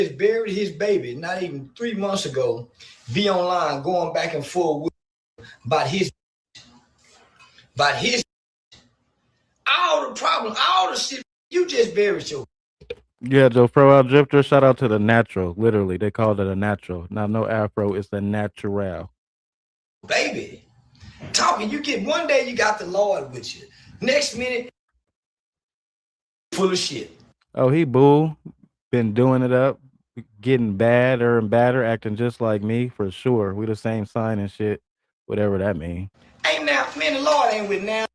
just buried his baby not even 3 months ago. Be online going back and forth with about his all the problem, all the shit. You just buried your Yeah, Joe Fro out drifter. Shout out to the natural. Literally, they called it a natural. Now, no afro. It's a natural. baby. Talking, you get one day you got the Lord with you. Next minute, full of shit. Oh, he bull. Been doing it up, getting badder and badder, acting just like me for sure. We the same sign and shit. Whatever that mean. Ain't now, man, the Lord ain't with now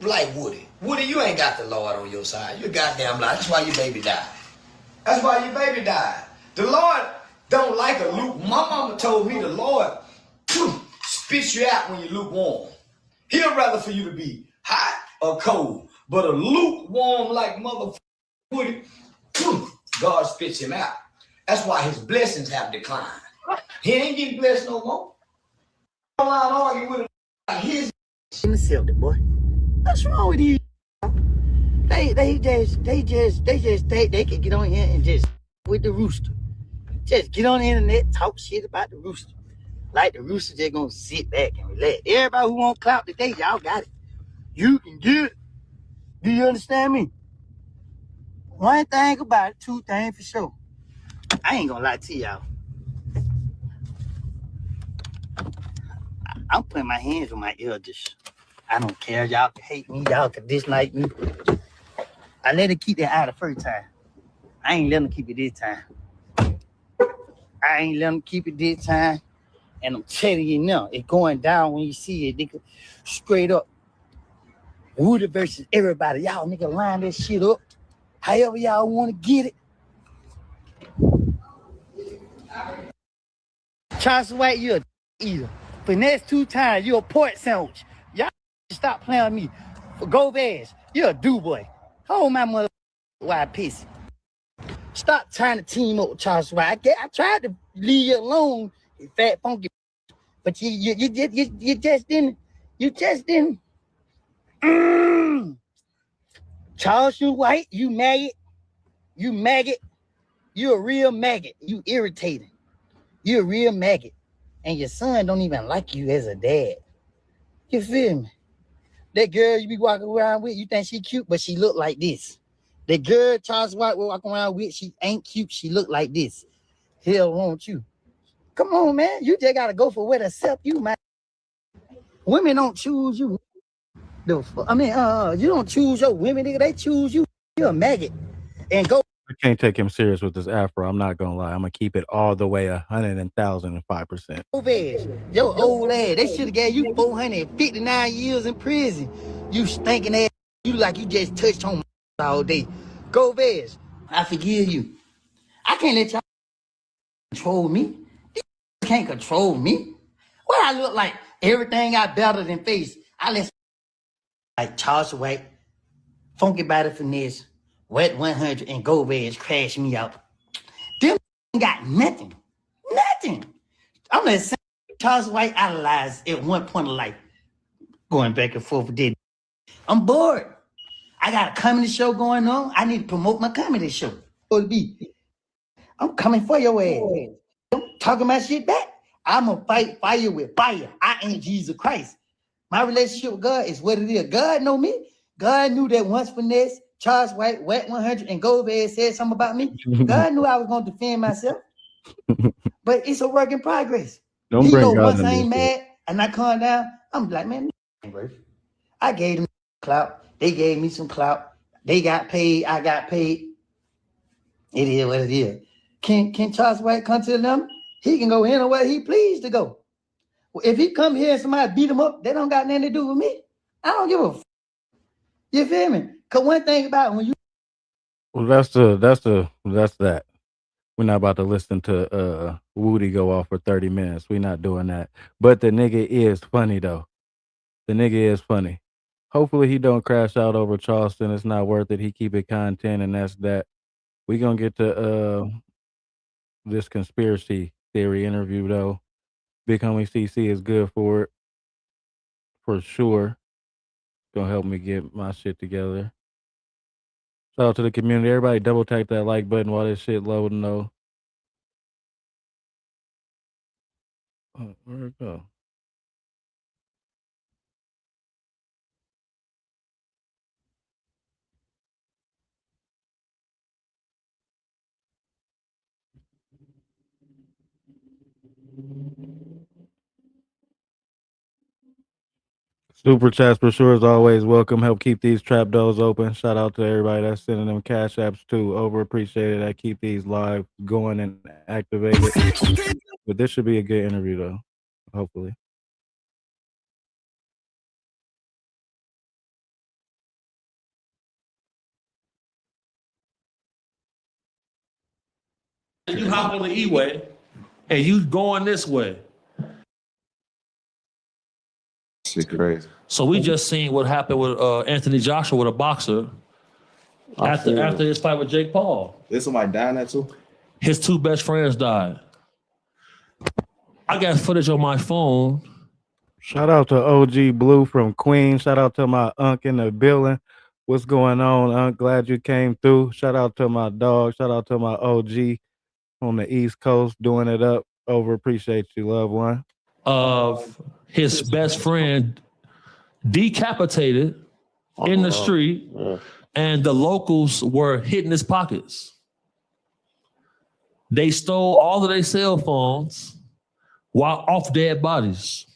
like Woody. Woody, you ain't got the Lord on your side. You goddamn lie. That's why your baby died. That's why your baby died. The Lord don't like a luke. My mama told me the Lord spits you out when you're lukewarm. He'll rather for you to be hot or cold. But a lukewarm like motherfucker Woody, God spits him out. That's why his blessings have declined. He ain't getting blessed no more. Online arguing with him like his Himself, boy. What's wrong with you? They just think they can get on here and just with the rooster. Just get on the internet, talk shit about the rooster. Like the rooster just gonna sit back and relax. Everybody who want clout today, y'all got it. You can get it. Do you understand me? One thing about it, two things for sure. I ain't gonna lie to y'all. I'm putting my hands on my elders. I don't care. Y'all can hate me. Y'all can dislike me. I let it keep that eye the first time. I ain't letting them keep it this time. I ain't letting them keep it this time. And I'm telling you now, it's going down when you see it, nigga. Straight up. Woody versus everybody. Y'all nigga line that shit up. However y'all want to get it. Charleston White, you're a eater. Finesse 2 times, you're a pork sandwich. Y'all stop playing with me. For Go Bears, you're a do-boy. Hold my mother wide piece. Stop trying to team up with Charleston White. I tried to leave you alone, you fat funky. But you just didn't. You just didn't. Charleston White, you maggot. You maggot. You a real maggot. You irritating. You a real maggot. And your son don't even like you as a dad. You feel me? That girl you be walking around with, you think she cute, but she look like this. The girl Charles White will walk around with, she ain't cute. She look like this. Hell won't you? Come on, man. You just gotta go for what accept you, man. Women don't choose you. You don't choose your women, nigga. They choose you. You're a maggot. And go. I can't take him serious with this afro. I'm not gonna lie. I'm gonna keep it all the way 105%. Your old ass, they should have gave you 459 years in prison. You stinking ass. You like you just touched home all day. Go Bears. I forgive you. I can't let y'all control me. These can't control me. What I look like? Everything I better than face. I let like Charles White, Funky Body Finesse, Wet 100, and Go Bears crash me out. Them got nothing. Nothing. I'm gonna say Charles White idolized at one point of life. Going back and forth with it. I'm bored. I got a comedy show going on. I need to promote my comedy show. I'm coming for your ass. Don't talking my shit back. I'm gonna fight fire with fire. I ain't Jesus Christ. My relationship with God is what it is. God know me. God knew that once Finesse, Charles White, Wet 100, and Goldberg said something about me. God knew I was gonna defend myself. But it's a work in progress. Don't He bring know God once into I this ain't shit. mad and I calm down, I'm like, man, I gave them clout. They gave me some clout. They got paid. I got paid. It is what it is. Can Charles White come to them? He can go anywhere he pleased to go. Well, if he come here and somebody beat him up, they don't got nothing to do with me. I don't give a f. You feel me? Cause one thing about it, when you Well, that's that. We're not about to listen to Woody go off for 30 minutes. We're not doing that. But the nigga is funny though. The nigga is funny. Hopefully he don't crash out over Charleston. It's not worth it. He keep it content and that's that. We gonna get to this conspiracy theory interview though. Big homie CC is good for sure. Gonna help me get my shit together. Shout out to the community. Everybody double tap that like button while this shit loading though. Oh, where'd it go? Super chats for sure is always welcome. Help keep these trap doors open. Shout out to everybody that's sending them cash apps too. Over appreciated. I keep these live going and activated. But this should be a good interview though. Hopefully. You hop on the E-way and you going this way. Shit crazy. So we just seen what happened with Anthony Joshua with a boxer after his fight with Jake Paul. Did somebody die in that too? His two best friends died. I got footage on my phone. Shout out to OG Blue from Queens. Shout out to my Unc in the building. What's going on, Unc? Glad you came through. Shout out to my dog. Shout out to my OG on the East Coast doing it up. Over appreciate you, loved one. Of his best friend decapitated in the street, and the locals were hitting his pockets. They stole all of their cell phones while off dead bodies.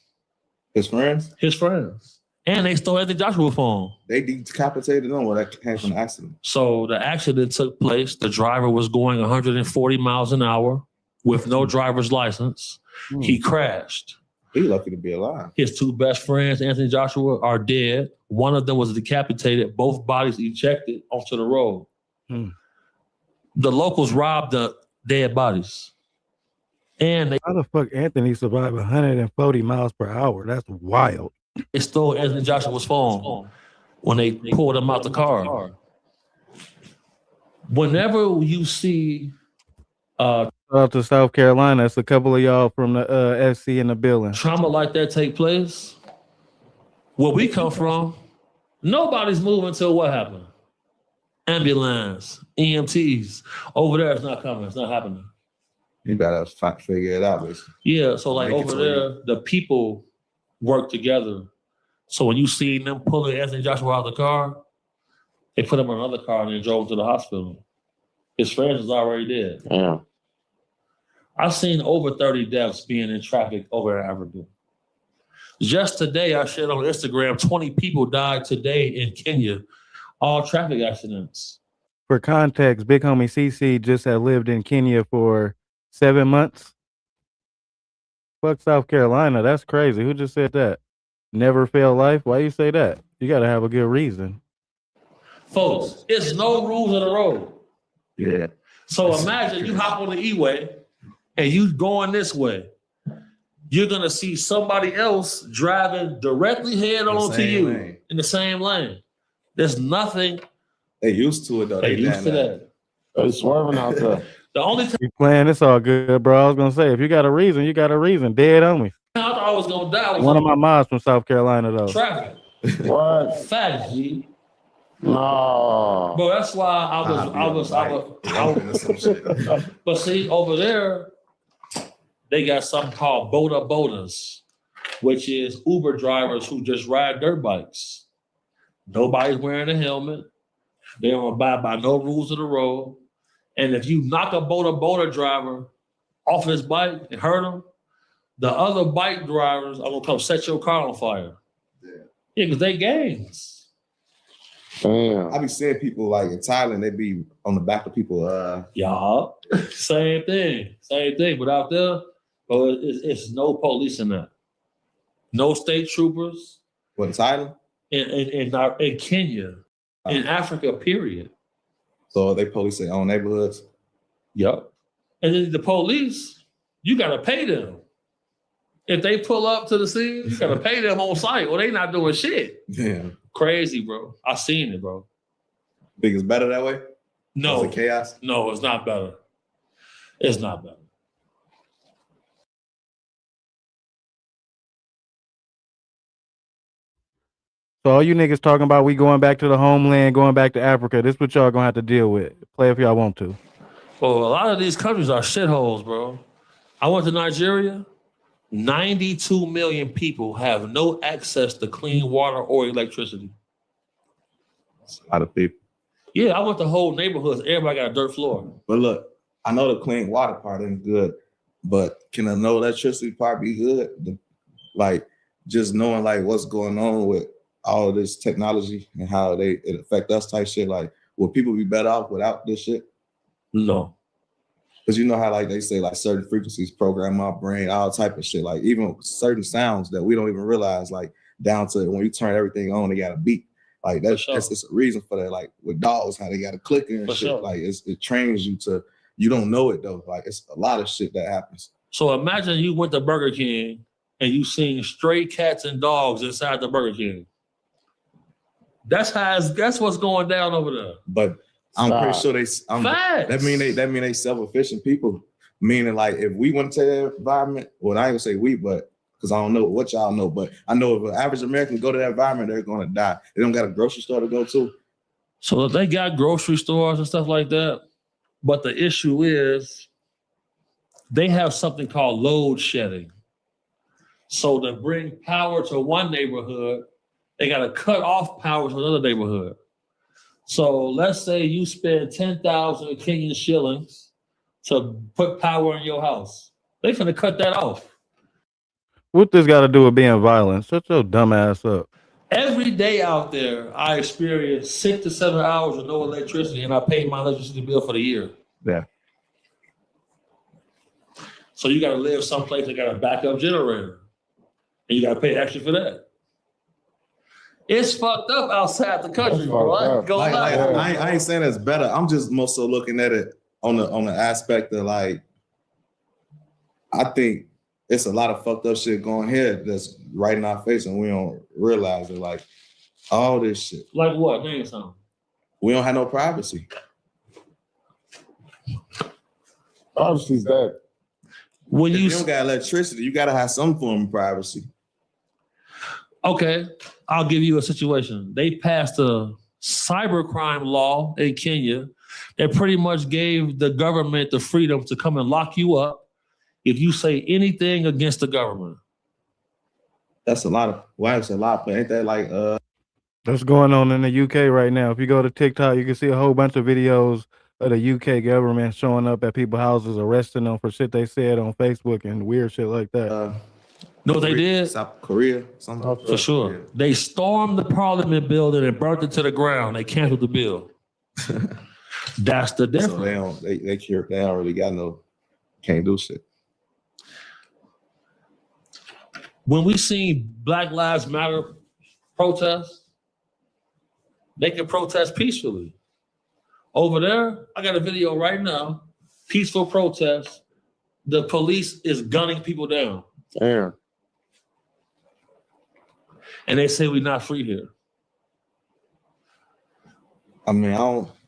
His friends? His friends. And they stole Anthony Joshua's phone. They decapitated them, or that came from an accident? So the accident took place. The driver was going 140 miles an hour with no driver's license. He crashed. He lucky to be alive. His two best friends, Anthony Joshua, are dead. One of them was decapitated. Both bodies ejected onto the road. The locals robbed the dead bodies. And they How the fuck Anthony survived 140 miles per hour? That's wild. stole Anthony Joshua's phone when they pulled him out the car. Whenever you see Shout out to South Carolina. It's a couple of y'all from the SC in the building. trauma like that take place, where we come from, nobody's moving till what happened? Ambulance, EMTs. Over there, it's not coming. It's not happening. You gotta figure it out, basically. Yeah, so like Make it over to there, the people work together. So when you see them pulling Anthony Joshua out of the car, they put him in another car and they drove him to the hospital. His friends was already dead. Yeah. I've seen over 30 deaths being in traffic over in Africa. Just today, I shared on Instagram, 20 people died today in Kenya, all traffic accidents. For context, big homie CC just had lived in Kenya for 7 months. Fuck South Carolina. That's crazy. Who just said that? Never fail life? Why you say that? You got to have a good reason. Folks, it's no rules of the road. Yeah. So imagine you hop on the E-way and you going this way. You're going to see somebody else driving directly head on to you lane. in the same lane. There's nothing. They used to it though. They used to that. They swerving out there. The only time You playing, it's all good, bro. I was going to say, if you got a reason, you got a reason. Dead on me. I thought I was going to die was One of my moms from South Carolina, though. traffic. What? Fact, G. No. But that's why I was. But see, over there, they got something called bodas, which is Uber drivers who just ride dirt bikes. Nobody's wearing a helmet. They don't abide by no rules of the road. And if you knock a boda driver off his bike and hurt him, the other bike drivers are gonna come set your car on fire. Yeah, because they gangs. Damn. I be seeing people like in Thailand, they be on the back of people. Yeah, same thing. But out there, well, it's no police in that. No state troopers What, in Thailand? in Kenya, in Africa, period. So they police their own neighborhoods. Yep. And then the police, you gotta pay them. If they pull up to the scene, you gotta pay them on site, or they not doing shit. Damn. Crazy, bro. I seen it, bro. Think it's better that way? No, Is it chaos? no, it's not better. It's not better. So all you niggas talking about we going back to the homeland, going back to Africa. This what y'all gonna have to deal with. Play if y'all want to. Well, a lot of these countries are shitholes, bro. I went to Nigeria. 92 million people have no access to clean water or electricity. A lot of people. Yeah, I went to whole neighborhoods. Everybody got a dirt floor. But look, I know the clean water part ain't good, but can the no electricity part be good? Like just knowing like what's going on with all of this technology and how it affect us type shit. Like, will people be better off without this shit? No. Because you know how like they say like certain frequencies program our brain, all type of shit. Like even certain sounds that we don't even realize, like down to when you turn everything on, they got a beat. Like that's it's a reason for that. Like with dogs, how they got a clicker and shit. Like it trains you to. You don't know it though. Like it's a lot of shit that happens. So imagine you went to Burger King and you seen stray cats and dogs inside the Burger King. That's what's going down over there. But I'm pretty sure that mean they self-efficient people. Meaning like if we went to that environment, well, I ain't gonna say we, but because I don't know what y'all know, but I know if an average American go to that environment, they're gonna die. They don't got a grocery store to go to. So if they got grocery stores and stuff like that, but the issue is they have something called load shedding. So to bring power to one neighborhood, they got to cut off power to another neighborhood. So let's say you spend 10,000 Kenyan shillings to put power in your house. They're going to cut that off. What this got to do with being violent? Shut your dumb ass up. Every day out there, I experience 6 to 7 hours with no electricity, and I pay my electricity bill for the year. Yeah. So you got to live someplace that got a backup generator, and you got to pay extra for that. It's fucked up outside the country, bro. I ain't saying it's better. I'm just more so looking at it on the aspect of like, I think it's a lot of fucked up shit going here that's right in our face and we don't realize it. Like all this shit. Like what? Name something. We don't have no privacy. Privacy's that. When if you don't got electricity, you gotta have some form of privacy. Okay, I'll give you a situation. They passed a cybercrime law in Kenya that pretty much gave the government the freedom to come and lock you up if you say anything against the government. That's a lot of, well, it's a lot, but ain't that like That's going on in the UK right now. If you go to TikTok, you can see a whole bunch of videos of the UK government showing up at people's houses, arresting them for shit they said on Facebook and weird shit like that. Know what they did? South Korea, something. For sure. Yeah. They stormed the parliament building and burnt it to the ground. They canceled the bill. That's the difference. So they don't really got no, can't do shit. When we see Black Lives Matter protests, they can protest peacefully. Over there, I got a video right now, peaceful protest. The police is gunning people down. Damn. And they say we're not free here. I mean,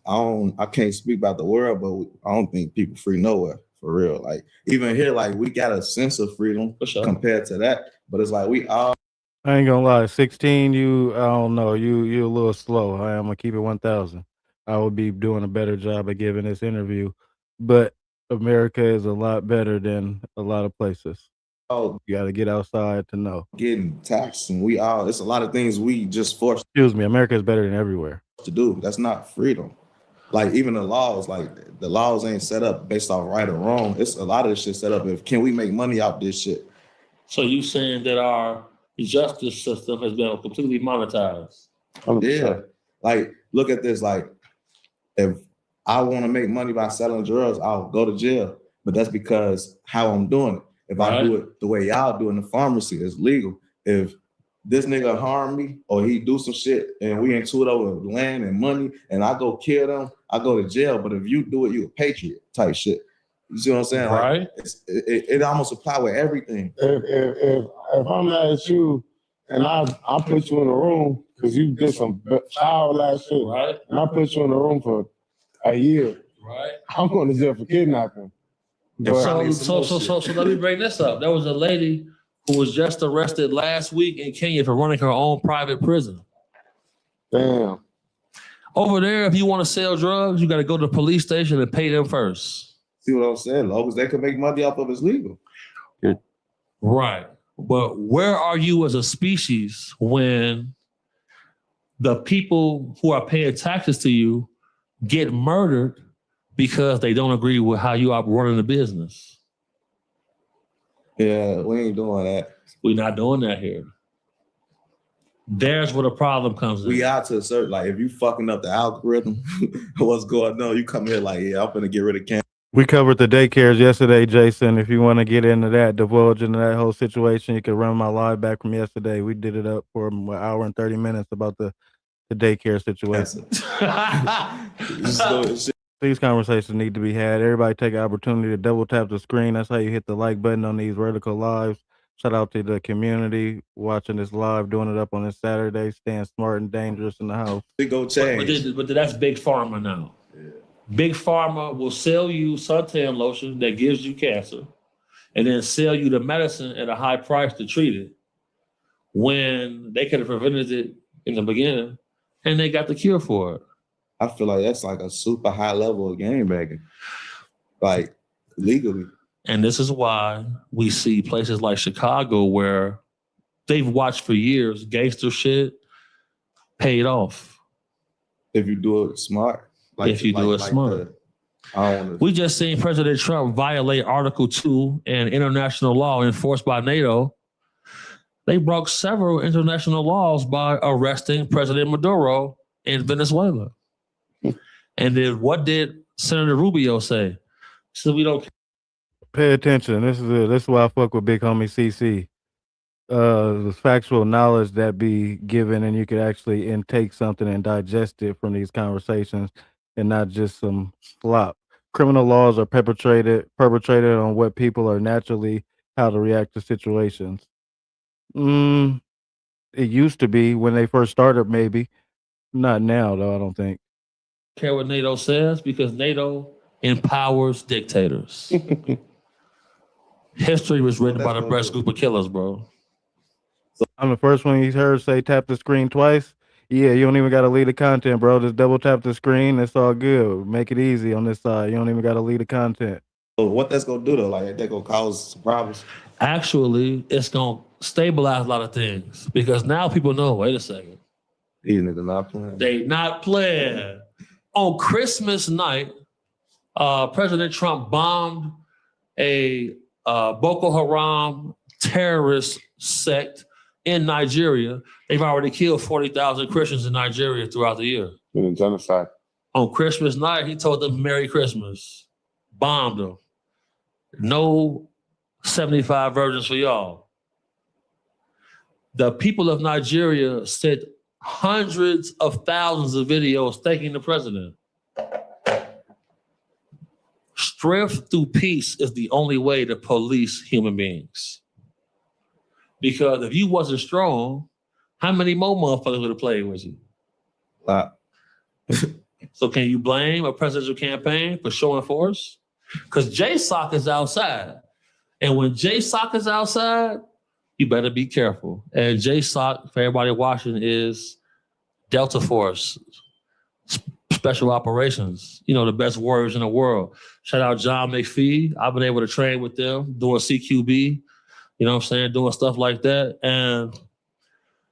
I can't speak about the world, but I don't think people free nowhere for real. Like even here, like we got a sense of freedom compared to that, but it's like we all. I ain't gonna lie, 16, I don't know, you're a little slow. I am gonna keep it 1,000. I would be doing a better job of giving this interview, but America is a lot better than a lot of places. Oh, you got to get outside to know. Getting taxed, and it's a lot of things we just forced. Excuse me, America is better than everywhere. To do. That's not freedom. Like even the laws, like the laws ain't set up based off right or wrong. It's a lot of this shit set up. Can we make money off this shit? So you saying that our justice system has been completely monetized? 100%. Yeah. Like look at this. Like if I want to make money by selling drugs, I'll go to jail. But that's because how I'm doing it. If I do it the way y'all do in the pharmacy, it's legal. If this nigga harm me or he do some shit and we into it over land and money and I go kill them, I go to jail. But if you do it, you a patriot type shit. You see what I'm saying? Right. Like, it almost apply with everything. If I'm mad at you and I put you in a room because you did some child-ass shit, right? And I put you in a room for a year, right? I'm going to jail for kidnapping. So let me bring this up. There was a lady who was just arrested last week in Kenya for running her own private prison. Damn. Over there, if you want to sell drugs, you got to go to the police station and pay them first. See what I'm saying? As long as they can make money off of it's legal. Right. But where are you as a species when the people who are paying taxes to you get murdered because they don't agree with how you are running the business? Yeah, we ain't doing that. We're not doing that here. There's where the problem comes in. We out to a certain, like, if you fucking up the algorithm, what's going on? You come here like, yeah, I'm gonna get rid of cancer. We covered the daycares yesterday, Jason. If you want to get into that, divulge into that whole situation, you can run my live back from yesterday. We did it up for an hour and 30 minutes about the daycare situation. These conversations need to be had. Everybody take an opportunity to double tap the screen. That's how you hit the like button on these vertical lives. Shout out to the community watching this live, doing it up on this Saturday. Staying smart and dangerous in the house. It go change. But that's big pharma now. Yeah. Big pharma will sell you suntan lotion that gives you cancer and then sell you the medicine at a high price to treat it when they could have prevented it in the beginning and they got the cure for it. I feel like that's like a super high level of game banging, like legally. And this is why we see places like Chicago where they've watched for years gangster shit paid off. If you do it smart. If you do it smart. We just seen President Trump violate Article 2 and international law enforced by NATO. They broke several international laws by arresting President Maduro in Venezuela. And then what did Senator Rubio say? He said, we don't pay attention. This is why I fuck with big homie CC. The factual knowledge that be given, and you could actually intake something and digest it from these conversations, and not just some slop. Criminal laws are perpetrated on what people are naturally how to react to situations. It used to be when they first started, maybe. Not now, though, I don't think. Care what NATO says because NATO empowers dictators. History was written by the best group of killers, bro. I'm the first one you heard say tap the screen twice. Yeah, you don't even got to lead the content, bro. Just double tap the screen. It's all good. Make it easy on this side. You don't even got to lead the content. So what that's going to do, though? Like, that going to cause some problems? Actually, it's going to stabilize a lot of things because now people know, wait a second. These niggas not playing. They not playing. On Christmas night, President Trump bombed a Boko Haram terrorist sect in Nigeria. They've already killed 40,000 Christians in Nigeria throughout the year. Genocide. On Christmas night, he told them Merry Christmas. Bombed them. No 75 virgins for y'all. The people of Nigeria sent hundreds of thousands of videos thanking the president. Strength through peace is the only way to police human beings. Because if you wasn't strong, how many more motherfuckers would have played with you? A lot. So can you blame a presidential campaign for showing force? Because JSOC is outside. And when JSOC is outside, you better be careful. And JSOC, for everybody watching, is Delta Force, Special Operations. You know, the best warriors in the world. Shout out John McPhee. I've been able to train with them, doing CQB, you know what I'm saying, doing stuff like that. And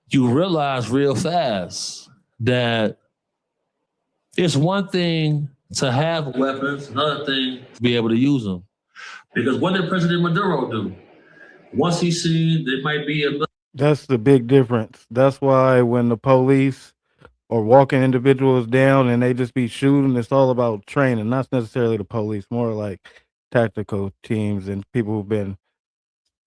you realize real fast that it's one thing to have weapons, another thing to be able to use them. Because what did President Maduro do? Once he seen there might be a... That's the big difference. That's why when the police or walking individuals down and they just be shooting, it's all about training, not necessarily the police, more like tactical teams and people who've been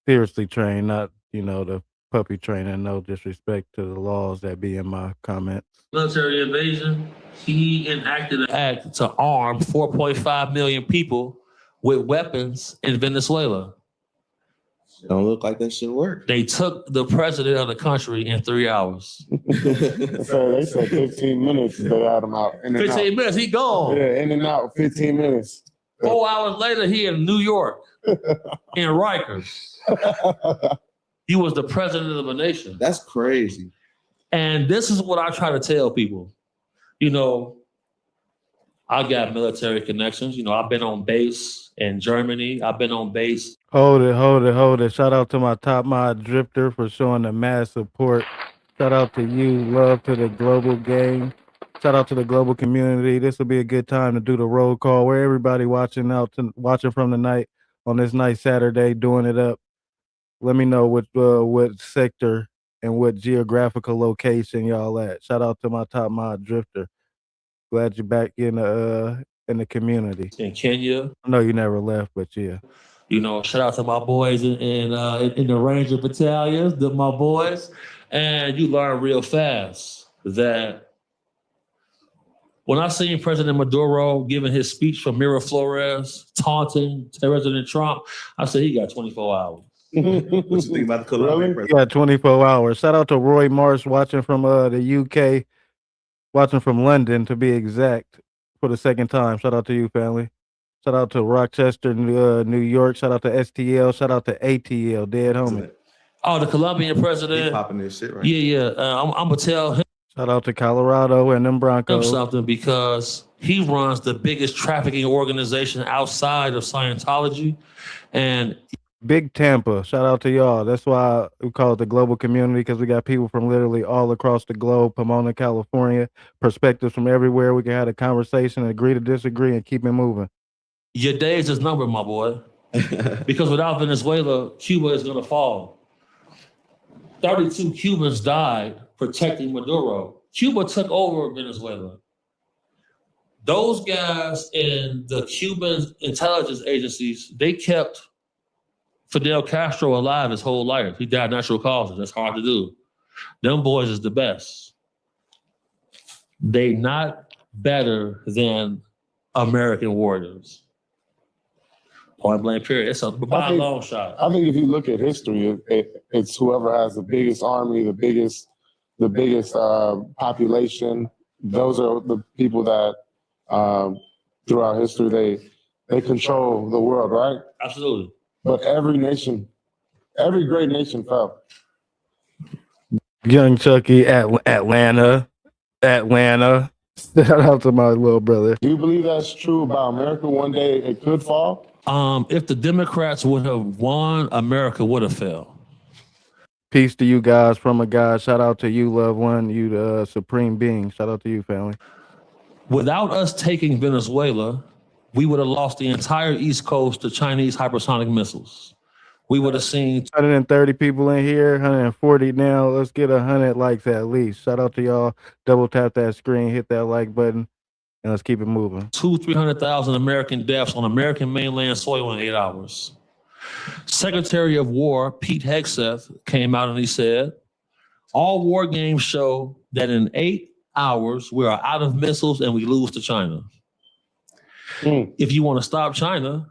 seriously trained, not, you know, the puppy training. No disrespect to the laws that be in my comments. Military invasion, he enacted an act to arm 4.5 million people with weapons in Venezuela. Don't look like that shit work. They took the president of the country in 3 hours. So they said 15 minutes they had him out. 15 minutes, he gone. Yeah, in and out, 15 minutes. 4 hours later, he in New York, in Rikers. He was the president of a nation. That's crazy. And this is what I try to tell people. You know, I got military connections. You know, I've been on base in Germany. I've been on base. Hold it. Shout out to my top mod drifter for showing the mad support. Shout out to you. Love to the global gang. Shout out to the global community. This will be a good time to do the roll call where everybody watching from the night on this nice Saturday, doing it up. Let me know what sector and what geographical location y'all at. Shout out to my top mod drifter. Glad you're back in the community. In Kenya. I know you never left, but yeah. You know, shout out to my boys in the Ranger battalions, my boys. And you learn real fast that when I seen President Maduro giving his speech from Miraflores, taunting President Trump, I said he got 24 hours. What you think about the Colombian president? Yeah, 24 hours. Shout out to Roy Marsh watching from the UK, watching from London to be exact, for the second time. Shout out to you, family. Shout out to Rochester, New York. Shout out to STL. Shout out to ATL, dead homie. Oh, the Colombian president. He popping this shit right Yeah. I'm gonna tell him. Shout out to Colorado and them Broncos. Something because he runs the biggest trafficking organization outside of Scientology, and Big Tampa. Shout out to y'all. That's why we call it the global community, because we got people from literally all across the globe, Pomona, California, perspectives from everywhere. We can have a conversation, agree to disagree, and keep it moving. Your days is numbered, my boy. Because without Venezuela, Cuba is going to fall. 32 Cubans died protecting Maduro. Cuba took over Venezuela. Those guys in the Cuban intelligence agencies, they kept Fidel Castro alive his whole life. He died natural causes. That's hard to do. Them boys is the best. They not better than American warriors. Point blank period. It's by a long shot. I think if you look at history, it's whoever has the biggest army, the biggest population. Those are the people that throughout history they control the world, right? Absolutely. But every great nation fell. Young Chucky at Atlanta. Shout out to my little brother. Do you believe that's true about America? One day it could fall? If the Democrats would have won, America would have fell. Peace to you guys from a God. Shout out to you, loved one. You the supreme being. Shout out to you, family. Without us taking Venezuela, we would have lost the entire East Coast to Chinese hypersonic missiles. We would have seen 130 people in here, 140 now. Let's get 100 likes at least. Shout out to y'all. Double tap that screen, hit that like button, and let's keep it moving. 200,000-300,000 American deaths on American mainland soil in 8 hours. Secretary of War Pete Hegseth came out and he said, all war games show that in 8 hours we are out of missiles and we lose to China. If you want to stop China,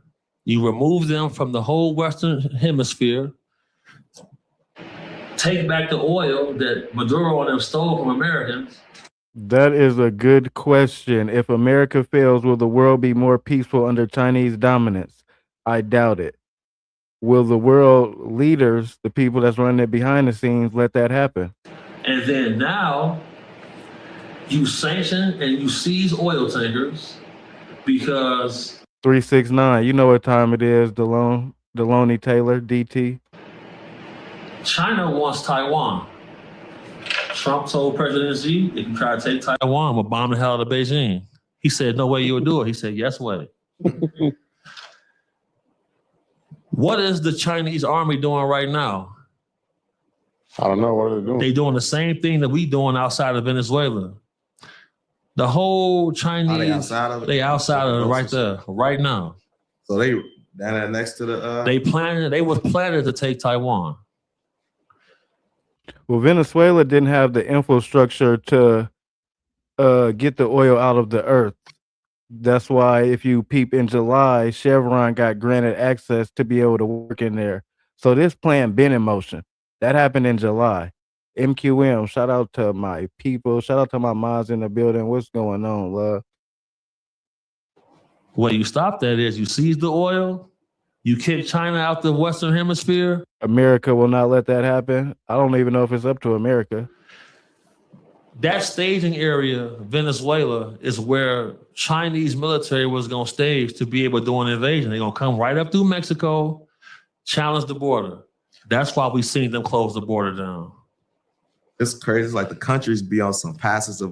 you remove them from the whole Western Hemisphere, take back the oil that Maduro and them stole from Americans. That is a good question. If America fails, will the world be more peaceful under Chinese dominance? I doubt it. Will the world leaders, the people that's running it behind the scenes, let that happen? And then now you sanction and you seize oil tankers because 369, you know what time it is, Deloney Taylor, DT. China wants Taiwan. Trump told President Xi, if you try to take Taiwan, we'll bomb the hell out of Beijing. He said, no way you would do it. He said, yes way. What is the Chinese army doing right now? I don't know. What are they doing? They doing the same thing that we doing outside of Venezuela. The whole Chinese, they outside of it? They outside of it right there, right now. So they down there next to the they was planning to take Taiwan. Well, Venezuela didn't have the infrastructure to get the oil out of the earth. That's why if you peep in July, Chevron got granted access to be able to work in there. So this plan been in motion. That happened in July. MQM, shout out to my people. Shout out to my moms in the building. What's going on, love? What you stop that is you seize the oil, you kick China out the Western Hemisphere. America will not let that happen. I don't even know if it's up to America. That staging area, Venezuela, is where Chinese military was going to stage to be able to do an invasion. They're going to come right up through Mexico, challenge the border. That's why we seen them close the border down. It's crazy. It's like the countries be on some passive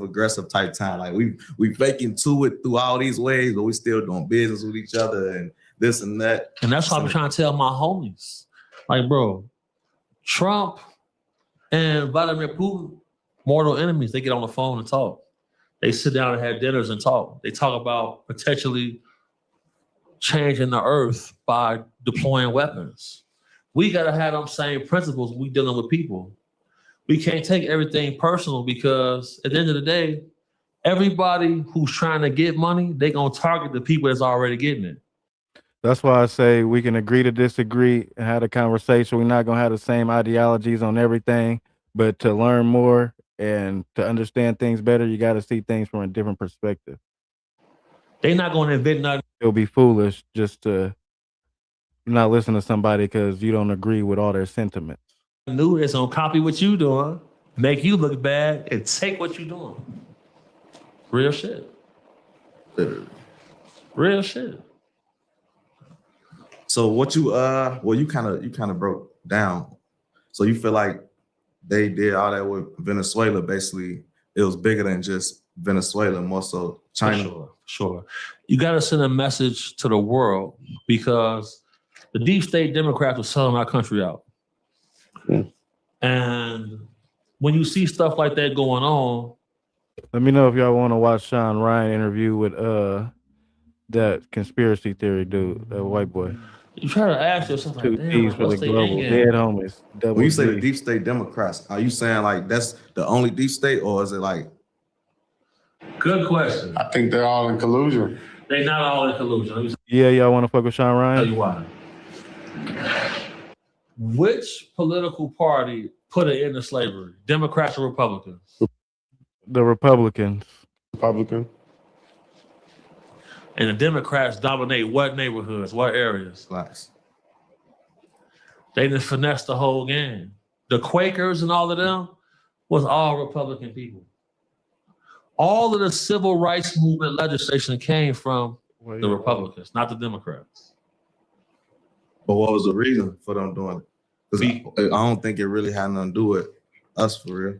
aggressive type time. Like we faking to it through all these ways, but we still doing business with each other and this and that. And that's why I'm trying to tell my homies, like, bro, Trump and Vladimir Putin, mortal enemies. They get on the phone and talk. They sit down and have dinners and talk. They talk about potentially changing the earth by deploying weapons. We gotta have them same principles when we dealing with people. We can't take everything personal because at the end of the day, everybody who's trying to get money, they gonna target the people that's already getting it. That's why I say we can agree to disagree and have a conversation. We're not gonna have the same ideologies on everything, but to learn more and to understand things better, you got to see things from a different perspective. They're not gonna invent nothing. It'll be foolish just to not listen to somebody because you don't agree with all their sentiments. New that's gonna copy what you doing, make you look bad, and take what you doing. Real shit. Real shit. So what you you kind of broke down. So you feel like they did all that with Venezuela. Basically, it was bigger than just Venezuela, more so China. For sure. You got to send a message to the world because the deep state Democrats are selling our country out. And when you see stuff like that going on, let me know if y'all want to watch Sean Ryan interview with that conspiracy theory dude, that white boy. You try to ask yourself, like, Two D's for the global dead homies. When you say the deep state Democrats, are you saying like that's the only deep state, or is it like? Good question. I think they're all in collusion. They're not all in collusion. Yeah, y'all want to fuck with Sean Ryan? Tell you why. Which political party put an end to slavery? Democrats or Republicans? The Republicans. Republican. And the Democrats dominate what neighborhoods, what areas? Blacks. They just finessed the whole game. The Quakers and all of them was all Republican people. All of the civil rights movement legislation came from the Republicans, not the Democrats. But what was the reason for them doing it? Because I don't think it really had nothing to do with us for real.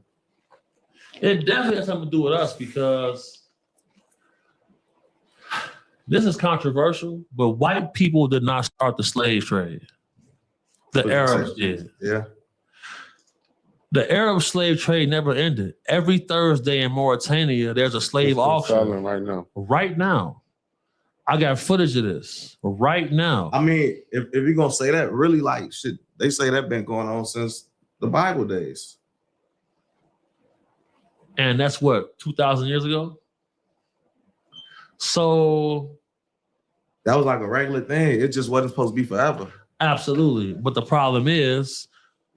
It definitely has something to do with us because this is controversial, but white people did not start the slave trade. The Arabs did. Yeah. The Arab slave trade never ended. Every Thursday in Mauritania, there's a slave auction. Right now. Right now. I got footage of this. Right now. I mean, if you're going to say that, really like shit, they say that been going on since the Bible days. And that's what, 2,000 years ago? So that was like a regular thing. It just wasn't supposed to be forever. Absolutely. But the problem is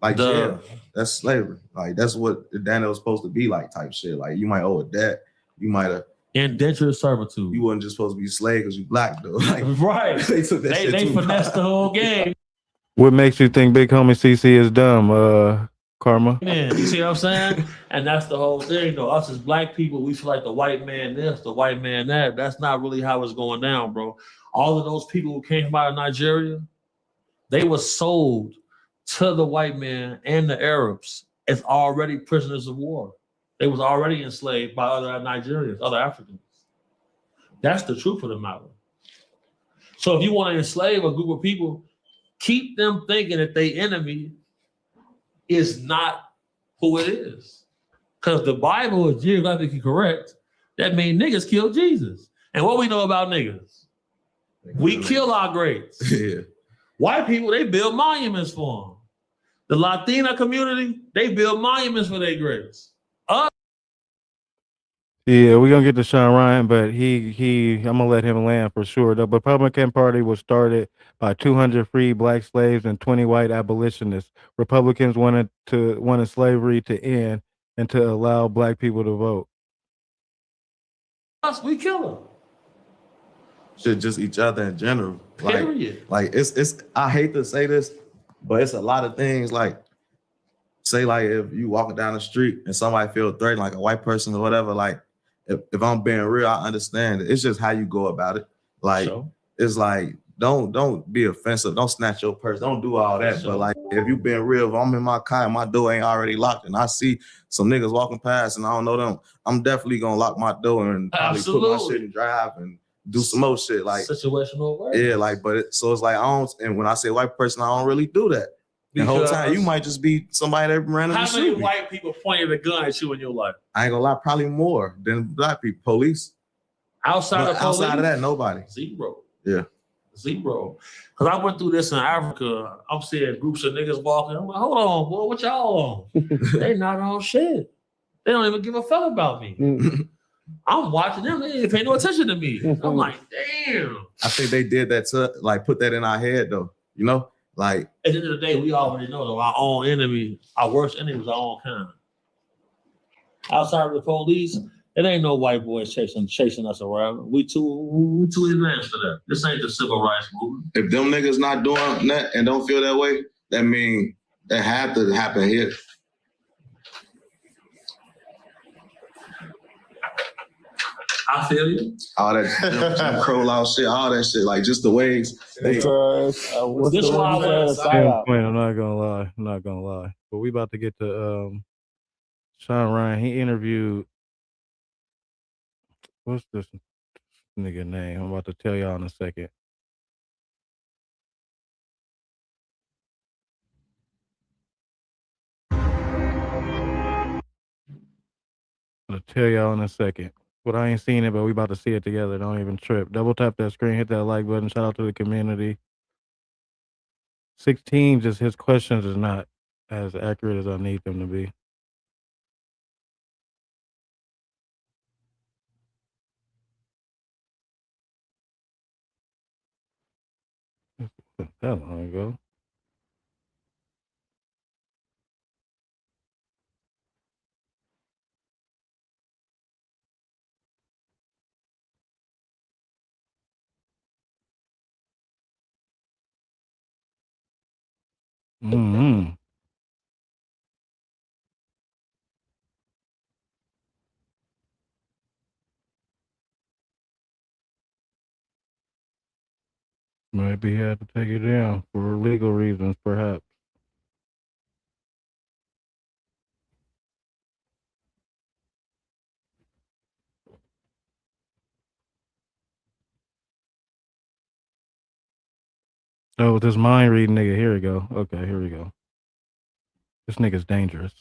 like jail. That's slavery. Like that's what the Daniel was supposed to be like type shit. Like you might owe a debt. You might have indentured servitude. You wasn't just supposed to be a slave because you black though. Like, right. They took that shit they finessed the whole game. What makes you think Big Homie CC is dumb, Karma? Man, you see what I'm saying? And that's the whole thing, though. Us as black people, we feel like the white man this, the white man that. That's not really how it's going down, bro. All of those people who came from out of Nigeria, they were sold to the white man and the Arabs as already prisoners of war. They was already enslaved by other Nigerians, other Africans. That's the truth of the matter. So if you want to enslave a group of people, keep them thinking that their enemy is not who it is. Because the Bible is geographically correct. That means niggas killed Jesus. And what we know about niggas? We kill our greats. Yeah. White people, they build monuments for them. The Latina community, they build monuments for their greats. Yeah, we're gonna get to Sean Ryan, but I'm gonna let him land for sure. The Republican Party was started by 200 free black slaves and 20 white abolitionists. Republicans wanted slavery to end and to allow black people to vote. Us, we kill them. Shit, just each other in general. Period. Like it's I hate to say this, but it's a lot of things like say like if you walking down the street and somebody feel threatened, like a white person or whatever, like if I'm being real, I understand it. It's just how you go about it. Like it's like don't be offensive. Don't snatch your purse. Don't do all that. But like if you being real, if I'm in my car and my door ain't already locked and I see some niggas walking past and I don't know them, I'm definitely gonna lock my door and probably put my shit in drive and do some more shit. Like situational awareness. Yeah, like so it's like I don't. And when I say white person, I don't really do that. The whole time you might just be somebody that randomly shoot. How many white people pointed a gun at you in your life? I ain't gonna lie, probably more than black people. Police. Outside of that, nobody. Zero. Yeah. Zero. Because I went through this in Africa. I'm seeing groups of niggas walking. I'm like, hold on, boy, what y'all on? They not on shit. They don't even give a fuck about me. I'm watching them. They ain't paying no attention to me. I'm like, damn. I think they did that to like put that in our head though. You know? Like at the end of the day, we already know though our own enemy, our worst enemy is our own kind. Outside of the police, it ain't no white boys chasing us around. We too advanced for that. This ain't the civil rights movement. If them niggas not doing that and don't feel that way, that mean that had to happen here. I feel you. All that crow out shit, all that shit, like just the ways. This is why I went. I'm not gonna lie. But we about to get to Sean Ryan. He interviewed. What's this nigga name? I'm about to tell y'all in a second. I'll tell y'all in a second. But I ain't seen it, but we about to see it together. Don't even trip. Double tap that screen, hit that like button. Shout out to the community. 16, just his questions is not as accurate as I need them to be. That long ago. Mm-hmm. Maybe he had to take it down for legal reasons, perhaps. Oh, this mind reading nigga. Here we go. Okay, here we go. This nigga's dangerous.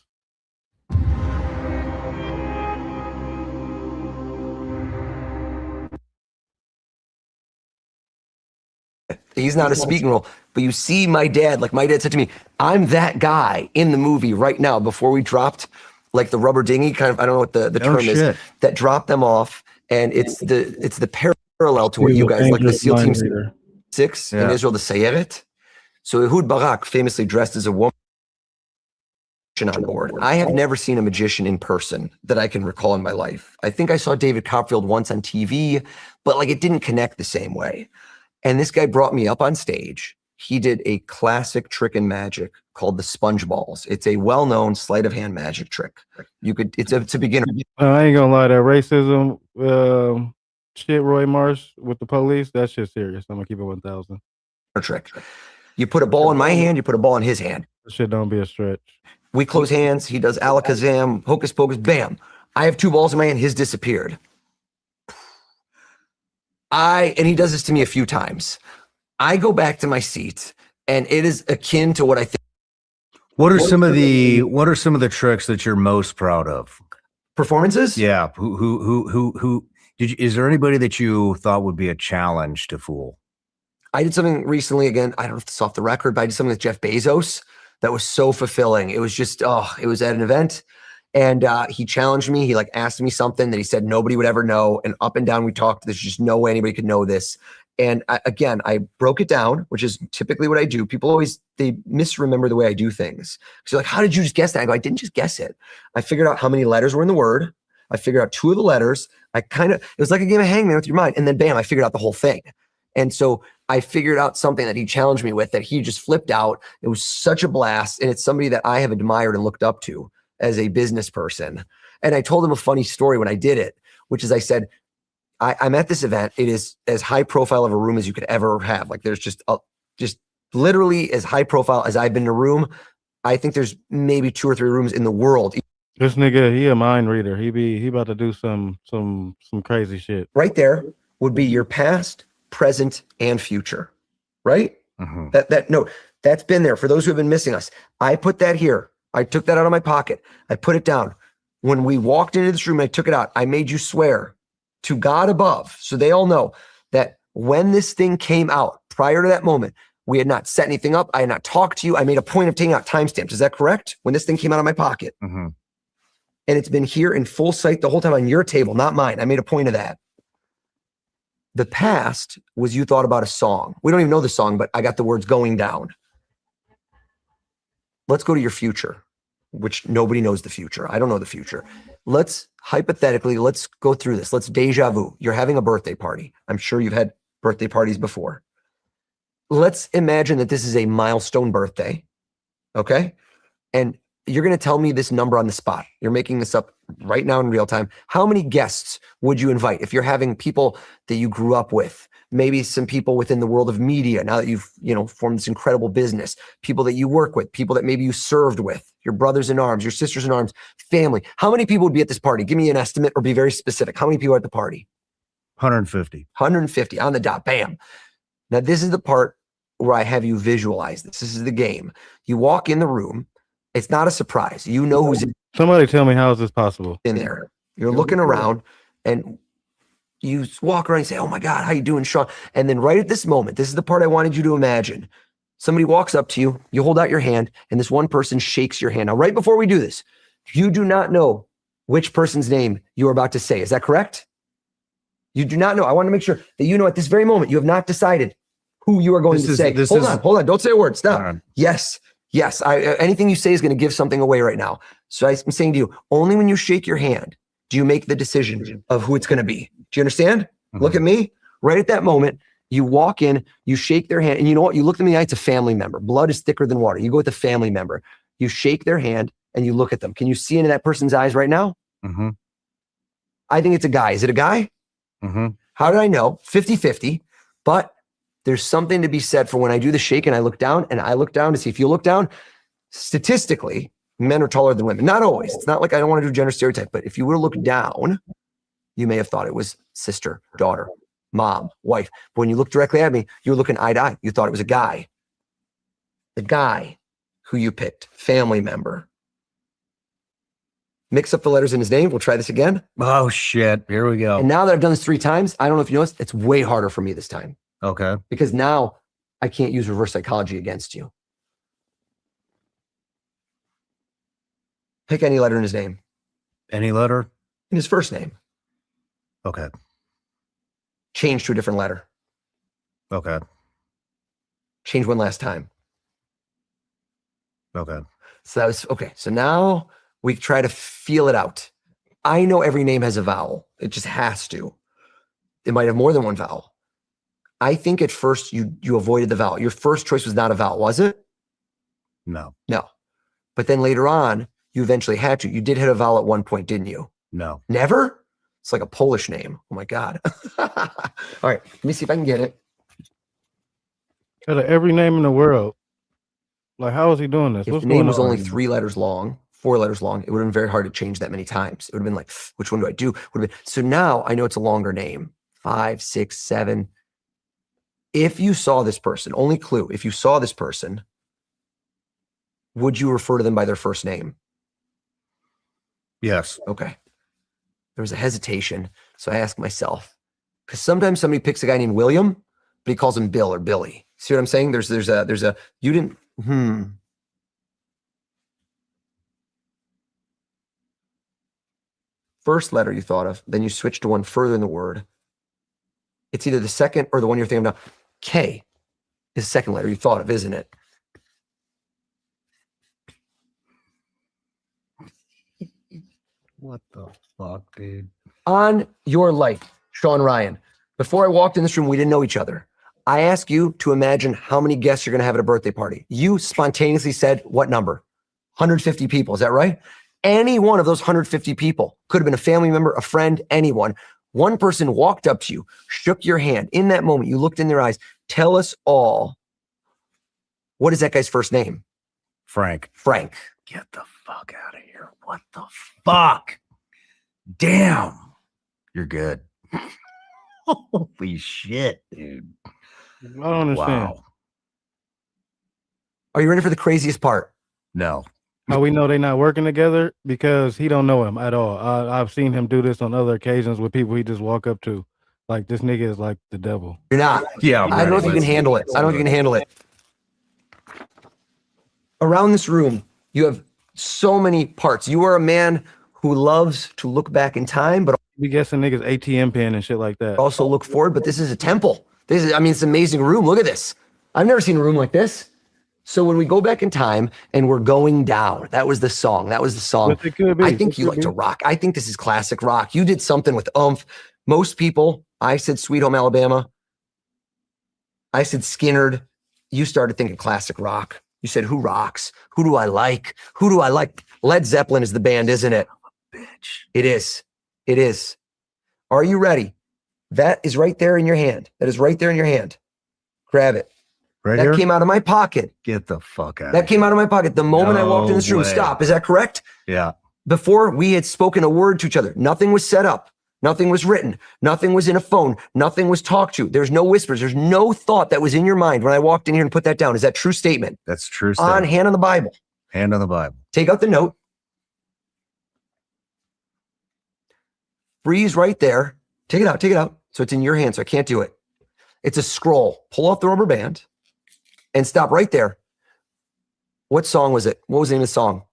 He's not a speaking role, but you see my dad, like my dad said to me, I'm that guy in the movie right now before we dropped like the rubber dinghy, kind of, I don't know what the term is, that dropped them off. And it's the parallel to what you guys, like the SEAL Team 6 in Israel, the Sayeret. So Ehud Barak famously dressed as a woman on board. I have never seen a magician in person that I can recall in my life. I think I saw David Copperfield once on TV, but like it didn't connect the same way. And this guy brought me up on stage. He did a classic trick in magic called the sponge balls. It's a well-known sleight of hand magic trick. It's a beginner. I ain't gonna lie, that racism shit, Roy Marsh with the police, that shit's serious. I'm gonna keep it 1,000. Trick. You put a ball in my hand, you put a ball in his hand. That shit don't be a stretch. We close hands. He does alakazam, hocus pocus, bam. I have 2 balls in my hand. His disappeared. And he does this to me a few times. I go back to my seat, and it is akin to what I think. What are some of the tricks that you're most proud of? Performances? Yeah. Who is there anybody that you thought would be a challenge to fool? I did something recently, again, I don't know if it's off the record, but I did something with Jeff Bezos that was so fulfilling. It was just, it was at an event, and he challenged me. He like asked me something that he said nobody would ever know, and up and down we talked. There's just no way anybody could know this. And I broke it down, which is typically what I do. People always, they misremember the way I do things. So like, how did you just guess that? I go, I didn't just guess it. I figured out how many letters were in the word. I figured out 2 of the letters. It was like a game of hangman with your mind. And then bam, I figured out the whole thing. And so I figured out something that he challenged me with that he just flipped out. It was such a blast. And it's somebody that I have admired and looked up to as a business person. And I told him a funny story when I did it, which is I said, I'm at this event. It is as high profile of a room as you could ever have. Like there's just literally as high profile as I've been in a room. I think there's maybe 2 or 3 rooms in the world. This nigga, he a mind reader. He about to do some crazy shit. Right there would be your past, present, and future. Right? Mm-hmm. That's been there for those who have been missing us. I put that here. I took that out of my pocket. I put it down. When we walked into this room, I took it out. I made you swear to God above, so they all know that when this thing came out, prior to that moment, we had not set anything up. I had not talked to you. I made a point of taking out timestamps. Is that correct? When this thing came out of my pocket. Mm-hmm. And it's been here in full sight the whole time on your table, not mine. I made a point of that. The past was you thought about a song. We don't even know the song, but I got the words going down. Let's go to your future, which nobody knows the future. I don't know the future. Let's go through this. Let's deja vu. You're having a birthday party. I'm sure you've had birthday parties before. Let's imagine that this is a milestone birthday. Okay. And you're going to tell me this number on the spot. You're making this up right now in real time. How many guests would you invite if you're having people that you grew up with? Maybe some people within the world of media, now that you've, formed this incredible business, people that you work with, people that maybe you served with, your brothers in arms, your sisters in arms, family. How many people would be at this party? Give me an estimate or be very specific. How many people are at the party? 150. 150 on the dot. Bam. Now, this is the part where I have you visualize this. This is the game. You walk in the room. It's not a surprise. You know who's Somebody tell me how is this possible? in there. You're looking around and you walk around and say, oh my God, how you doing, Sean? And then right at this moment, this is the part I wanted you to imagine. Somebody walks up to you, you hold out your hand, and this one person shakes your hand. Now, right before we do this, you do not know which person's name you are about to say. Is that correct? You do not know. I want to make sure that you know at this very moment, you have not decided who you are going to say. Hold on. Don't say a word. Stop. Yes. Anything you say is going to give something away right now. So I'm saying to you, only when you shake your hand do you make the decision of who it's going to be. Do you understand? Mm-hmm. Look at me. Right at that moment, you walk in, you shake their hand, and you know what? You look at me, it's a family member. Blood is thicker than water. You go with a family member. You shake their hand and you look at them. Can you see into that person's eyes right now? Mm-hmm. I think it's a guy. Is it a guy? Mm-hmm. How did I know? 50-50. But there's something to be said for when I do the shake and I look down to see if you look down, statistically, men are taller than women. Not always. It's not like I don't want to do gender stereotype, but if you were to look down, you may have thought it was sister, daughter, mom, wife. But when you look directly at me, you were looking eye to eye. You thought it was a guy. The guy who you picked, family member. Mix up the letters in his name. We'll try this again. Oh, shit. Here we go. And now that I've done this 3 times, I don't know if you noticed, it's way harder for me this time. Okay. Because now I can't use reverse psychology against you. Pick any letter in his name. Any letter? In his first name. Okay. Change to a different letter. Okay. Change one last time. Okay. So that was okay. So now we try to feel it out. I know every name has a vowel. It just has to. It might have more than one vowel. I think at first you avoided the vowel. Your first choice was not a vowel, was it? No. No. But then later on, you eventually had to. You did hit a vowel at one point, didn't you? No. Never? It's like a Polish name. Oh my God. All right. Let me see if I can get it. Out of every name in the world. Like, how is he doing this? If What's the name going was on only right now? 3 letters long, 4 letters long, it would have been very hard to change that many times. It would have been like, which one do I do? So now I know it's a longer name. 5, 6, 7. If you saw this person, only clue, if you saw this person, would you refer to them by their first name? Yes. Okay. There was a hesitation. So I asked myself, because sometimes somebody picks a guy named William, but he calls him Bill or Billy. See what I'm saying? There's a, you didn't, First letter you thought of, then you switch to one further in the word. It's either the second or the one you're thinking of now. K is the second letter you thought of, isn't it? What the fuck, dude? On your life, Sean Ryan, before I walked in this room, we didn't know each other. I ask you to imagine how many guests you're going to have at a birthday party. You spontaneously said what number? 150 people. Is that right? Any one of those 150 people could have been a family member, a friend, anyone. One person walked up to you, shook your hand. In that moment, you looked in their eyes. Tell us all, what is that guy's first name? Frank. Frank. Get the fuck out of here. What the fuck? Damn. You're good. Holy shit, dude. I don't understand. Wow. Are you ready for the craziest part? No. How we know they're not working together? Because he don't know him at all. I've seen him do this on other occasions with people he just walk up to. Like, this nigga is like the devil. You're not. Yeah. I don't know if you can handle it. I don't know if you can handle it. Around this room, you have so many parts. You are a man who loves to look back in time, but We guessing niggas ATM pin and shit like that. also look forward. But this is a temple. This is, I mean, it's an amazing room. Look at this. I've never seen a room like this. So when we go back in time and we're going down, that was the song. That was the song. But it could be. I think It you could like be. to rock. I think this is classic rock. You did something with oomph. Most people, I said Sweet Home Alabama. I said Skinnerd. You started thinking classic rock. You said, who rocks? Who do I like? Who do I like? Led Zeppelin is the band, isn't it? Bitch. It is. It is. Are you ready? That is right there in your hand. That is right there in your hand. Grab it. Right That here? came out of my pocket. Get the fuck out. That came out of my pocket the moment I walked in this No room. way. Stop. Is that correct? Yeah. Before we had spoken a word to each other. Nothing was set up. Nothing was written. Nothing was in a phone. Nothing was talked to. There's no whispers. There's no thought that was in your mind when I walked in here and put that down. Is that true statement? That's true. On Statement. hand on the Bible. Hand on the Bible. Take out the note. Freeze right there. Take it out. Take it out. So it's in your hand. So I can't do it. It's a scroll. Pull off the rubber band and stop right there. What song was it? What was the name of the song?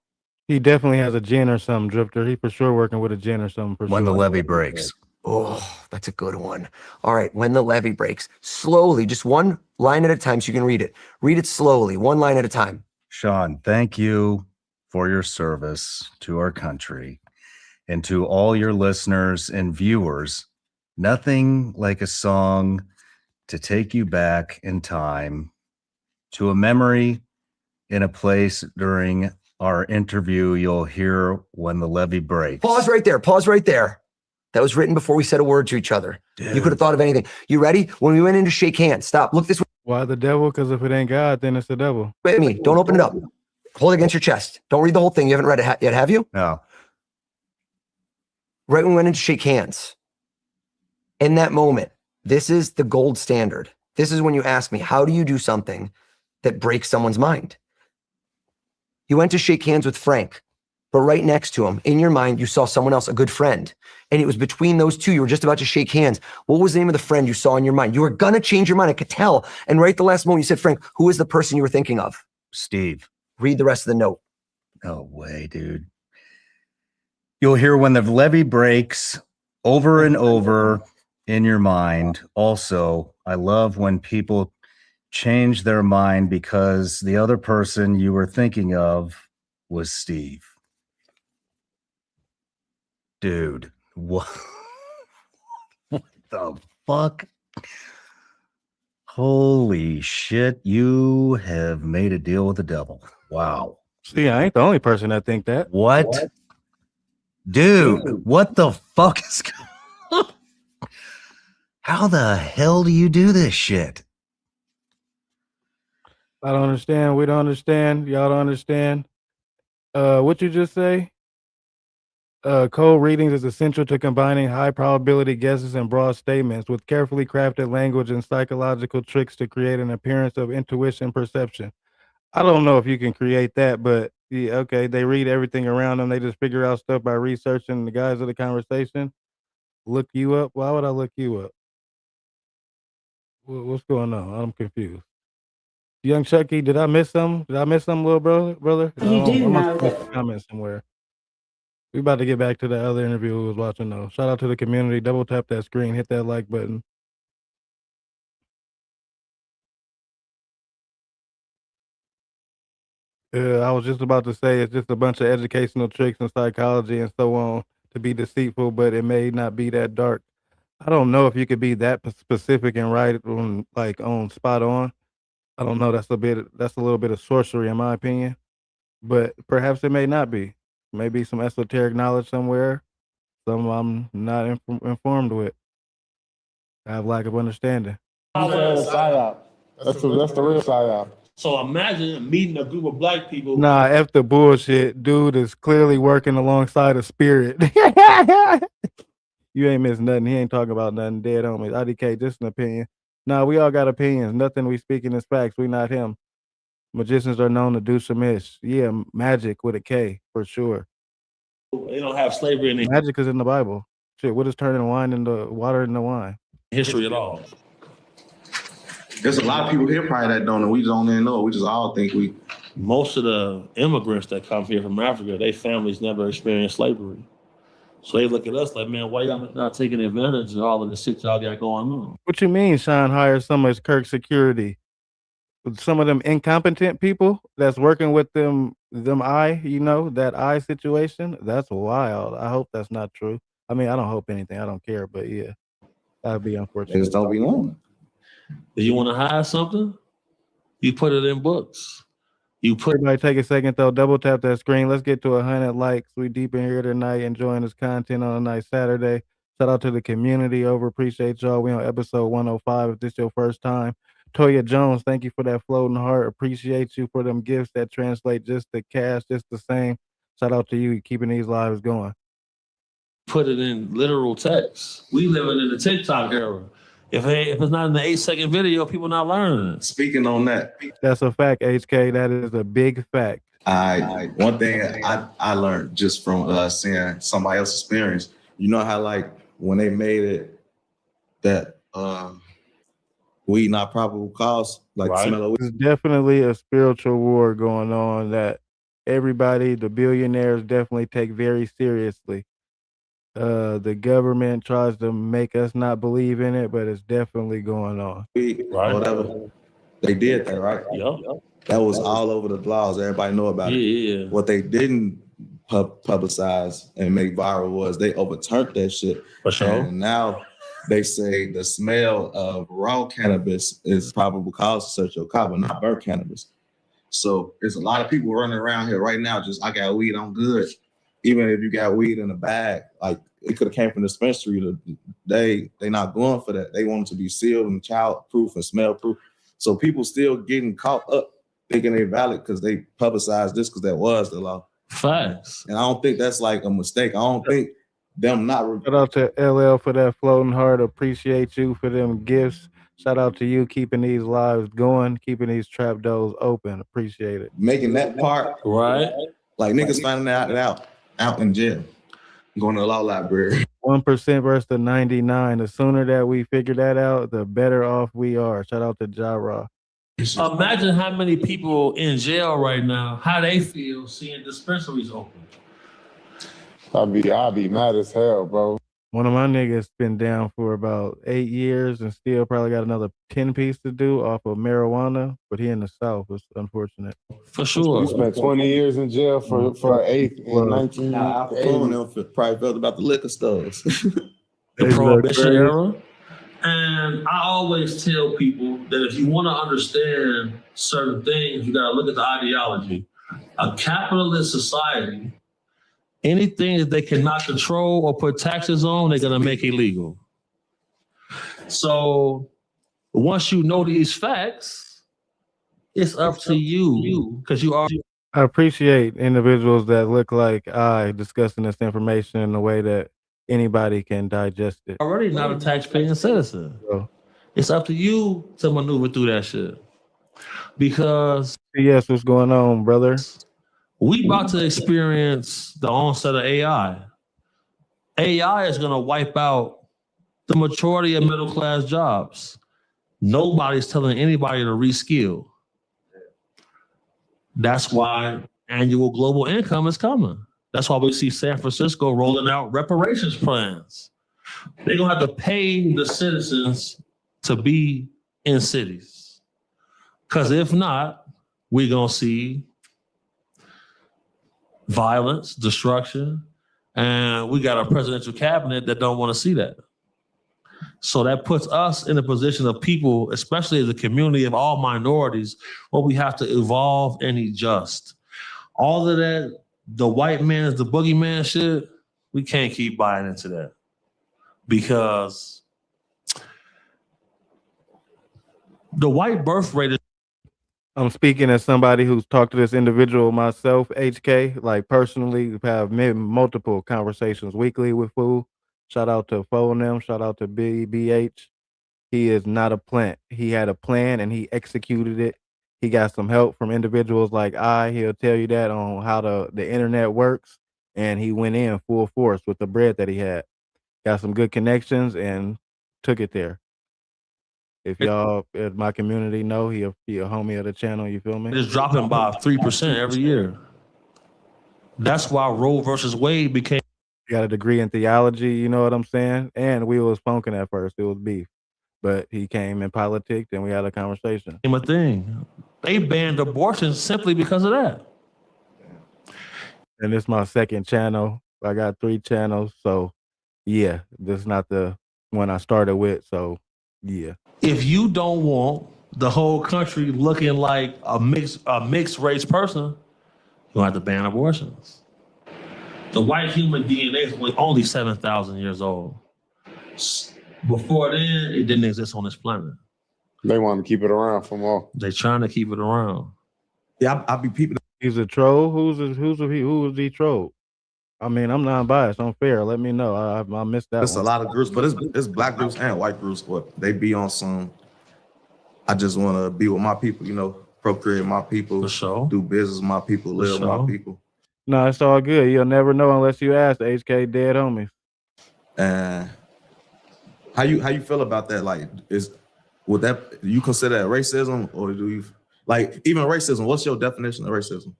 He definitely has a gin or something, Drifter. He for sure working with a gin or something. For When the sure. levee breaks. Oh, that's a good one. All right. When the levee breaks. Slowly, just one line at a time so you can read it. Read it slowly, one line at a time. Sean, thank you for your service to our country and to all your listeners and viewers. Nothing like a song to take you back in time to a memory in a place during our interview. You'll hear When the Levee Breaks. Pause right there. Pause right there. That was written before we said a word to each other. Dude. You could have thought of anything. You ready? When we went in to shake hands, stop. Look this Why the devil? Because if it ain't God, then it's the devil. way at me. Don't open it up. Hold it against your chest. Don't read the whole thing. You haven't read it yet, have you? No. Right when we went in to shake hands. In that moment, this is the gold standard. This is when you ask me, how do you do something that breaks someone's mind? You went to shake hands with Frank, but right next to him, in your mind, you saw someone else, a good friend. And it was between those two, you were just about to shake hands. What was the name of the friend you saw in your mind? You were going to change your mind. I could tell. And right at the last moment, you said, Frank, who is the person you were thinking of? Steve. Read the rest of the note. No way, dude. You'll hear When the Levee Breaks over and over in your mind. Also, I love when people change their mind because the other person you were thinking of was Steve. Dude, what the fuck? Holy shit, you have made a deal with the devil. Wow. See, I ain't the only person that think that. What? Dude, what the fuck is going on? How the hell do you do this shit? I don't understand. We don't understand. Y'all don't understand. What you just say? Cold readings is essential to combining high probability guesses and broad statements with carefully crafted language and psychological tricks to create an appearance of intuition perception. I don't know if you can create that, but yeah, okay, they read everything around them. They just figure out stuff by researching the guys of the conversation. Look you up. Why would I look you up? What's going on? I'm confused. Young Chucky, did I miss something? Did I miss something, little brother? You do I must know have missed a comment somewhere. We about to get back to the other interview we was watching though. Shout out to the community. Double tap that screen, hit that like button. I was just about to say it's just a bunch of educational tricks and psychology and so on to be deceitful, but it may not be that dark. I don't know if you could be that specific and right on on spot on. I don't know. That's a little bit of sorcery in my opinion, but perhaps it may not be. Maybe some esoteric knowledge somewhere. Some I'm not informed with. I have lack of understanding. I'm saying it's psyop. That's the real psyop. So imagine meeting a group of black people. Nah, F the bullshit. Dude is clearly working alongside a spirit. You ain't missing nothing. He ain't talking about nothing. Dead homies. IDK, just an opinion. Nah, we all got opinions. Nothing we speaking is facts. We not him. Magicians are known to do some ish. Yeah, magic with a K for sure. They don't have slavery in their Magic is in the Bible. Shit, what is turning wine into water into wine? history at all. There's a lot of people here probably that don't know. We just don't even know. We just all think we. Most of the immigrants that come here from Africa, their families never experienced slavery. So they look at us like, man, why y'all not taking advantage of all of the shit y'all got going on? What you mean Sean hired so much Kirk security? Some of them incompetent people that's working with them that eye situation. That's wild. I hope that's not true. I mean, I don't hope anything. I don't care, but yeah, that'd be They unfortunate. just don't be knowing. Do you want to hide something? You put it in books. You put Everybody take a second though. Double tap that screen. Let's get to 100 likes. We deep in here tonight, enjoying this content on a nice Saturday. Shout out to the community over. Appreciate y'all. We on episode 105. If this your first time, Toya Jones, thank you for that floating heart. Appreciate you for them gifts that translate just the cash, just the same. Shout out to you keeping these lives going. put it in literal text. We living in the TikTok era. If it's not in the 8-second video, people not learning it. Speaking on that, That's a fact, HK. That is a big fact. one thing I learned just from seeing somebody else's experience. You know how like when they made it that weed not probable cause, like Right. smell of weed. There's definitely a spiritual war going on that everybody, the billionaires, definitely take very seriously. The government tries to make us not believe in it, but it's definitely going on. Right. Whatever. They did that, right? Yep. That was all over the blogs. Everybody know about it. Yeah. What they didn't publicize and make viral was they overturned that shit. For sure. And now they say the smell of raw cannabis is probable cause to search your car, but not burnt cannabis. So there's a lot of people running around here right now. Just I got weed, I'm good. Even if you got weed in a bag, like it could have came from the dispensary. They not going for that. They want it to be sealed and child-proof and smell-proof. So people still getting caught up thinking they're valid because they publicized this because that was the law. Facts. And I don't think that's like a mistake. I don't think them not. Shout out to LL for that floating heart. Appreciate you for them gifts. Shout out to you keeping these lives going, keeping these trap doors open. Appreciate it. Making that part Right. like niggas finding out in jail, going to the law library. 1% versus the 99. The sooner that we figure that out, the better off we are. Shout out to Ja Ra. Imagine how many people in jail right now, how they feel seeing dispensaries open. I'd be mad as hell, bro. One of my niggas been down for about 8 years and still probably got another 10 piece to do off of marijuana, but he in the South. It's unfortunate. For sure. You spent 20 years in jail for 8 in 19. Now, them probably felt about the liquor stores. The prohibition era. And I always tell people that if you want to understand certain things, you got to look at the ideology. A capitalist society, anything that they cannot control or put taxes on, they're going to make illegal. So once you know these facts, it's up to you because you are. I appreciate individuals that look like I discussing this information in a way that anybody can digest it. Already not a taxpaying citizen. So, It's up to you to maneuver through that shit. Because yes, what's going on, brother? we about to experience the onset of AI. AI is going to wipe out the majority of middle class jobs. Nobody's telling anybody to reskill. That's why annual global income is coming. That's why we see San Francisco rolling out reparations plans. They're going to have to pay the citizens to be in cities. Because if not, we're going to see violence, destruction, and we got a presidential cabinet that don't want to see that. So that puts us in a position of people, especially as a community of all minorities, where we have to evolve and adjust. All of that, the white man is the boogeyman shit, we can't keep buying into that. Because the white birth rate is. I'm speaking as somebody who's talked to this individual myself, HK, like personally, have multiple conversations weekly with Fool. Shout out to Fo and them. Shout out to BH. He is not a plant. He had a plan and he executed it. He got some help from individuals like he'll tell you that on how the internet works. And he went in full force with the bread that he had. Got some good connections and took it there. If y'all at my community know, he a homie of the channel, you feel me? It's dropping by 3% every year. That's why Roe versus Wade became. Got a degree in theology, you know what I'm saying? And we was punking at first, it was beef. But he came in politics and we had a conversation. A thing. They banned abortion simply because of that. And it's my second channel. I got 3 channels, so yeah, this is not the one I started with, so yeah. If you don't want the whole country looking like a mixed race person, you'll have to ban abortions. The white human DNA is only 7,000 years old. Before then, it didn't exist on this planet. They want to keep it around for more. They're trying to keep it around. Yeah, I be peeping. He's a troll. Who was he troll? I mean, I'm non-biased. I'm fair. Let me know. I missed that. There's a lot of groups, but it's black groups and white groups. What they be on some. I just want to be with my people, you know, procreate my people, For sure. do business with my people, live with my people. No, it's all good. You'll never know unless you ask. HK dead homies. And how you feel about that? Like, would that you consider that racism, or do you like even racism? What's your definition of racism?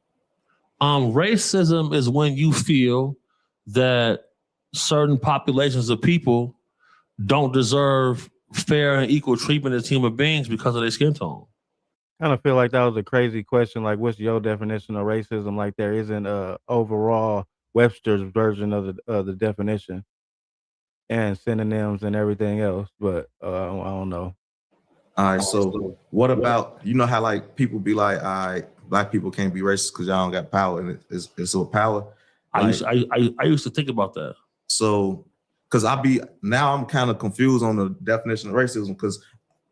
Racism is when you feel that certain populations of people don't deserve fair and equal treatment as human beings because of their skin tone. Kind of feel like that was a crazy question. Like, what's your definition of racism? Like, there isn't a overall Webster's version of the definition and synonyms and everything else. But I don't know. All right. So what about, you know how like people be like, all right, black people can't be racist because y'all don't got power, and it's a power. Like, I used to think about that. So, because I'm kind of confused on the definition of racism, because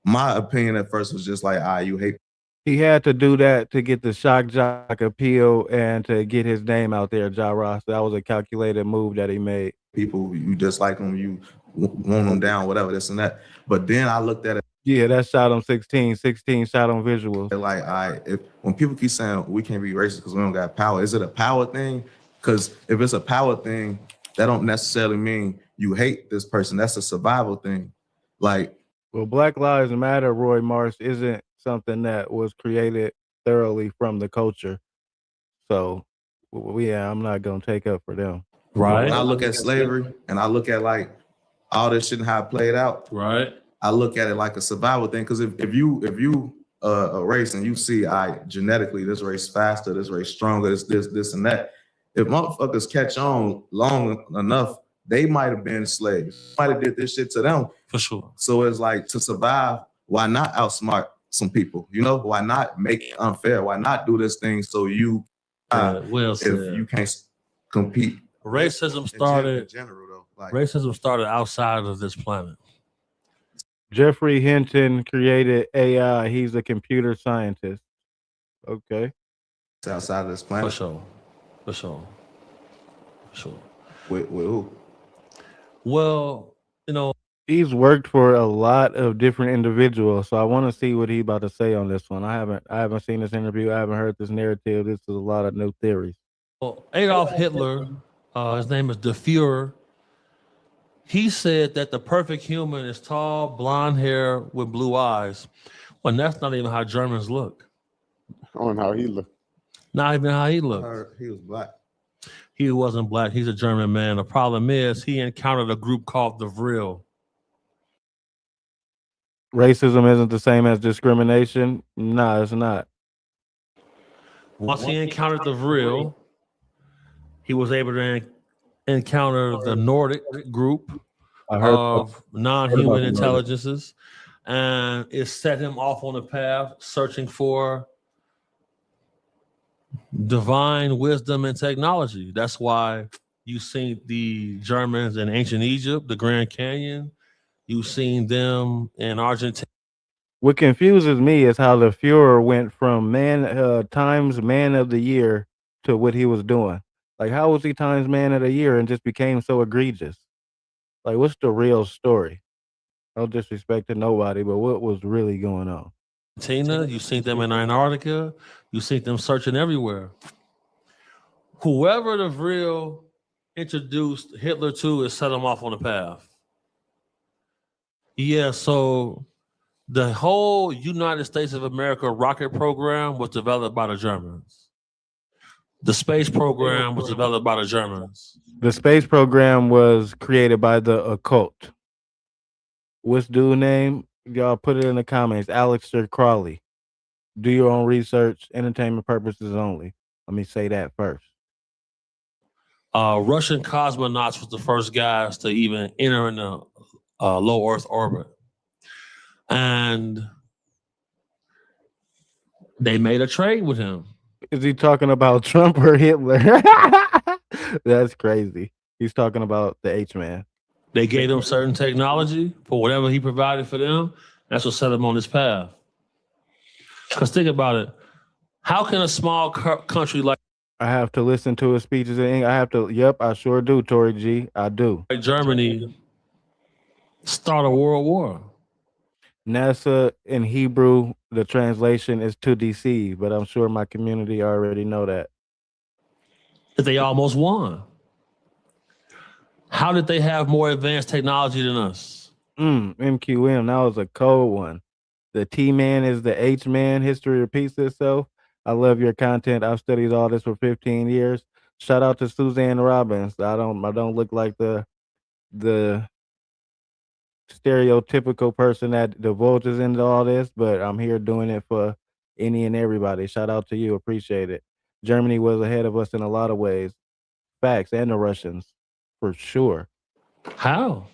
my opinion at first was just like, you hate. He had to do that to get the shock jock appeal and to get his name out there, Ja Ross. That was a calculated move that he made. People, you dislike them, you want them down, whatever, this and that. But then I looked at it. Yeah, that shot on 16 shot on visuals. Like, when people keep saying we can't be racist because we don't got power, is it a power thing? Because if it's a power thing, that don't necessarily mean you hate this person. That's a survival thing. Like, well, Black Lives Matter, Roy Marsh, isn't something that was created thoroughly from the culture. So, yeah, I'm not gonna take up for them. Right. When I look at slavery and I look at like all this shit and how it played out, right, I look at it like a survival thing. Because if you a race and you see genetically this race faster, this race stronger, this and that, if motherfuckers catch on long enough, they might have been slaves. Might have did this shit to them. For sure. So it's like, to survive, why not outsmart some people? You know, why not make it unfair? Why not do this thing so you if you can't compete? Racism started in general though. Like, racism started outside of this planet. Jeffrey Hinton created AI. He's a computer scientist. Okay. It's outside of this planet. For sure. With who? Well, you know, he's worked for a lot of different individuals, so I want to see what he's about to say on this one. I haven't seen this interview. I haven't heard this narrative. This is a lot of new theories. Well, Adolf Hitler, his name is De Fuhrer. He said that the perfect human is tall, blonde hair with blue eyes. Well, that's not even how Germans look. On how he looked. Not even how he looked. He was black. He wasn't black. He's a German man. The problem is he encountered a group called the Vril. Racism isn't the same as discrimination. No, it's not. Once he encountered the Vril, he was able to encounter the Nordic group, I heard of about non-human them. intelligences, and it set him off on a path searching for divine wisdom and technology. That's why you seen the Germans in ancient Egypt, the Grand Canyon. You've seen them in Argentina. What confuses me is how the Fuhrer went from Times Man of the Year to what he was doing. Like, how was he Times Man of the Year and just became so egregious? Like, what's the real story? No disrespect to nobody, but what was really going on? You've seen them in Antarctica. You've seen them searching everywhere. Whoever the real introduced Hitler to is set him off on a path. Yeah, so the whole United States of America rocket program was developed by the Germans. The space program was developed by the Germans. The space program was created by the occult. What's dude name? Y'all put it in the comments. Aleister Crowley. Do your own research. Entertainment purposes only. Let me say that first. Russian cosmonauts was the first guys to even enter in the low Earth orbit. And they made a trade with him. Is he talking about Trump or Hitler? That's crazy. He's talking about the H-man. They gave him certain technology for whatever he provided for them. That's what set him on this path. Because think about it. How can a small country like I have to listen to his speeches in English. I have to. Yep, I sure do, Tory G. I do. Germany start a world war? NASA in Hebrew, the translation is to deceive, but I'm sure my community already know that. That they almost won. How did they have more advanced technology than us? MQM, that was a cold one. The T-man is the H-man. History repeats itself. I love your content. I've studied all this for 15 years. Shout out to Suzanne Robbins. I don't look like the stereotypical person that divulges into all this, but I'm here doing it for any and everybody. Shout out to you. Appreciate it. Germany was ahead of us in a lot of ways. Facts, and the Russians, for sure. How?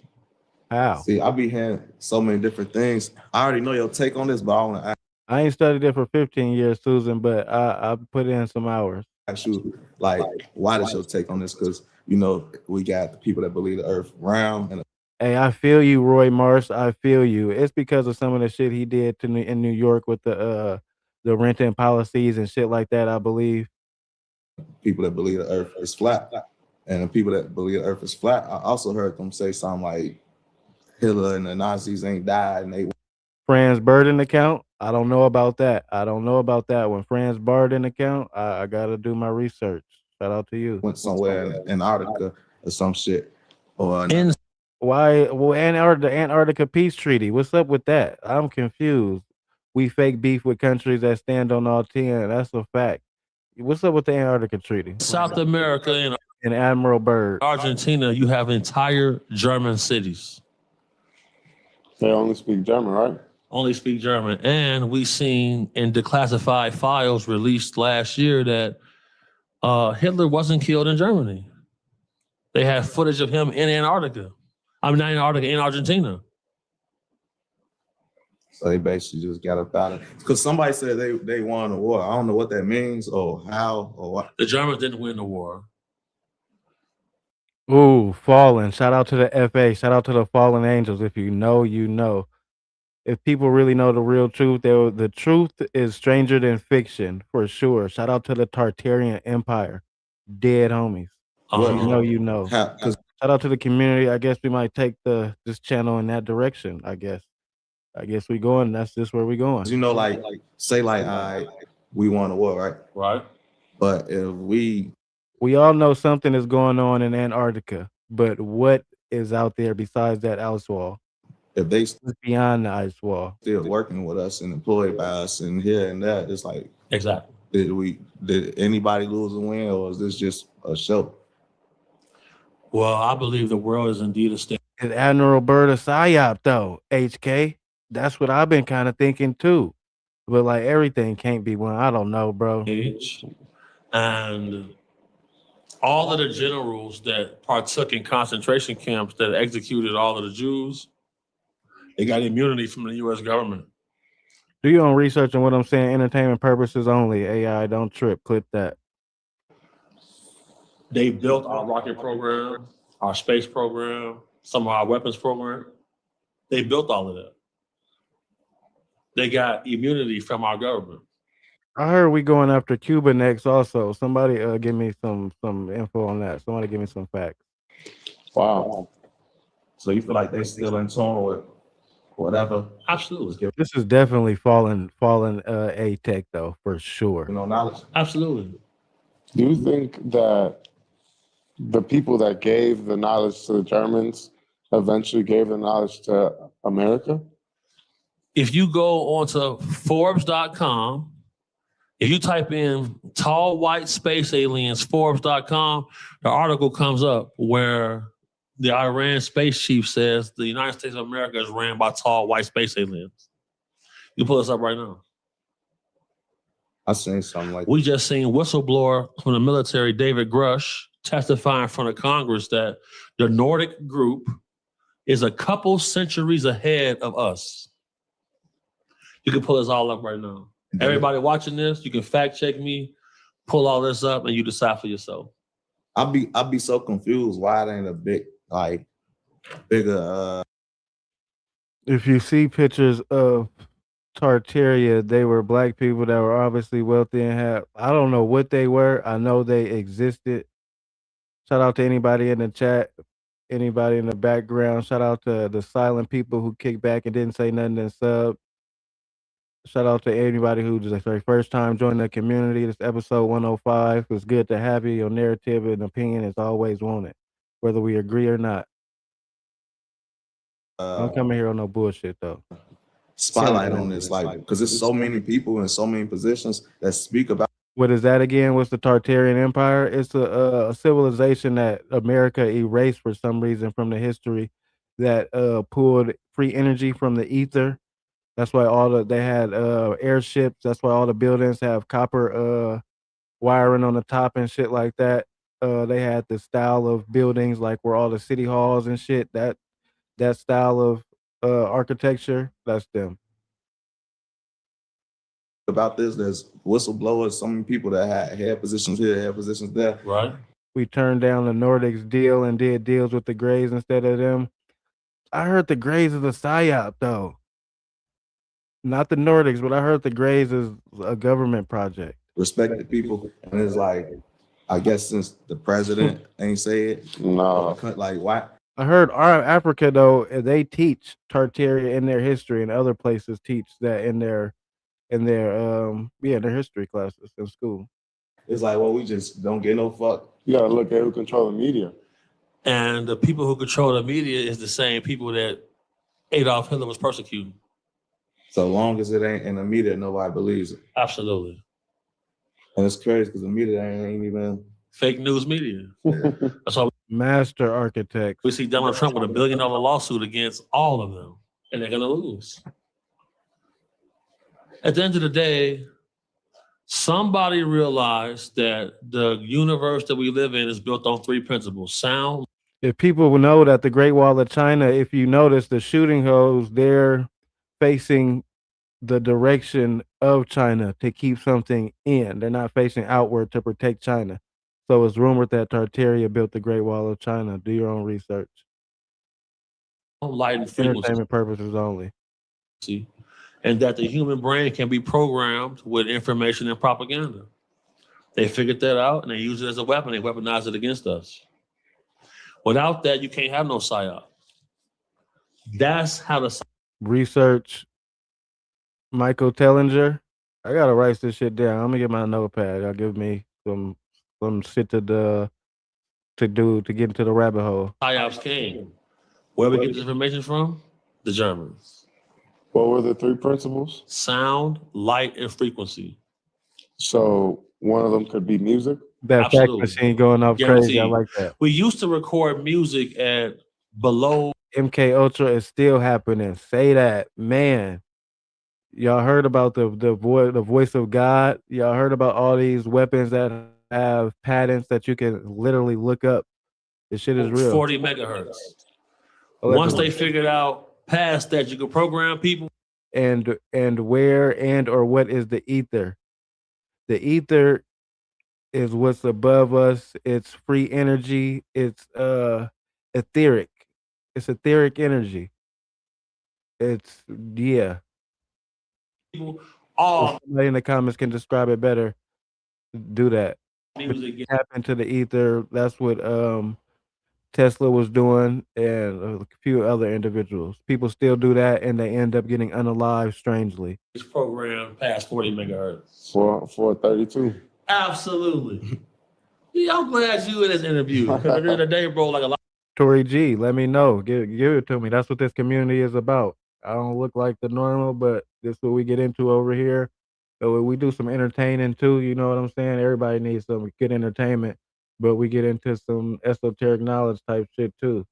See, I be hearing so many different things. I already know your take on this, but I want to I ain't studied it for 15 years, Susan, but I put in some hours. ask you, like, why is your take on this? Because, you know, we got the people that believe the earth round. And Hey, I feel you, Roy Marsh. I feel you. It's because of some of the shit he did in New York with the renting policies and shit like that, I believe. people that believe the earth is flat. And the people that believe the earth is flat, I also heard them say something like Hitler and the Nazis ain't died and they Franz Burden account. I don't know about that. I don't know about that one. Franz Burden account. I gotta do my research. Shout out to you. went somewhere in Antarctica or some shit. Or Why? Well, the Antarctica Peace Treaty. What's up with that? I'm confused. We fake beef with countries that stand on all 10. That's a fact. What's up with the Antarctica Treaty? South America and Admiral Byrd. Argentina, you have entire German cities. They only speak German, right? Only speak German. And we seen in declassified files released last year that Hitler wasn't killed in Germany. They had footage of him in Antarctica. I mean, not Antarctica, in Argentina. So they basically just got about it. Because somebody said they won the war. I don't know what that means or how or what. The Germans didn't win the war. Ooh, fallen. Shout out to the FA. Shout out to the fallen angels. If you know, you know. If people really know the real truth, the truth is stranger than fiction, for sure. Shout out to the Tartarian Empire. Dead homies. Well, you know, you know. Shout out to the community. I guess we might take this channel in that direction, I guess. I guess we going. That's just where we going. You know, like say like, all right, we won the war, right? Right. But if we all know something is going on in Antarctica, but what is out there besides that ice wall? If they beyond the ice wall, still working with us and employed by us and here and that, it's like exactly. Did anybody lose a win, or is this just a show? Well, I believe the world is indeed a state. Is Admiral Byrd a psyop though? HK, that's what I've been kind of thinking too. But like everything can't be one. I don't know, bro. And All of the generals that partook in concentration camps that executed all of the Jews, they got immunity from the U.S. government. Do your own research on what I'm saying. Entertainment purposes only. AI, don't trip. Clip that. They built our rocket program, our space program, some of our weapons program. They built all of that. They got immunity from our government. I heard we going after Cuba next. Also, somebody give me some info on that. Somebody give me some facts. Wow. So you feel like they still in tune with whatever? Absolutely. This is definitely fallen A tech though, for sure. Knowledge. Absolutely. Do you think that the people that gave the knowledge to the Germans eventually gave the knowledge to America? If you go onto Forbes.com, if you type in tall white space aliens, Forbes.com, the article comes up where the Iran space chief says the United States of America is ran by tall white space aliens. You pull this up right now. I seen something like We just seen whistleblower from the military, David Grush, testify in front of Congress that the Nordic group is a couple centuries ahead of us. You can pull this all up right now. Everybody watching this, you can fact check me, pull all this up, and you decide for yourself. I'll be so confused why it ain't a bigger. If you see pictures of Tartaria, they were black people that were obviously wealthy and had, I don't know what they were. I know they existed. Shout out to anybody in the chat, anybody in the background. Shout out to the silent people who kicked back and didn't say nothing and sub. Shout out to anybody who just their first time joining the community. This episode 105. It's good to have you. Your narrative and opinion is always wanted, whether we agree or not. Don't come in here on no bullshit though. Spotlight on this, like, because there's so many people in so many positions that speak about. What is that again? What's the Tartarian Empire? It's a civilization that America erased for some reason from the history that pulled free energy from the ether. That's why they had airships. That's why all the buildings have copper wiring on the top and shit like that. They had the style of buildings like where all the city halls and shit. That style of architecture. That's them. About this, there's whistleblowers, so many people that had positions here, had positions there. Right. We turned down the Nordics deal and did deals with the Greys instead of them. I heard the Greys is a psyop though. Not the Nordics, but I heard the Greys is a government project. Respected people, and it's like, I guess since the president ain't say it, No. like why? I heard Africa though, they teach Tartaria in their history, and other places teach that in their history classes in school. It's like, well, we just don't get no fuck. You gotta look at who control the media. And the people who control the media is the same people that Adolf Hitler was persecuting. So long as it ain't in the media, nobody believes it. Absolutely. And it's crazy because the media ain't even fake news media. Yeah. That's why Master architects. we see Donald Trump with $1 billion lawsuit against all of them, and they're gonna lose. At the end of the day, somebody realized that the universe that we live in is built on 3 principles: sound. If people will know that the Great Wall of China, if you notice the shooting holes, they're facing the direction of China to keep something in. They're not facing outward to protect China. So it's rumored that Tartaria built the Great Wall of China. Do your own research. Light and frequency. Entertainment purposes only. And that the human brain can be programmed with information and propaganda. They figured that out and they use it as a weapon. They weaponize it against us. Without that, you can't have no psyop. That's how the research. Michael Tellinger. I gotta write this shit down. I'm gonna get my notepad. I'll give me some shit to get into the rabbit hole. psyops came. Where we get this information from? The Germans. What were the 3 principles? Sound, light, and frequency. So one of them could be music? That fax machine going off crazy. I like that. We used to record music at below. MK Ultra is still happening. Say that, man. Y'all heard about the voice of God? Y'all heard about all these weapons that have patents that you can literally look up. This shit is real. 40 megahertz. Once they figured out past that, you could program people. And where and or what is the ether? The ether is what's above us. It's free energy. It's etheric. It's etheric energy. It's yeah. People all somebody in the comments can describe it better. Do that. music. Tap into the ether. That's what Tesla was doing, and a few other individuals. People still do that, and they end up getting unalive strangely. This program past 40 megahertz. For 32. Absolutely. Yeah, I'm glad you in this interview. Because at the end of the day, bro, like a lot. Tory G, let me know. Give it to me. That's what this community is about. I don't look like the normal, but this is what we get into over here. So we do some entertaining too. You know what I'm saying? Everybody needs some good entertainment, but we get into some esoteric knowledge type shit too.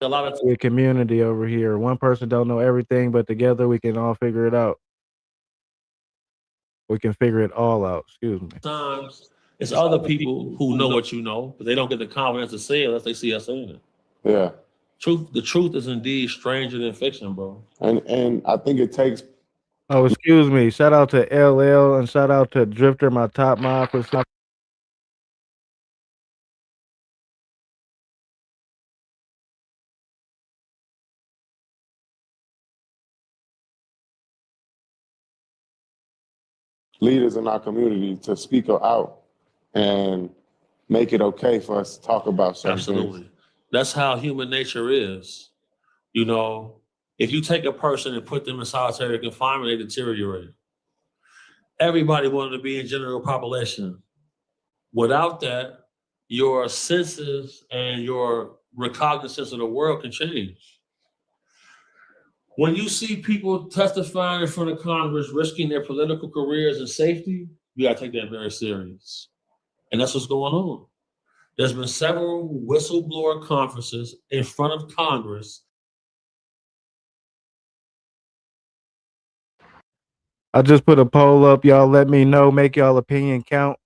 A lot of We're a community over here. One person don't know everything, but together we can all figure it out. We can figure it all out. Excuse me. times it's other people who know what you know, but they don't get the confidence to say it unless they see us saying it. Yeah. The truth is indeed stranger than fiction, bro. And I think it takes. Oh, excuse me. Shout out to LL and shout out to Drifter, my top mod for some. Leaders in our community to speak out and make it okay for us to talk about certain Absolutely. things. That's how human nature is. You know, if you take a person and put them in solitary confinement, they deteriorate. Everybody wanted to be in general population. Without that, your senses and your recognizance of the world can change. When you see people testifying in front of Congress, risking their political careers and safety, you gotta take that very serious. And that's what's going on. There's been several whistleblower conferences in front of Congress. I just put a poll up. Y'all let me know. Make y'all opinion count.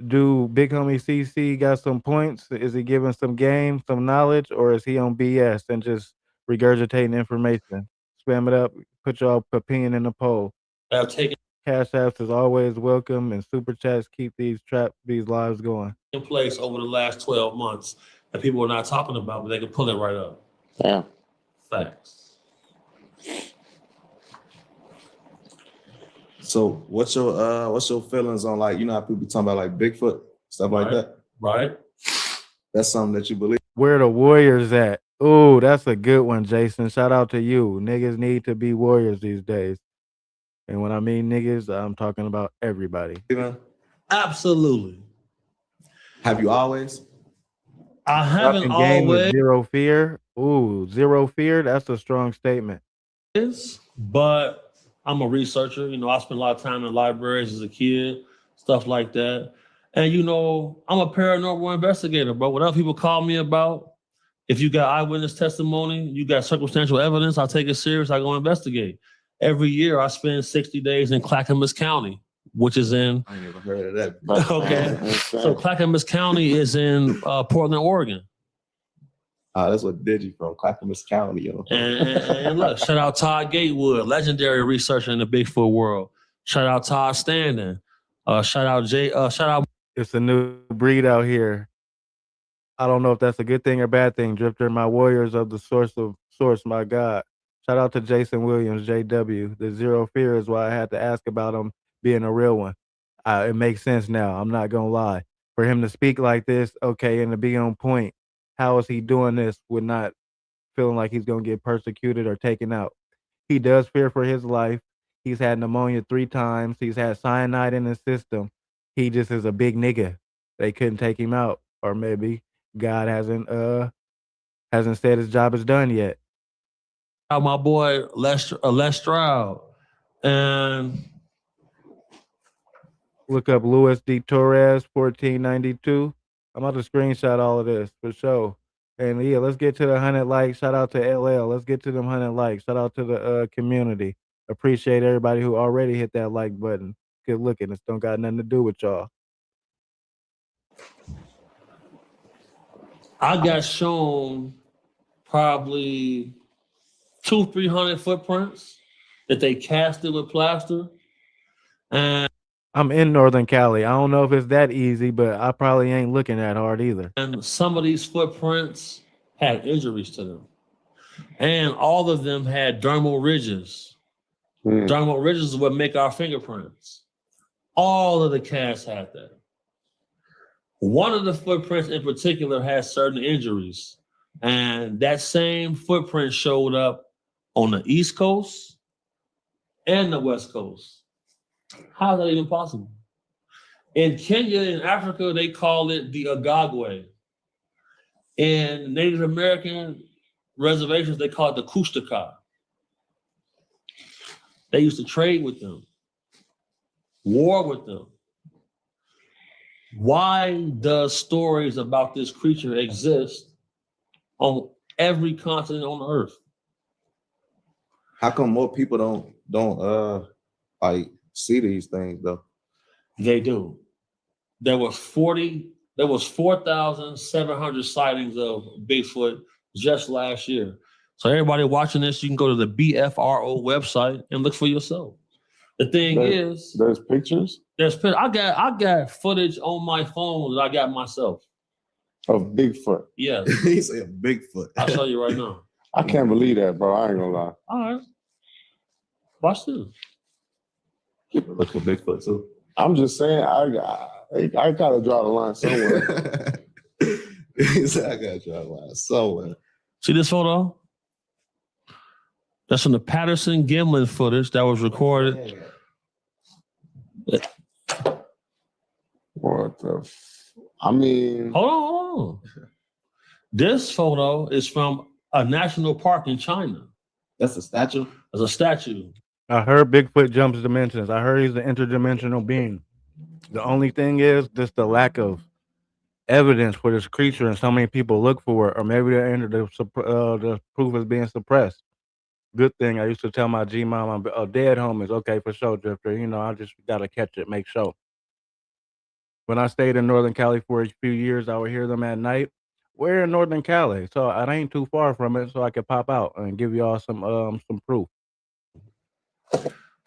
Do Big Homie CC got some points? Is he giving some game, some knowledge, or is he on BS and just regurgitating information? Spam it up. Put y'all opinion in the poll. Have taken Cash apps is always welcome, and super chats keep these lives going. place over the last 12 months that people are not talking about, but they can pull it right up. Yeah. Facts. So what's your feelings on, like, you know how people talking about like Bigfoot, stuff like that? Right. That's something that you believe? Where the Warriors at? Oh, that's a good one, Jason. Shout out to you. Niggas need to be warriors these days. And when I mean niggas, I'm talking about everybody. Absolutely. Have you always? I haven't Game with always, zero fear. Ooh, zero fear. That's a strong statement. but I'm a researcher. You know, I spent a lot of time in libraries as a kid, stuff like that. And, you know, I'm a paranormal investigator, bro. Whatever people call me about, if you got eyewitness testimony, you got circumstantial evidence, I'll take it serious. I go investigate. Every year, I spend 60 days in Clackamas County, which is in. I ain't never heard of that. Okay. So Clackamas County is in Portland, Oregon. That's what Digi from Clackamas County, yo. And look, shout out Todd Gatewood, legendary researcher in the Bigfoot world. Shout out Todd Standen. Shout out Jay. Shout out. It's a new breed out here. I don't know if that's a good thing or bad thing. Drifter, my warriors of the source, my God. Shout out to Jason Williams, JW. The zero fear is why I had to ask about him being a real one. It makes sense now. I'm not gonna lie. For him to speak like this, okay, and to be on point. How is he doing this with not feeling like he's gonna get persecuted or taken out? He does fear for his life. He's had pneumonia 3 times. He's had cyanide in his system. He just is a big nigga. They couldn't take him out, or maybe God hasn't said his job is done yet. My boy Les Stroud, and look up Luis D. Torres, 1492. I'm about to screenshot all of this for sure. And yeah, let's get to the 100 likes. Shout out to LL. Let's get to them 100 likes. Shout out to the community. Appreciate everybody who already hit that like button. Good looking. This don't got nothing to do with y'all. I got shown probably 200-300 footprints that they casted with plaster. And I'm in Northern Cali. I don't know if it's that easy, but I probably ain't looking that hard either. some of these footprints had injuries to them. And all of them had dermal ridges. Dermal ridges is what make our fingerprints. All of the casts had that. One of the footprints in particular has certain injuries. And that same footprint showed up on the East Coast and the West Coast. How is that even possible? In Kenya, in Africa, they call it the Agagwe. In Native American reservations, they call it the Kushtaka. They used to trade with them, war with them. Why does stories about this creature exist on every continent on Earth? How come more people don't like see these things though? They do. There was 4,700 sightings of Bigfoot just last year. So everybody watching this, you can go to the BFRO website and look for yourself. The thing is, there's pictures. I got footage on my phone that I got myself of Bigfoot. Yeah, He said Bigfoot. I'll show you right now. I can't believe that, bro. I ain't gonna lie. All right, watch this. Look for Bigfoot too. I'm just saying, I gotta draw the line somewhere. He said, I gotta draw the line somewhere. See this photo? That's from the Patterson Gimlin footage that was recorded. What the? I mean, Hold on. This photo is from a national park in China. That's a statue? It's a statue. I heard Bigfoot jumps dimensions. I heard he's an interdimensional being. The only thing is just the lack of evidence for this creature, and so many people look for it, or maybe the proof is being suppressed. Good thing I used to tell my G-mom, dead homies, okay, for sure, Drifter. You know, I just gotta catch it, make sure. When I stayed in Northern Cali for a few years, I would hear them at night. We're in Northern Cali, so it ain't too far from it, so I could pop out and give y'all some proof.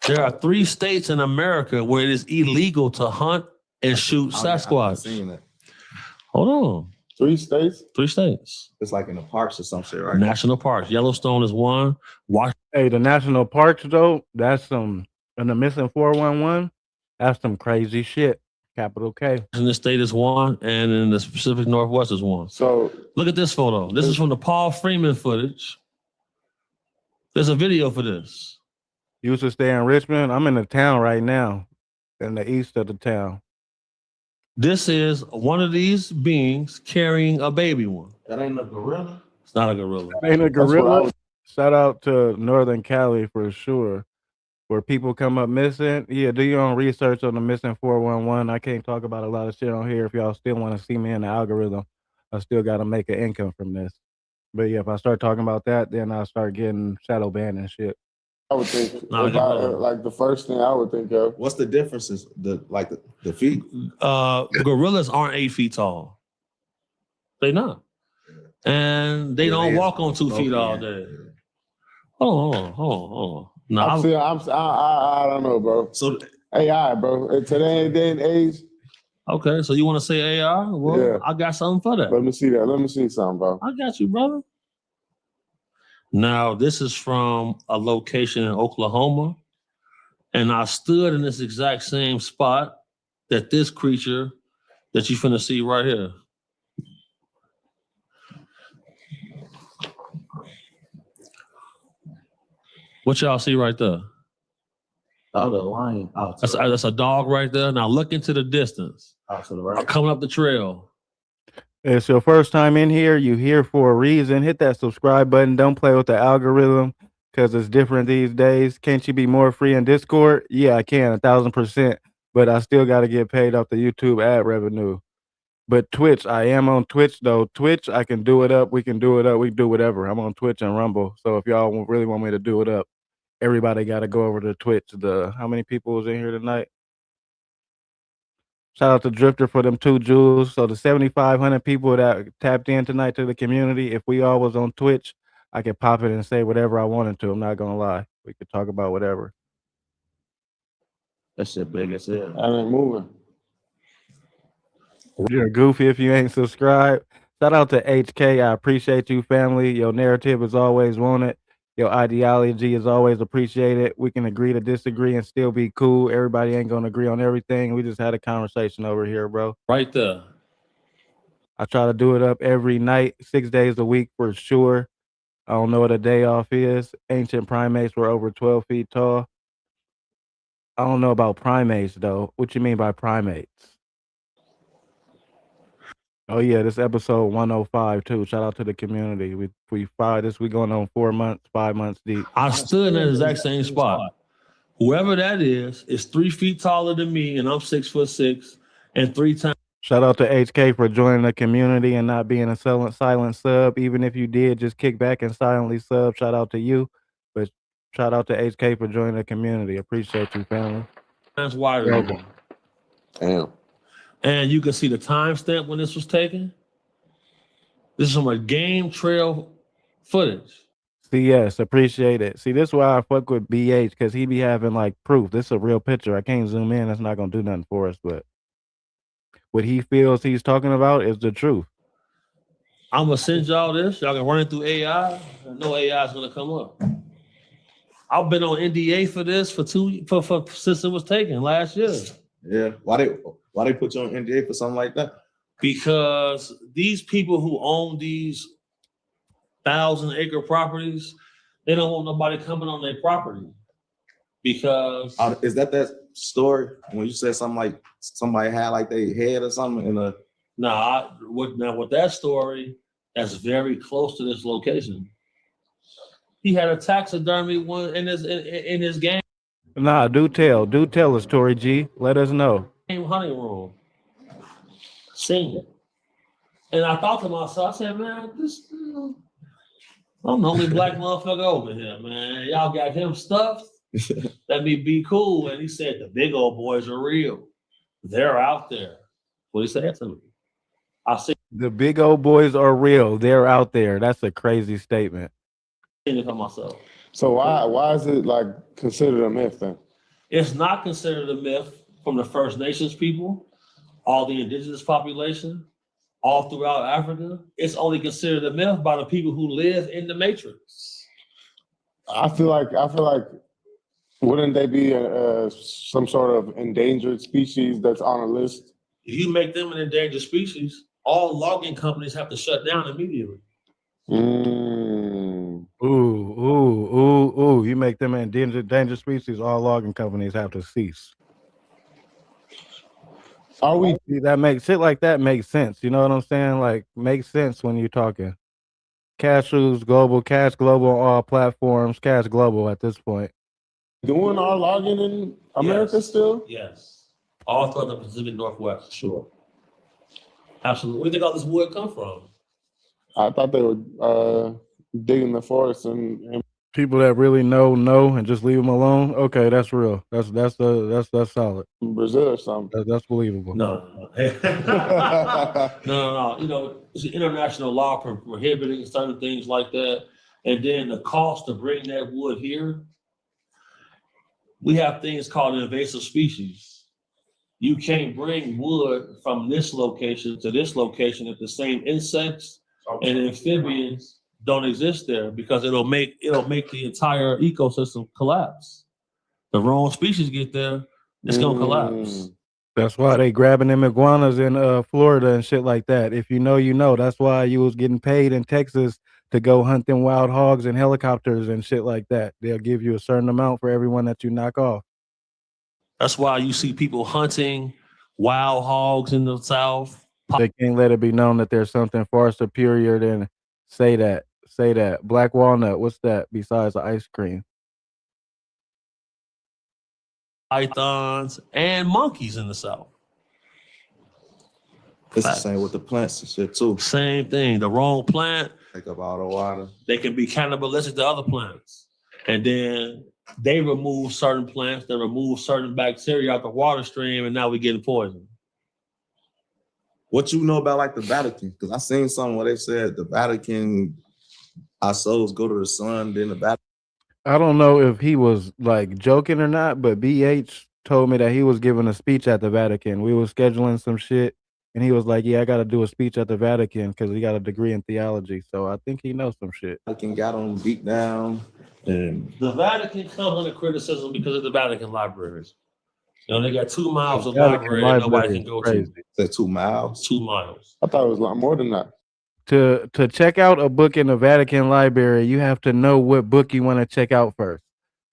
There are 3 states in America where it is illegal to hunt and shoot Sasquatch. I've seen it. Hold on. 3 states? 3 states. It's like in the parks or some shit, right? National parks. Yellowstone is one. Hey, the national parks though, that's and the missing 411, that's some crazy shit. Capital K. In the state is one, and in the Pacific Northwest is one. So look at this photo. This is from the Paul Freeman footage. There's a video for this. You used to stay in Richmond. I'm in the town right now, in the east of the town. This is one of these beings carrying a baby one. That ain't a gorilla? It's not a gorilla. That ain't a gorilla. Shout out to Northern Cali for sure. Where people come up missing. Yeah, do your own research on the missing 411. I can't talk about a lot of shit on here. If y'all still want to see me in the algorithm, I still got to make an income from this. But yeah, if I start talking about that, then I'll start getting shadow banned and shit. I would think, like the first thing I would think of. What's the differences? The feet? Gorillas aren't 8 feet tall. They not. And they don't walk on 2 feet all day. Hold on. No, I don't know, bro. So AI, bro. In today's day and age. Okay, so you want to say AI? Well, yeah. I got something for that. Let me see that. Let me see something, bro. I got you, brother. Now, this is from a location in Oklahoma, and I stood in this exact same spot that this creature that you finna see right here. What y'all see right there? Oh, the lion. Oh, that's a dog right there. Now look into the distance. Oh, to the right. Coming up the trail. It's your first time in here. You here for a reason. Hit that subscribe button. Don't play with the algorithm because it's different these days. Can't you be more free in Discord? Yeah, I can 1,000%. But I still got to get paid off the YouTube ad revenue. But Twitch, I am on Twitch though. Twitch, I can do it up. We can do it up. We can do whatever. I'm on Twitch and Rumble. So if y'all really want me to do it up, everybody got to go over to Twitch. How many people was in here tonight? Shout out to Drifter for them 2 jewels. So the 7,500 people that tapped in tonight to the community, if we all was on Twitch, I could pop it and say whatever I wanted to. I'm not gonna lie. We could talk about whatever. That shit big as hell. I ain't moving. You're goofy if you ain't subscribed. Shout out to HK. I appreciate you, family. Your narrative is always wanted. Your ideology is always appreciated. We can agree to disagree and still be cool. Everybody ain't gonna agree on everything. We just had a conversation over here, bro. Right there. I try to do it up every night, 6 days a week for sure. I don't know what a day off is. Ancient primates were over 12 feet tall. I don't know about primates though. What you mean by primates? Oh yeah, this episode 105 too. Shout out to the community. We going on 4 months, 5 months deep. I stood in that exact same spot. Whoever that is 3 feet taller than me, and I'm 6'6", and 3 times. Shout out to HK for joining the community and not being a silent sub. Even if you did, just kick back and silently sub. Shout out to you. But shout out to HK for joining the community. Appreciate you, family. Times wider than me. Damn. And you can see the timestamp when this was taken. This is from a game trail footage. CS, appreciate it. See, this is why I fuck with BH, because he be having like proof. This is a real picture. I can't zoom in. That's not gonna do nothing for us, but what he feels he's talking about is the truth. I'm gonna send y'all this. Y'all can run it through AI. No AI is gonna come up. I've been on NDA for this for since it was taken last year. Yeah. Why they put you on NDA for something like that? Because these people who own these 1,000-acre properties, they don't want nobody coming on their property. Because Is that story when you said something like somebody had like their head or something in a? with that story, that's very close to this location. He had a taxidermy one in his game. Nah, do tell us, Tory G. Let us know. Hunting room. Seen it. And I thought to myself, I said, man, I'm the only black motherfucker over here, man. Y'all got him stuffed. Let me be cool. And he said, the big old boys are real. They're out there. What he said to me. I said, the big old boys are real. They're out there. That's a crazy statement. seen it for myself. So why is it like considered a myth then? It's not considered a myth from the First Nations people, all the indigenous population, all throughout Africa. It's only considered a myth by the people who live in the matrix. I feel like wouldn't they be some sort of endangered species that's on a list? If you make them an endangered species, all logging companies have to shut down immediately. Ooh. You make them an endangered species, all logging companies have to cease. Are we? That makes shit like that makes sense. You know what I'm saying? Like, makes sense when you're talking. Cash Global on all platforms. Cash Global at this point. Doing our logging in America still? Yes. All throughout the Pacific Northwest, sure. Absolutely. Where do you think all this wood come from? I thought they were digging the forest and people that really know and just leave them alone. Okay, that's real. That's solid. Brazil or something. That's believable. No. No. You know, it's an international law prohibiting certain things like that. And then the cost to bring that wood here, we have things called invasive species. You can't bring wood from this location to this location if the same insects and amphibians don't exist there, because it'll make the entire ecosystem collapse. The wrong species get there, it's gonna collapse. That's why they grabbing them iguanas in Florida and shit like that. If you know, you know. That's why you was getting paid in Texas to go hunt them wild hogs and helicopters and shit like that. They'll give you a certain amount for everyone that you knock off. That's why you see people hunting wild hogs in the South. They can't let it be known that there's something far superior than say that. Black walnut, what's that besides the ice cream? Pythons and monkeys in the South. It's the same with the plants and shit too. Same thing. The wrong plant, take up all the water. They can be cannibalistic to other plants. And then they remove certain plants that remove certain bacteria out the water stream, and now we're getting poisoned. What you know about like the Vatican? Because I seen something where they said the Vatican, our souls go to the sun, then the Vatican. I don't know if he was like joking or not, but BH told me that he was giving a speech at the Vatican. We were scheduling some shit, and he was like, "Yeah, I got to do a speech at the Vatican because he got a degree in theology." So I think he knows some shit. Vatican got them beat down, and The Vatican comes under criticism because of the Vatican libraries. You know, they got 2 miles of Vatican library that nobody library can is go crazy. to. said 2 miles. 2 miles. I thought it was a lot more than that. To check out a book in the Vatican library, you have to know what book you want to check out first.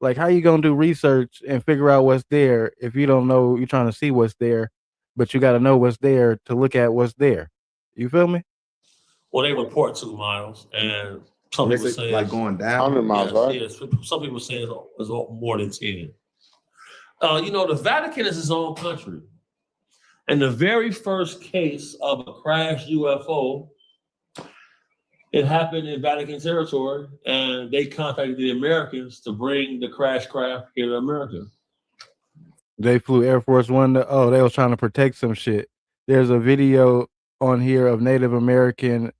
Like, how you gonna do research and figure out what's there if you don't know? You're trying to see what's there, but you got to know what's there to look at what's there. You feel me? Well, they report 2 miles, and some They people say, say like it's- going down. 100 miles, right? Yes. Some people say it's more than 10. You know, the Vatican is its own country. And the very first case of a crashed UFO, it happened in Vatican territory, and they contacted the Americans to bring the crash craft here to America. They flew Air Force One. They was trying to protect some shit. There's a video on here of Native American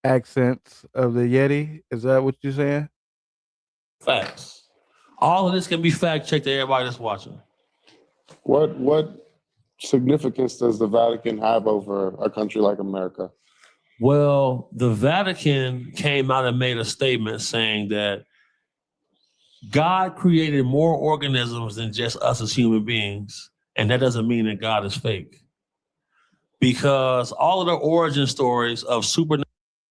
accents of the Yeti. Is that what you're saying? Facts. All of this can be fact checked to everybody that's watching. What significance does the Vatican have over a country like America? Well, the Vatican came out and made a statement saying that God created more organisms than just us as human beings. And that doesn't mean that God is fake. Because all of the origin stories of supernatural.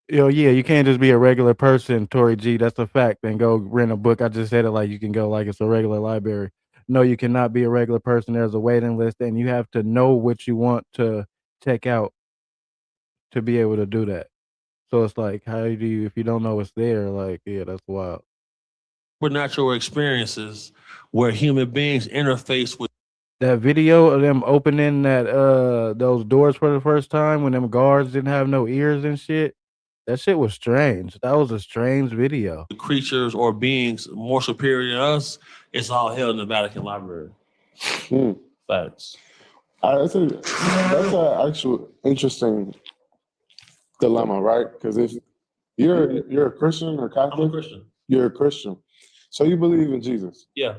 Yeah, you can't just be a regular person, Tory G. That's a fact. And go rent a book. I just said it like you can go like it's a regular library. No, you cannot be a regular person. There's a waiting list, and you have to know what you want to check out to be able to do that. So it's like, how do you, if you don't know what's there, like, yeah, that's wild. Supernatural experiences where human beings interface with. That video of them opening that those doors for the first time when them guards didn't have no ears and shit. That shit was strange. That was a strange video. Creatures or beings more superior to us, it's all held in the Vatican Library. Facts. That's an actual interesting dilemma, right? Because if you're a Christian or Catholic, I'm a Christian. You're a Christian, so you believe in Jesus. Yeah.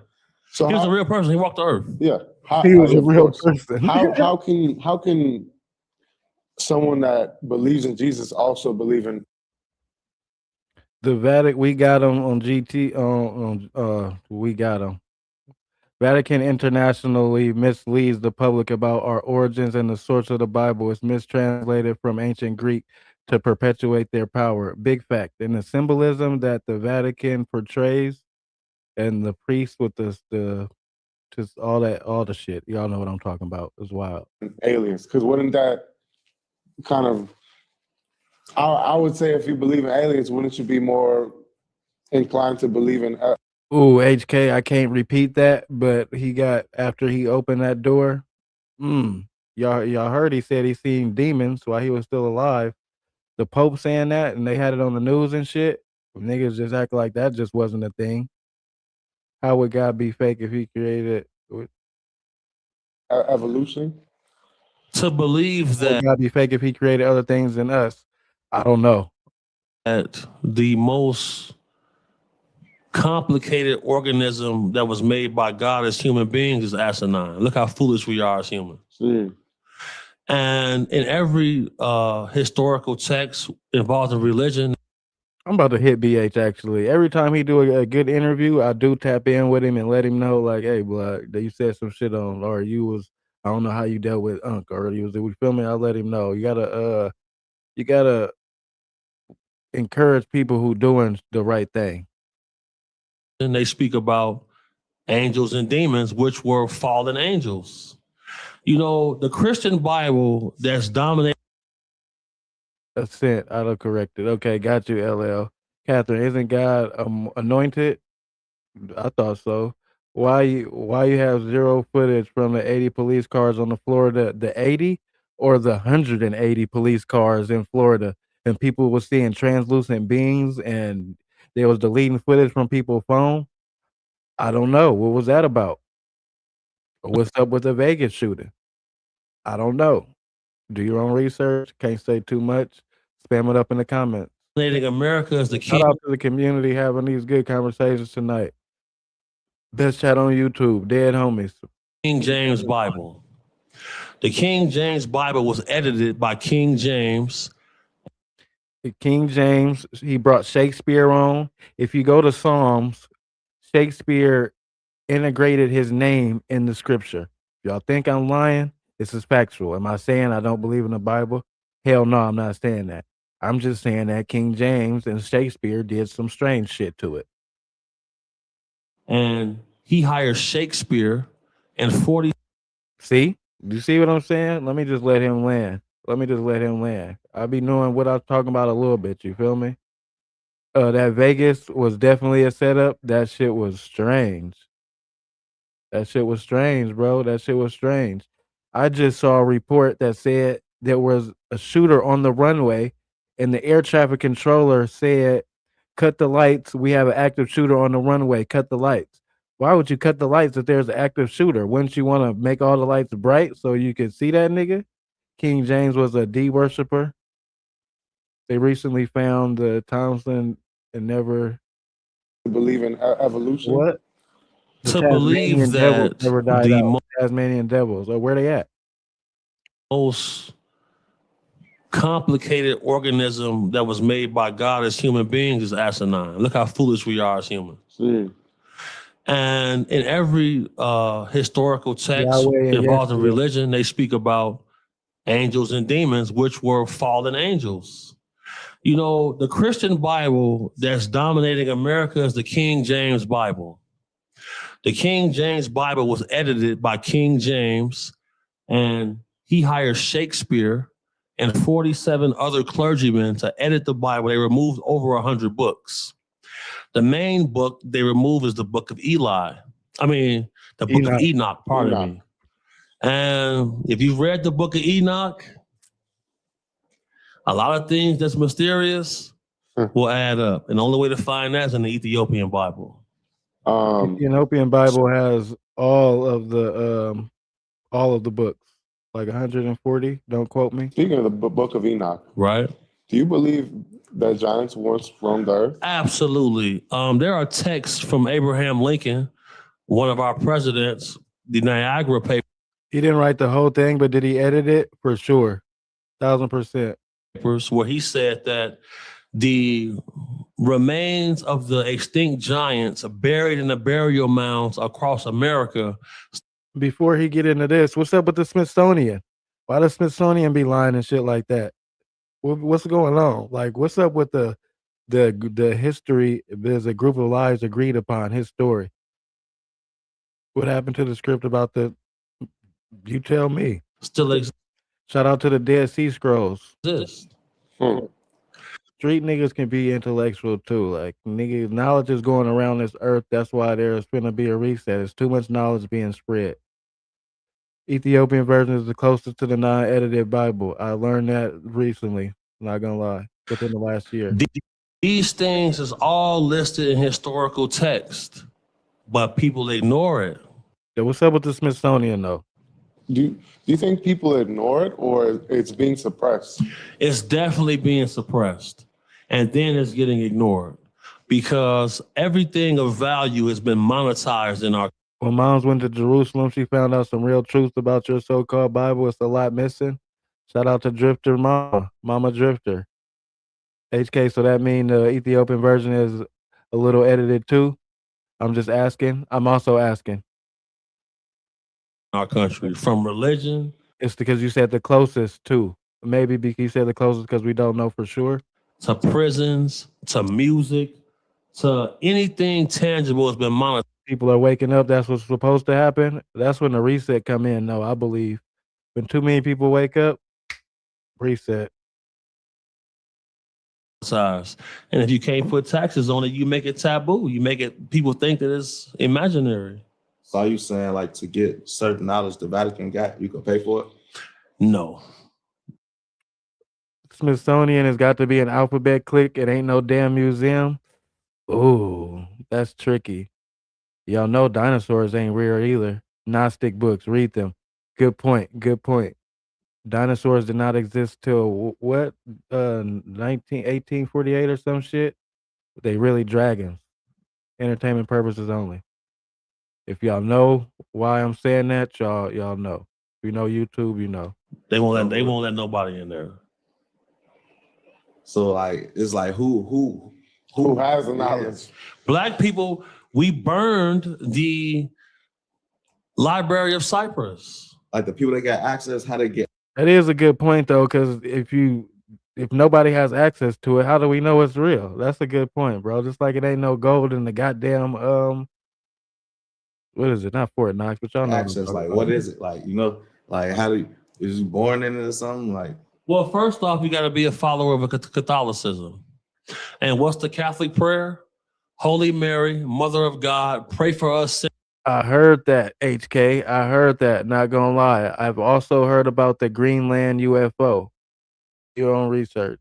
So he was a real person. He walked the earth. Yeah. He was a real person. How can someone that believes in Jesus also believe in the Vatican? We got them on GT. We got them. Vatican internationally misleads the public about our origins and the source of the Bible. It's mistranslated from ancient Greek to perpetuate their power. Big fact. And the symbolism that the Vatican portrays, and the priest with the just all the shit. Y'all know what I'm talking about. It's wild. aliens? Because wouldn't that kind of, I would say if you believe in aliens, wouldn't you be more inclined to believe in Ooh, HK, I can't repeat that, but he got, after he opened that door, y'all heard he said he seen demons while he was still alive. The Pope saying that, and they had it on the news and shit. Niggas just act like that just wasn't a thing. How would God be fake if he created evolution? To believe How would that God be fake if he created other things than us? I don't know. that the most complicated organism that was made by God as human beings is asinine. Look how foolish we are as humans. And in every historical text involved in religion, I'm about to hit BH actually. Every time he do a good interview, I do tap in with him and let him know, like, hey, blood, you said some shit on, or you was, I don't know how you dealt with Unc, or you was feel me? I let him know. You gotta encourage people who doing the right thing. and they speak about angels and demons, which were fallen angels. You know, the Christian Bible that's dominated. Assent, autocorrected. Okay, got you, LL. Catherine, isn't God anointed? I thought so. Why you have zero footage from the 80 police cars on the Florida, the 80 or the 180 police cars in Florida, and people were seeing translucent beings and they was deleting footage from people's phone? I don't know. What was that about? What's up with the Vegas shooting? I don't know. Do your own research. Can't say too much. Spam it up in the comments. Native America is the Shout King out to the community having these good conversations tonight. Best chat on YouTube. Dead homies. James Bible. The King James Bible was edited by King James. King James, he brought Shakespeare on. If you go to Psalms, Shakespeare integrated his name in the scripture. Y'all think I'm lying? This is factual. Am I saying I don't believe in the Bible? Hell no, I'm not saying that. I'm just saying that King James and Shakespeare did some strange shit to it. And he hired Shakespeare and 40. See? You see what I'm saying? Let me just let him land. I'll be knowing what I was talking about a little bit. You feel me? That Vegas was definitely a setup. That shit was strange. That shit was strange, bro. That shit was strange. I just saw a report that said there was a shooter on the runway, and the air traffic controller said, "Cut the lights. We have an active shooter on the runway. Cut the lights." Why would you cut the lights if there's an active shooter? Wouldn't you want to make all the lights bright so you could see that nigga? King James was a D worshiper. They recently found the Thompson and never Believe in evolution. what? To believe that never died the out. Tasmanian devils. Or where they at? most complicated organism that was made by God as human beings is asinine. Look how foolish we are as humans. And in every historical text involving religion, they speak about angels and demons, which were fallen angels. You know, the Christian Bible that's dominating America is the King James Bible. The King James Bible was edited by King James, and he hired Shakespeare and 47 other clergymen to edit the Bible. They removed over 100 books. The main book they removed is the book of Eli. I mean, the book of Enoch, pardon me. And if you've read the book of Enoch, a lot of things that's mysterious will add up. And the only way to find that is in the Ethiopian Bible. The Ethiopian Bible has all of the books, like 140. Don't quote me. Speaking of the book of Enoch, right? Do you believe that giants once roamed the earth? Absolutely. There are texts from Abraham Lincoln, one of our presidents, the Niagara papers. He didn't write the whole thing, but did he edit it? For sure. 1000%. Where he said that the remains of the extinct giants are buried in the burial mounds across America. Before he get into this, what's up with the Smithsonian? Why does Smithsonian be lying and shit like that? What's going on? Like, what's up with the history? There's a group of lies agreed upon his story. What happened to the script about the? You tell me. Still exists. Shout out to the Dead Sea Scrolls. Exist. Street niggas can be intellectual too. Like, niggas, knowledge is going around this earth. That's why there's gonna be a reset. There's too much knowledge being spread. Ethiopian version is the closest to the non-edited Bible. I learned that recently. Not gonna lie, within the last year. These things is all listed in historical text, but people ignore it. Yeah, what's up with the Smithsonian though? Do you think people ignore it or it's being suppressed? It's definitely being suppressed, and then it's getting ignored because everything of value has been monetized in our. When moms went to Jerusalem, she found out some real truth about your so-called Bible. It's a lot missing. Shout out to Drifter Mama Drifter. HK, so that mean the Ethiopian version is a little edited too? I'm just asking. I'm also asking. Our country, from religion. It's because you said the closest too. Maybe because you said the closest because we don't know for sure. To prisons, to music, to anything tangible has been monetized. People are waking up. That's what's supposed to happen. That's when the reset come in. No, I believe when too many people wake up, reset. And if you can't put taxes on it, you make it taboo. You make it, people think that it's imaginary. So are you saying like to get certain knowledge the Vatican got, you can pay for it? No. Smithsonian has got to be an alphabet click. It ain't no damn museum. Ooh, that's tricky. Y'all know dinosaurs ain't real either. Gnostic books, read them. Good point. Good point. Dinosaurs did not exist till what? 1848 or some shit. They really dragons. Entertainment purposes only. If y'all know why I'm saying that, y'all know. If you know YouTube, you know. They won't let nobody in there. So like it's like who has the knowledge? Black people, we burned the Library of Cyprus. Like the people that got access, how they get. That is a good point though, because if nobody has access to it, how do we know it's real? That's a good point, bro. Just like it ain't no gold in the goddamn what is it? Not Fort Knox, but y'all know access. Like what is it? Like like how do you, is you born into something? Like, well, first off, you got to be a follower of Catholicism. And what's the Catholic prayer? Holy Mary, Mother of God, pray for us. I heard that, HK. I heard that. Not gonna lie. I've also heard about the Greenland UFO. Your own research.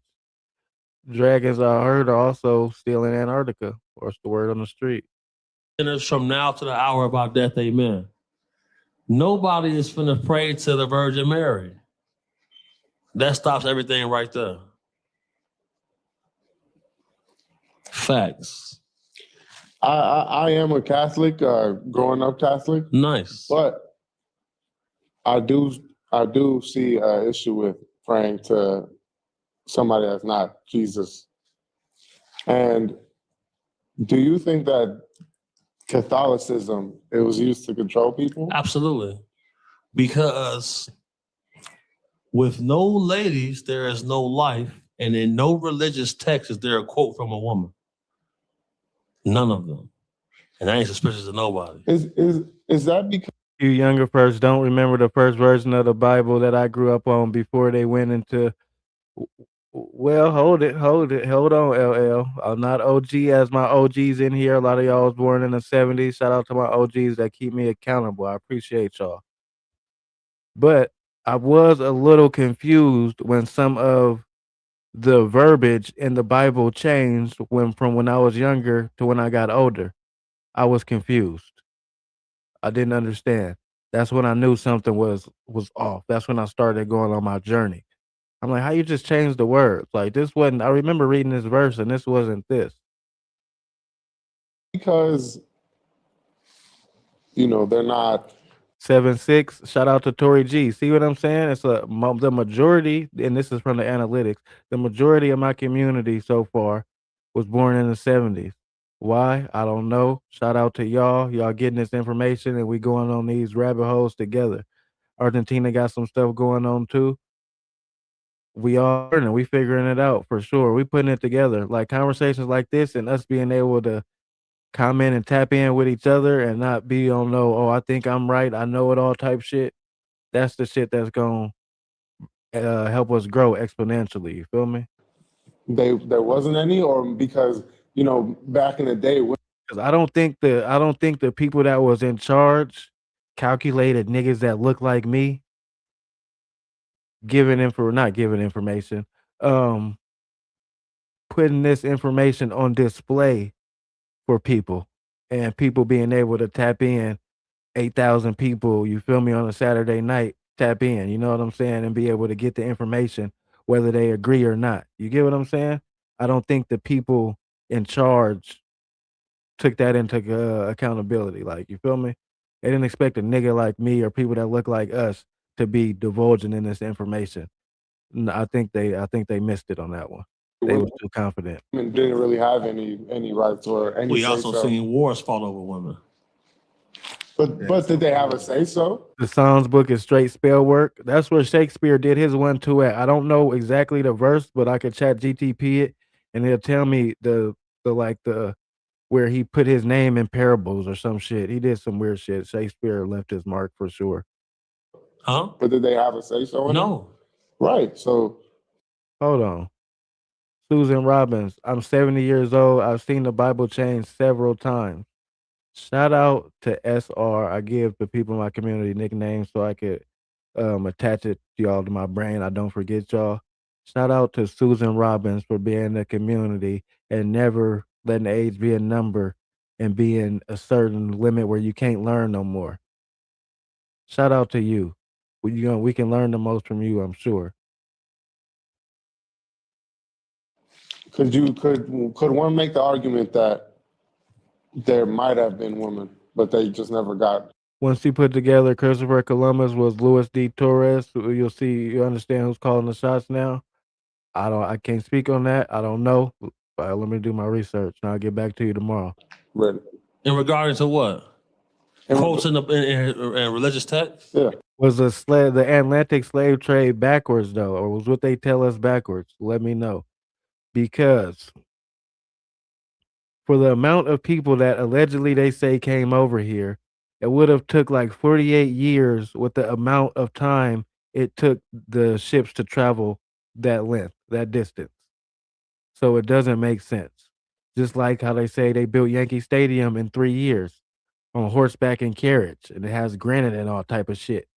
Dragons, I heard, are also still in Antarctica, or it's the word on the street. Sinners from now to the hour of our death, amen. Nobody is finna pray to the Virgin Mary. That stops everything right there. Facts. I am a Catholic, growing up Catholic. Nice. But I do see an issue with praying to somebody that's not Jesus. And do you think that Catholicism, it was used to control people? Absolutely. Because with no ladies, there is no life. And in no religious text is there a quote from a woman. None of them. And I ain't suspicious of nobody. Is that because you younger folks don't remember the first version of the Bible that I grew up on before they went into? Well, hold on, LL. I'm not OG as my OGs in here. A lot of y'all was born in the 70s. Shout out to my OGs that keep me accountable. I appreciate y'all. But I was a little confused when some of the verbiage in the Bible changed from when I was younger to when I got older. I was confused. I didn't understand. That's when I knew something was off. That's when I started going on my journey. I'm like, how you just change the words? Like this wasn't. I remember reading this verse and this wasn't this. Because they're not 7-6. Shout out to Tory G. See what I'm saying? It's the majority, and this is from the analytics. The majority of my community so far was born in the 70s. Why? I don't know. Shout out to y'all. Y'all getting this information, and we going on these rabbit holes together. Argentina got some stuff going on too. We are learning. We figuring it out for sure. We putting it together. Like conversations like this, and us being able to comment and tap in with each other and not be on no, I think I'm right, I know it all type shit. That's the shit that's gonna help us grow exponentially. You feel me? there wasn't any, or because back in the day Because I don't think the people that was in charge calculated niggas that look like me not giving information, putting this information on display for people and people being able to tap in. 8,000 people, you feel me, on a Saturday night, tap in, you know what I'm saying, and be able to get the information whether they agree or not. You get what I'm saying? I don't think the people in charge took that into accountability. Like, you feel me? They didn't expect a nigga like me or people that look like us to be divulging in this information. I think they missed it on that one. They were too confident. women didn't really have any rights or any. We also seen wars fought over women. But did they have a say so? The Psalms book is straight spell work. That's where Shakespeare did his 1-2 at. I don't know exactly the verse, but I could chat GTP it and it'll tell me the where he put his name in parables or some shit. He did some weird shit. Shakespeare left his mark for sure. Huh? But did they have a say so? No. Right. So hold on. Susan Robbins. I'm 70 years old. I've seen the Bible change several times. Shout out to SR. I give the people in my community nicknames so I could attach it to y'all to my brain. I don't forget y'all. Shout out to Susan Robbins for being in the community and never letting age be a number and being a certain limit where you can't learn no more. Shout out to you. we can learn the most from you, I'm sure. Could one make the argument that there might have been women, but they just never got? Once you put together Christopher Columbus was Louis D. Torres, you understand who's calling the shots now. I can't speak on that. I don't know. Let me do my research and I'll get back to you tomorrow. Right. In regard to what? Quotes in religious text? Yeah. Was the Atlantic slave trade backwards though, or was what they tell us backwards? Let me know. Because for the amount of people that allegedly they say came over here, it would have took like 48 years with the amount of time it took the ships to travel that length, that distance. So it doesn't make sense. Just like how they say they built Yankee Stadium in 3 years on horseback and carriage, and it has granite and all type of shit.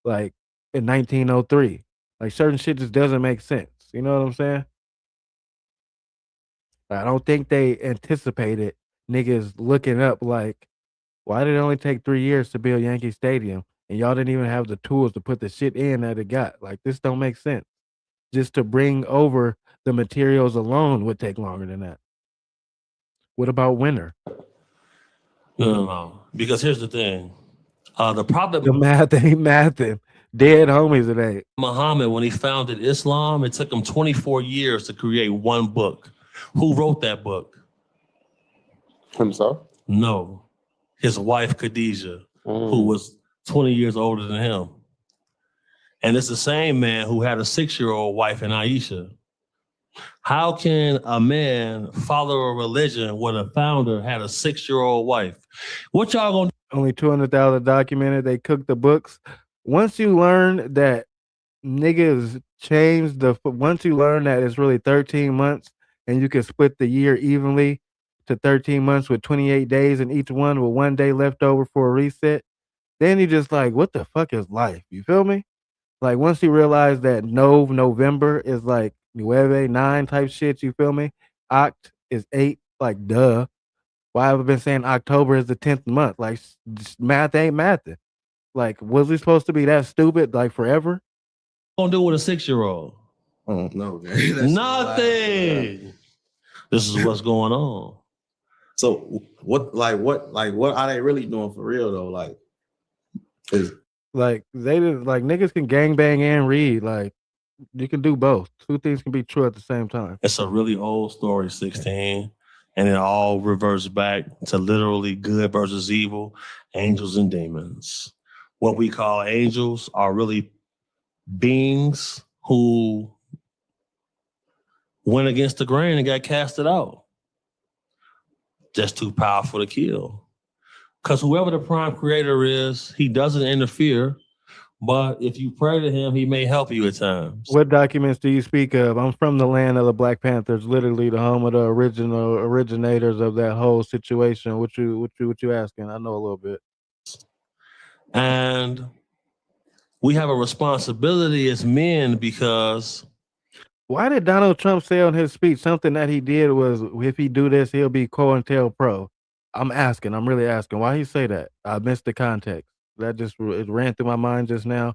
Like in 1903. Like certain shit just doesn't make sense. You know what I'm saying? I don't think they anticipated niggas looking up like, why did it only take 3 years to build Yankee Stadium and y'all didn't even have the tools to put the shit in that it got? Like this don't make sense. Just to bring over the materials alone would take longer than that. What about winter? No. Because here's the thing. The Prophet The math ain't mathing. Dead homies it ain't. Muhammad, when he founded Islam, it took him 24 years to create one book. Who wrote that book? Himself? No. His wife, Khadijah, who was 20 years older than him. And it's the same man who had a 6-year-old wife in Aisha. How can a man follow a religion when a founder had a 6-year-old wife? What y'all gonna do? Only 200,000 documented. They cooked the books. Once you learn that niggas changed once you learn that it's really 13 months and you can split the year evenly to 13 months with 28 days in each one with 1 day left over for a reset, then you just like, what the fuck is life? You feel me? Like once you realize that November is like nueve, 9 type shit, you feel me? Oct is 8, like duh. Why have I been saying October is the 10th month? Like math ain't mathing. Like, was we supposed to be that stupid like forever? Gonna do with a 6-year-old? I don't know, man. That's Nothing. This is what's going on. So what are they really doing for real though? Like, Like they did, like niggas can gangbang and read. Like you can do both. Two things can be true at the same time. It's a really old story, 16, and it all reverts back to literally good versus evil, angels and demons. What we call angels are really beings who went against the grain and got casted out. Just too powerful to kill. Because whoever the prime creator is, he doesn't interfere. But if you pray to him, he may help you at times. What documents do you speak of? I'm from the land of the Black Panthers, literally the home of the originators of that whole situation. What you asking? I know a little bit. And we have a responsibility as men because why did Donald Trump say on his speech something that he did was if he do this, he'll be COINTELPRO? I'm really asking why he say that. I missed the context. That just it ran through my mind just now.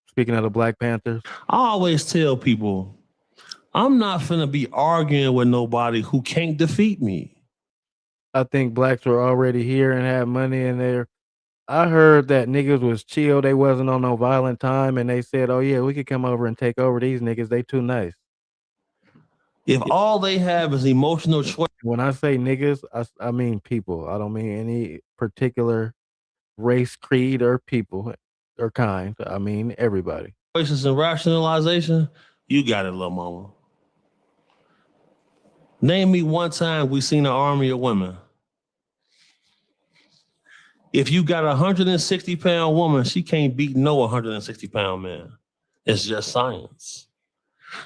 Speaking of the Black Panthers, I always tell people, I'm not finna be arguing with nobody who can't defeat me. I think blacks were already here and had money in there. I heard that niggas was chill. They wasn't on no violent time, and they said, "Oh yeah, we could come over and take over these niggas. They too nice." If all they have is emotional choice. When I say niggas, I mean people. I don't mean any particular race, creed, or people or kind. I mean everybody. Choices and rationalization, you got it, little mama. Name me one time we seen an army of women. If you got a 160-pound woman, she can't beat no 160-pound man. It's just science.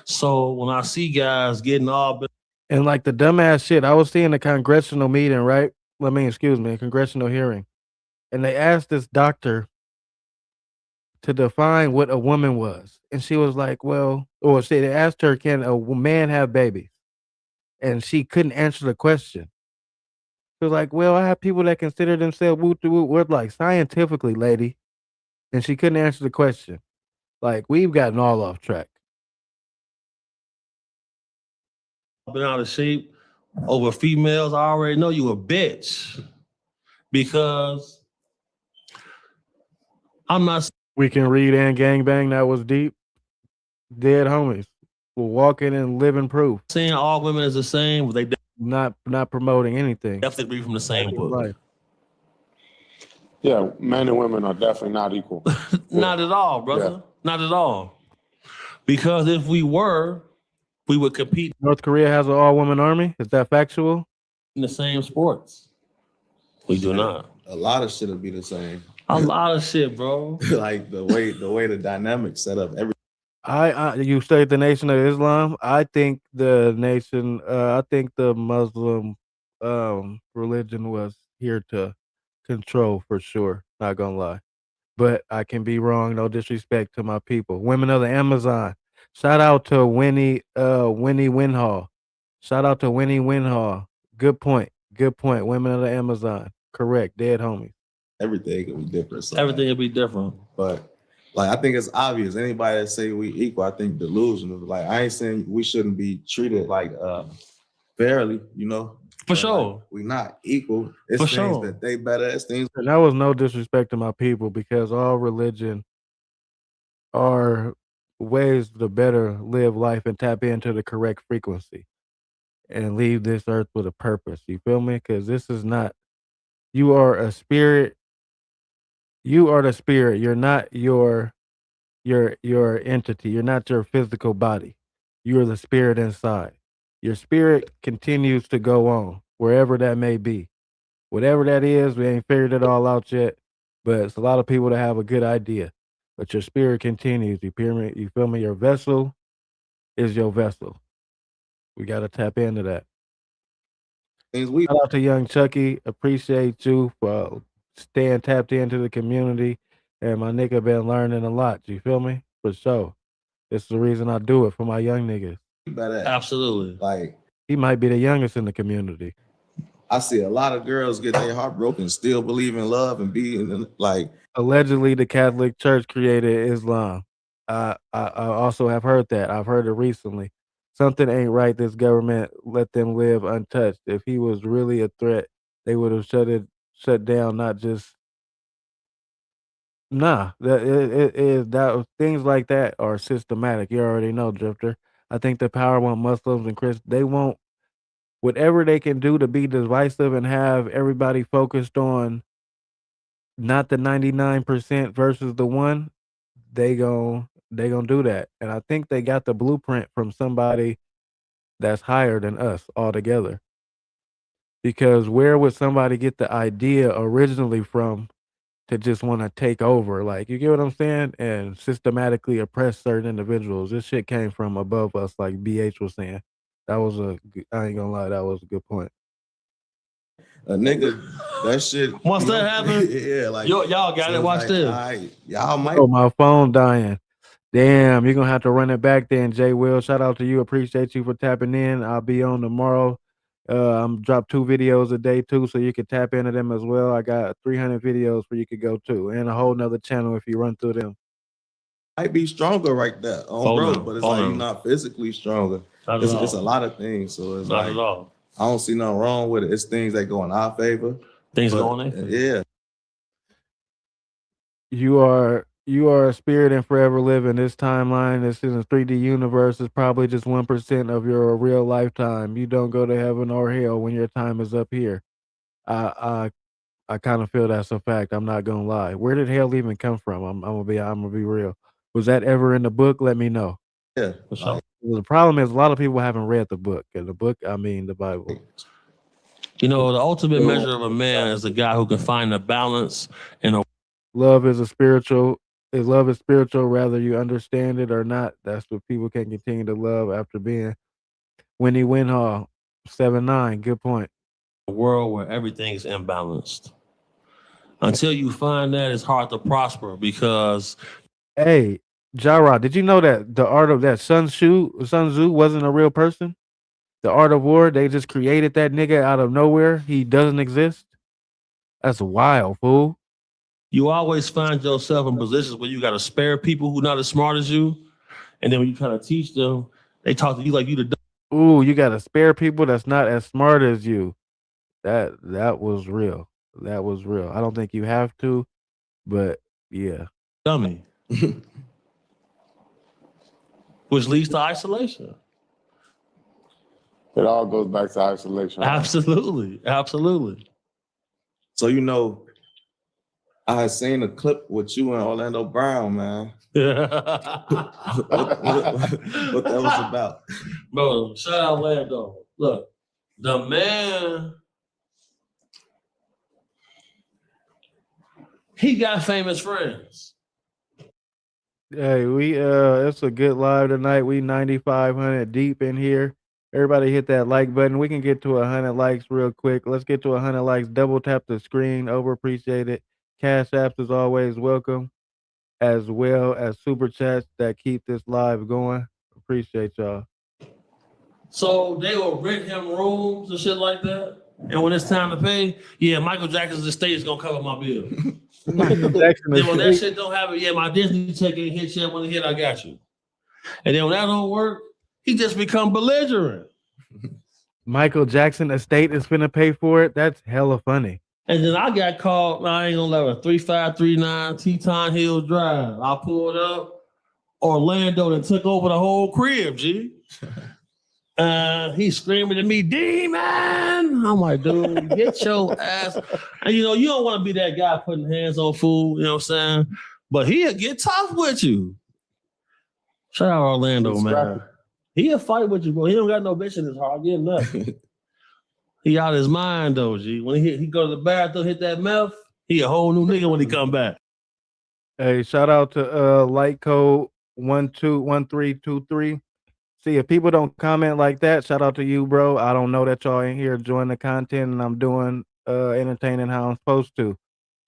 So when I see guys getting all and like the dumbass shit, I was seeing a congressional meeting, right? A congressional hearing. And they asked this doctor to define what a woman was. And she was like, they asked her, can a man have babies? And she couldn't answer the question. She was like, well, I have people that consider themselves word like scientifically, lady. And she couldn't answer the question. Like we've gotten all off track. Been out of shape over females, I already know you a bitch. Because I'm not We can read and gangbang. That was deep. Dead homies. We're walking and living proof. saying all women is the same, but they Not promoting anything. definitely read from the same book. Life. Yeah, men and women are definitely not equal. Not at all, brother. Yeah. Not at all. Because if we were, we would compete North Korea has an all-woman army. Is that factual? in the same sports. We do not. A lot of shit will be the same. A lot of shit, bro. Like the way the dynamic set up. You state the Nation of Islam. I think the nation. I think the Muslim religion was here to control for sure. Not gonna lie, but I can be wrong. No disrespect to my people. Women of the Amazon. Shout out to Winnie Winhall. Shout out to Winnie Winhall. Good point. Good point. Women of the Amazon. Correct. Dead homies. Everything can be different. So Everything will be different. But like I think it's obvious. Anybody that say we equal, I think delusional. Like I ain't saying we shouldn't be treated like fairly, you know. For sure. Like, we not equal. It's For things sure. that they better. It's things. And that was no disrespect to my people because all religion are ways to better live life and tap into the correct frequency and leave this earth with a purpose. You feel me? Because this is not, you are a spirit. You are the spirit. You're not your entity. You're not your physical body. You are the spirit inside. Your spirit continues to go on wherever that may be. Whatever that is, we ain't figured it all out yet, but it's a lot of people that have a good idea. But your spirit continues. You feel me? You feel me? Your vessel is your vessel. We got to tap into that. Things we Shout out to Young Chucky. Appreciate you for staying tapped into the community. And my nigga been learning a lot. You feel me? For sure. It's the reason I do it for my young niggas. better. Absolutely. Like He might be the youngest in the community. I see a lot of girls get their heart broken, still believe in love and be in, like Allegedly, the Catholic Church created Islam. I also have heard that. I've heard it recently. Something ain't right. This government let them live untouched. If he was really a threat, they would have shut down. Not just that things like that are systematic. You already know, Drifter. I think the power want Muslims and Christians. They want whatever they can do to be divisive and have everybody focused on not the 99% versus the 1. They gon' do that. And I think they got the blueprint from somebody that's higher than us altogether. Because where would somebody get the idea originally from to just want to take over? Like, you get what I'm saying? And systematically oppress certain individuals. This shit came from above us, like BH was saying. I ain't gonna lie, that was a good point. a nigga. That shit. Once that happens, yeah, like y'all got so it. it's Watch like, this. all right, y'all might. Oh, my phone dying. Damn, you're gonna have to run it back then, Jay Will. Shout out to you. Appreciate you for tapping in. I'll be on tomorrow. I'm drop 2 videos a day too, so you can tap into them as well. I got 300 videos for you could go to, and a whole nother channel if you run through them. Might be stronger right there, bro. But it's like you're not physically stronger. It's a lot of things. So it's Not like at all. I don't see nothing wrong with it. It's things that go in our favor. Things But, going in. yeah. You are a spirit and forever living. This timeline, this in a 3D universe, is probably just 1% of your real lifetime. You don't go to heaven or hell when your time is up here. I kind of feel that's a fact. I'm not gonna lie. Where did hell even come from? I'm gonna be real. Was that ever in the book? Let me know. Yeah. For sure. The problem is a lot of people haven't read the book. And the book, I mean the Bible. You know, the ultimate measure of a man is the guy who can find a balance in a Love is spiritual, whether you understand it or not. That's what people can continue to love after being. Winnie Winhall, 7'9". Good point. world where everything is imbalanced. Until you find that, it's hard to prosper because Hey, Jara, did you know that the art of that Sun Tzu wasn't a real person? The art of war, they just created that nigga out of nowhere. He doesn't exist. That's wild, fool. You always find yourself in positions where you got to spare people who not as smart as you. And then when you try to teach them, they talk to you like you the Ooh, you got to spare people that's not as smart as you. That was real. That was real. I don't think you have to, but yeah. dummy. Which leads to isolation. It all goes back to isolation. Absolutely. Absolutely. So you know, I had seen a clip with you and Orlando Brown, man. what that was about. Bro, shout out Orlando. Look, the man, he got famous friends. Hey, we it's a good live tonight. We 9,500 deep in here. Everybody hit that like button. We can get to 100 likes real quick. Let's get to 100 likes. Double tap the screen. Over appreciate it. Cash apps is always welcome, as well as super chats that keep this live going. Appreciate y'all. So they will rent him rooms and shit like that. And when it's time to pay, yeah, Michael Jackson's estate is gonna cover my bill. Michael Jackson Then when that shit don't happen, yeah, my Disney check ain't hit yet. When it hit, I got you. And then when that don't work, he just become belligerent. Michael Jackson estate is finna pay for it. That's hella funny. And then I got called, I ain't gonna let her, 3539 Teton Hill Drive. I pulled up, Orlando and took over the whole crib, G. He's screaming at me, demon. I'm like, dude, get your ass. And you know, you don't want to be that guy putting hands on food, you know what I'm saying? But he'll get tough with you. Shout out Orlando, man. He'll fight with you, bro. He don't got no bitch in his heart. Get nothing. He out his mind though, G. When he go to the bathroom, hit that mouth, he a whole new nigga when he come back. Hey, shout out to light code 121323. See, if people don't comment like that, shout out to you, bro. I don't know that y'all in here enjoying the content, and I'm doing entertaining how I'm supposed to.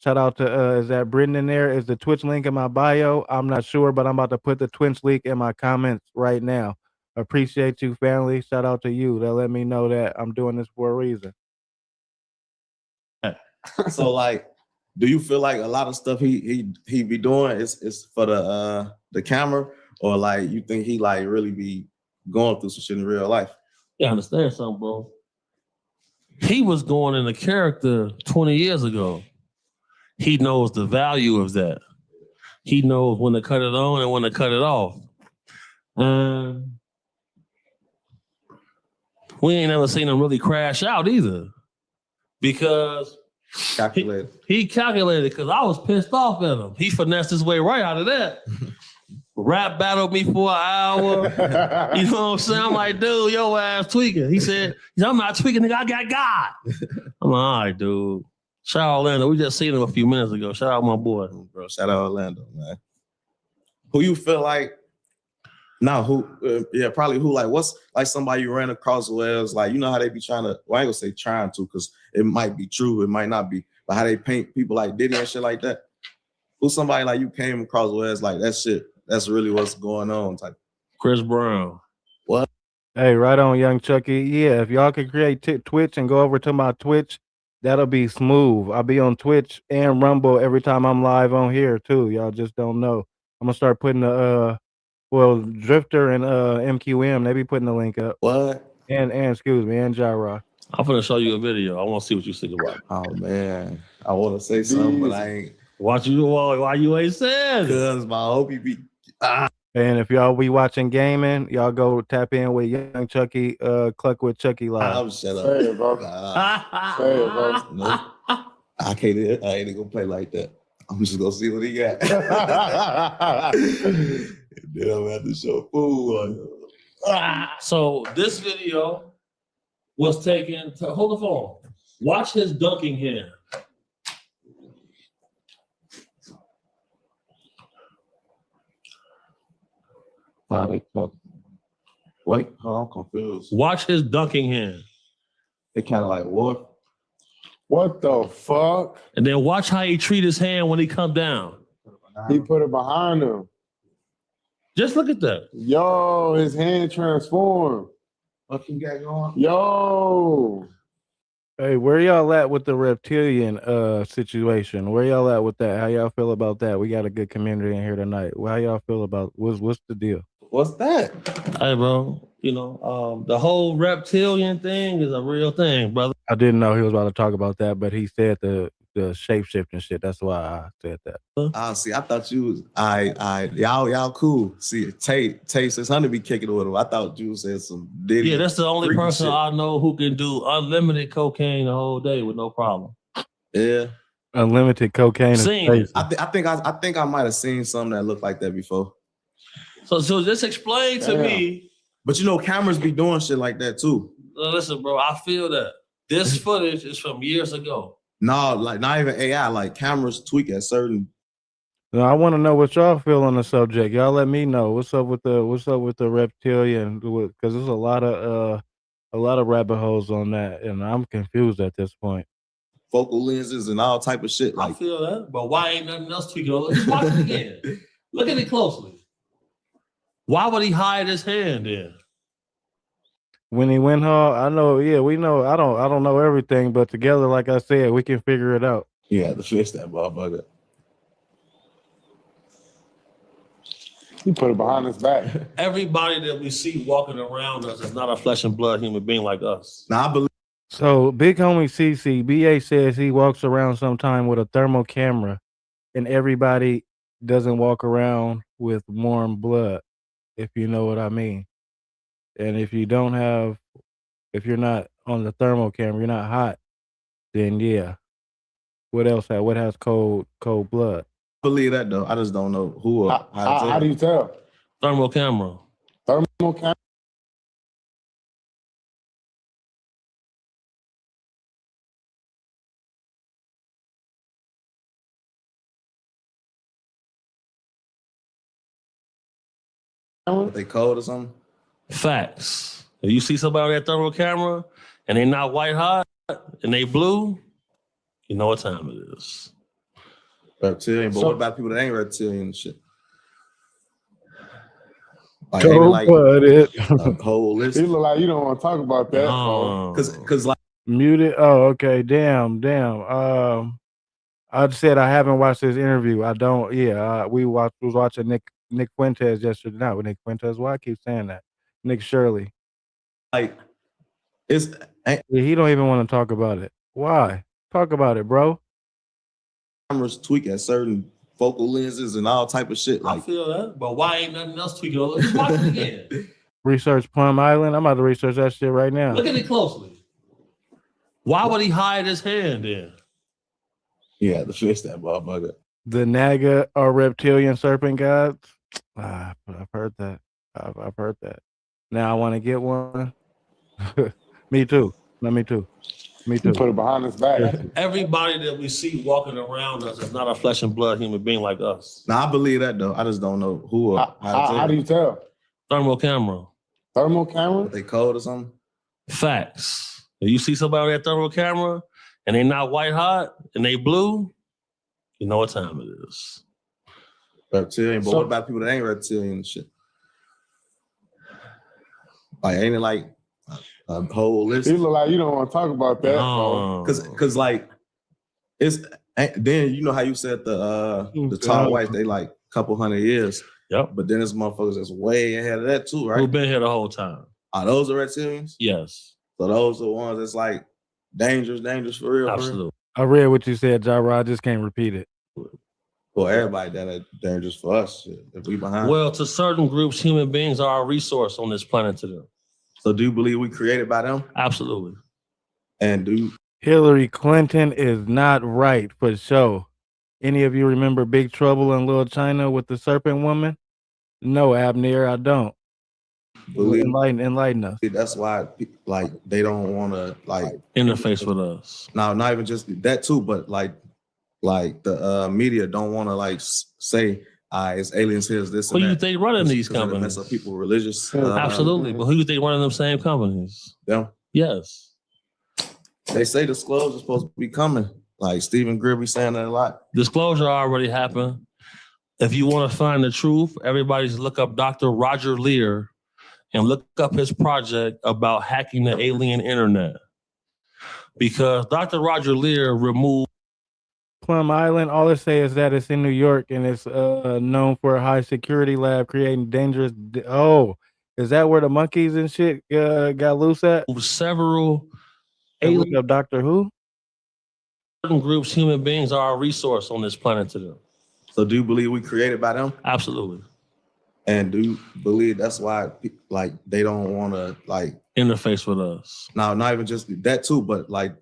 Shout out to is that Brittany in there? Is the Twitch link in my bio? I'm not sure, but I'm about to put the Twitch link in my comments right now. Appreciate you, family. Shout out to you. That let me know that I'm doing this for a reason. So like, do you feel like a lot of stuff he be doing is for the camera, or like you think he like really be going through some shit in real life? You understand something, bro? He was going in a character 20 years ago. He knows the value of that. He knows when to cut it on and when to cut it off. We ain't never seen him really crash out either, because he calculated, because I was pissed off at him. He finessed his way right out of that. Rap battled me for an hour. You know what I'm saying? I'm like, dude, your ass tweaking. He said, I'm not tweaking, nigga. I got God. I'm like, all right, dude. Shout out Orlando. We just seen him a few minutes ago. Shout out my boy. Bro, shout out Orlando, man. Who you feel like, probably who, like, what's like somebody you ran across where it's like, you know how they be trying to, well, I ain't gonna say trying to, because it might be true, it might not be, but how they paint people like Diddy and shit like that? Who's somebody like you came across where it's like, that shit, that's really what's going on type? Chris Brown. What? Hey, right on, Young Chucky. Yeah, if y'all can create Twitch and go over to my Twitch, that'll be smooth. I'll be on Twitch and Rumble every time I'm live on here too. Y'all just don't know. I'm gonna start putting the Drifter and MQM, they be putting the link up. What? And excuse me, and Jara. I'm gonna show you a video. I want to see what you think about it. Oh man, I want to say something, but I ain't. Why you ain't saying? Cause my hope you be. And if y'all be watching gaming, y'all go tap in with Young Chucky, Cluck with Chucky live. I'm shut up. Say it, bro. Say it, bro. No, I can't. I ain't gonna play like that. I'm just gonna see what he got. Then I'm gonna have to show food. So this video was taken. Hold the phone. Watch his dunking hand. Wait, I'm confused. Watch his dunking hand. It kind of like what? What the fuck? And then watch how he treat his hand when he come down. He put it behind him. Just look at that. Yo, his hand transformed. What you got going? Yo. Hey, where y'all at with the reptilian situation? Where y'all at with that? How y'all feel about that? We got a good community in here tonight. How y'all feel about what's the deal? What's that? Hey, bro, the whole reptilian thing is a real thing, brother. I didn't know he was about to talk about that, but he said the shape shifting shit. That's why I said that. See, I thought you was y'all cool. See, Tay 600 be kicking it with him. I thought you said some Diddy. Yeah, that's the only freaky person shit. I know who can do unlimited cocaine the whole day with no problem. Yeah, unlimited cocaine. Is crazy. I think I might have seen something that looked like that before. So just explain to me. But cameras be doing shit like that too. Listen, bro, I feel that this footage is from years ago. No, like not even AI. Like cameras tweak at certain. Now, I want to know what y'all feel on the subject. Y'all let me know what's up with the reptilian, because there's a lot of rabbit holes on that, and I'm confused at this point. Focal lenses and all type of shit. I feel that, but why ain't nothing else tweaking? Let's watch it again. Look at it closely. Why would he hide his hand then? When he went home, I know. Yeah, we know. I don't know everything, but together, like I said, we can figure it out. You had to fix that motherfucker. He put it behind his back. Everybody that we see walking around us is not a flesh and blood human being like us. Now I believe. So, big homie CC BA says he walks around sometime with a thermal camera, and everybody doesn't walk around with warm blood, if you know what I mean. And if you're not on the thermal camera, you're not hot, then yeah. What else? What has cold blood? Believe that though. I just don't know who. How do you tell? Thermal camera. Thermal camera. They cold or something? Facts. If you see somebody on that thermal camera and they not white hot and they blue, you know what time it is. Reptilian, but what about people that ain't reptilian and shit? Like, Cold-blooded. Holistic. You look like you don't want to talk about that. Cause like muted. Oh, okay. Damn. I said I haven't watched this interview. I don't. Yeah. Was watching Nick Fuentes yesterday. Not with Nick Fuentes. Why I keep saying that? Nick Shirley. Like he don't even want to talk about it. Why? Talk about it, bro. Cameras tweak at certain focal lenses and all type of shit. I feel that, but why ain't nothing else tweaking? Let's watch it again. Research Plum Island. I'm about to research that shit right now. Look at it closely. Why would he hide his hand then? He had to fix that motherfucker. The Naga or reptilian serpent gods. I've heard that. I've heard that. Now I want to get one. Me too. No, me too. Me too. You put it behind his back. Everybody that we see walking around us is not a flesh and blood human being like us. Now I believe that though. I just don't know who. How do you tell? Thermal camera. Thermal camera? They cold or something? Facts. If you see somebody on that thermal camera and they not white hot and they blue, you know what time it is. Reptilian, but what about people that ain't reptilian and shit? Like, ain't it like a whole list? You look like you don't want to talk about that. Cause like it's then you know how you said the tall whites, they like a couple hundred years. Yep. But then there's motherfuckers that's way ahead of that too, right? Who've been here the whole time. Are those the reptilians? Yes. So those are the ones that's like dangerous for real. Absolutely. I read what you said, Jara. I just can't repeat it. Well, everybody that are dangerous for us. Shit, if we behind. Well, to certain groups, human beings are a resource on this planet to them. So do you believe we created by them? Absolutely. And Hillary Clinton is not right for sure. Any of you remember Big Trouble in Little China with the serpent woman? No, Abner, I don't. Enlighten us. That's why like they don't want to like interface with us. No, not even just that too, but like the media don't want to like say it's aliens here, this who and that. Who you think running these companies? Mess up people religious. Absolutely, but who you think running them same companies? Them. Yes. They say disclosure is supposed to be coming. Like Stephen Greer saying that a lot. Disclosure already happened. If you want to find the truth, everybody's look up Dr. Roger Lear and look up his project about hacking the alien internet. because Dr. Roger Lear removed Plum Island. All it say is that it's in New York and it's known for a high security lab creating dangerous. Oh, is that where the monkeys and shit got loose at? several Hey, look alien up Doctor Who. groups. Human beings are a resource on this planet to them. So do you believe we created by them? Absolutely. And do you believe that's why like they don't want to like interface with us? No, not even just that too, but like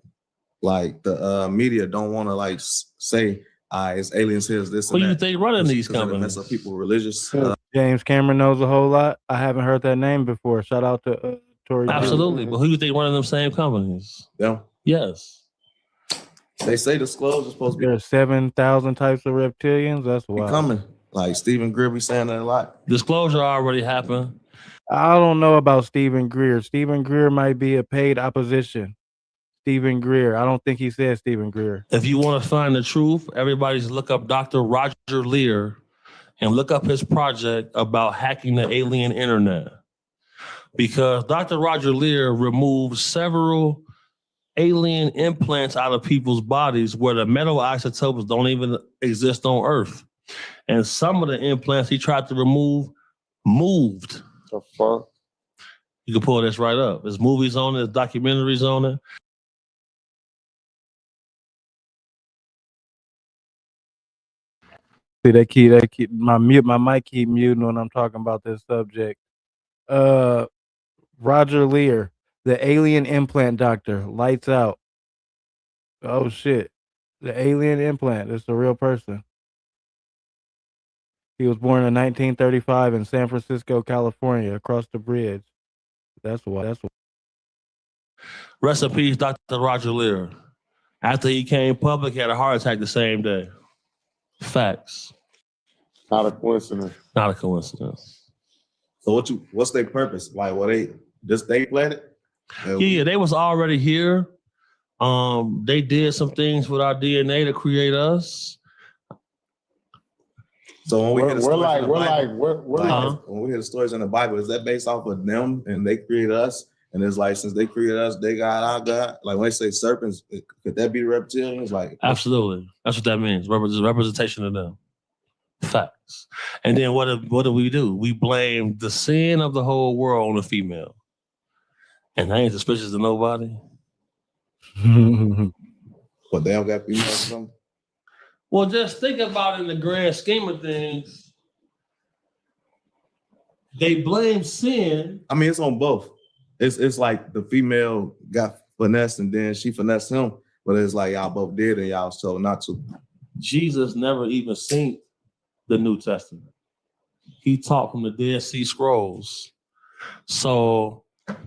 the media don't want to like say it's aliens here, this Who and you that. think running these Because it companies? mess up people religious. James Cameron knows a whole lot. I haven't heard that name before. Shout out to Tory. Absolutely. But who you think running them same companies? Yeah. Yes. They say disclosure is supposed to be There's 7,000 types of reptilians. That's wild. coming. Like Stephen Greer be saying that a lot. Disclosure already happened. I don't know about Stephen Greer. Stephen Greer might be a paid opposition. Stephen Greer. I don't think he said Stephen Greer. If you want to find the truth, everybody's look up Dr. Roger Lear and look up his project about hacking the alien internet. Because Dr. Roger Lear removed several alien implants out of people's bodies where the metal isotopes don't even exist on Earth. And some of the implants he tried to remove moved. The fuck? You can pull this right up. There's movies on it, there's documentaries on it. See, they keep my mic keep muting when I'm talking about this subject. Roger Lear, the alien implant doctor, lights out. Oh shit. The alien implant, it's a real person. He was born in 1935 in San Francisco, California, across the bridge. That's why. Rest in peace, Dr. Roger Lear. After he came public, he had a heart attack the same day. Facts. Not a coincidence. Not a coincidence. So what's their purpose? Like, what they planet? Yeah, they was already here. They did some things with our DNA to create us. So when we hear the stories in the Bible, we're when we hear the stories in the Bible, is that based off of them and they created us? And it's like, since they created us, they got our God. Like when they say serpents, could that be reptilians? Like, absolutely, that's what that means. Representation of them. Facts. And then what do? We blame the sin of the whole world on the female. And I ain't suspicious of nobody. But they don't got females or something? Well, just think about it in the grand scheme of things. They blame sin. I mean, it's on both. It's like the female got finessed and then she finessed him, but it's like y'all both did and y'all told not to. Jesus never even seen the New Testament. He taught from the Dead Sea Scrolls. So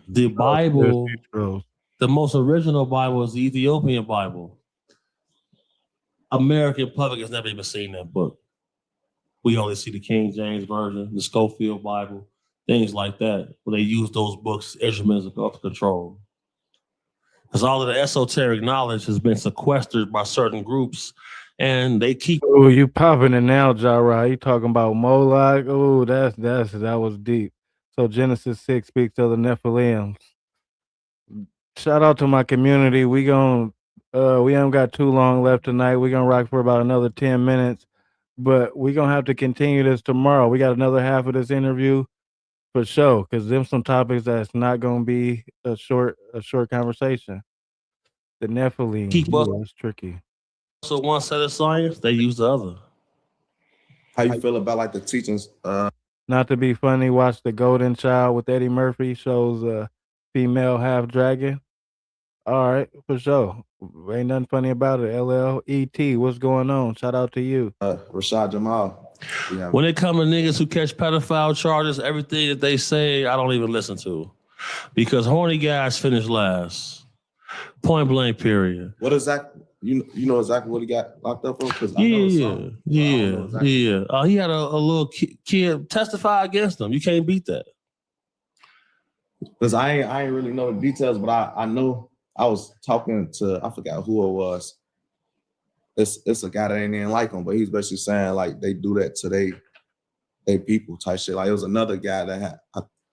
the Bible, the most original Bible is the Ethiopian Bible. American public has never even seen that book. We only see the King James Version, the Schofield Bible, things like that, where they use those books as instruments of control. Because all of the esoteric knowledge has been sequestered by certain groups, and they keep. Oh, you popping it now, Jara. You talking about Moloch? Oh, that was deep. So Genesis 6 speaks of the Nephilims. Shout out to my community. We haven't got too long left tonight. We're gonna rock for about another 10 minutes, but we're gonna have to continue this tomorrow. We got another half of this interview for sure, because them some topics that's not gonna be a short conversation. The Nephilim. Keep up. It's tricky. So one set of science, they use the other. How you feel about like the teachings? Not to be funny, watch The Golden Child with Eddie Murphy, shows a female half dragon. All right, for sure. Ain't nothing funny about it. LLET, what's going on? Shout out to you. Rashad Jamal. Yeah. When it comes to niggas who catch pedophile charges, everything that they say, I don't even listen to. Because horny guys finish last. Point blank, period. What is that? You know exactly what he got locked up for? Yeah. He had a little kid testify against him. You can't beat that. Because I ain't really know the details, but I know I was talking to, I forgot who it was. It's a guy that ain't even like him, but he's basically saying like they do that to they people type shit. Like it was another guy that had,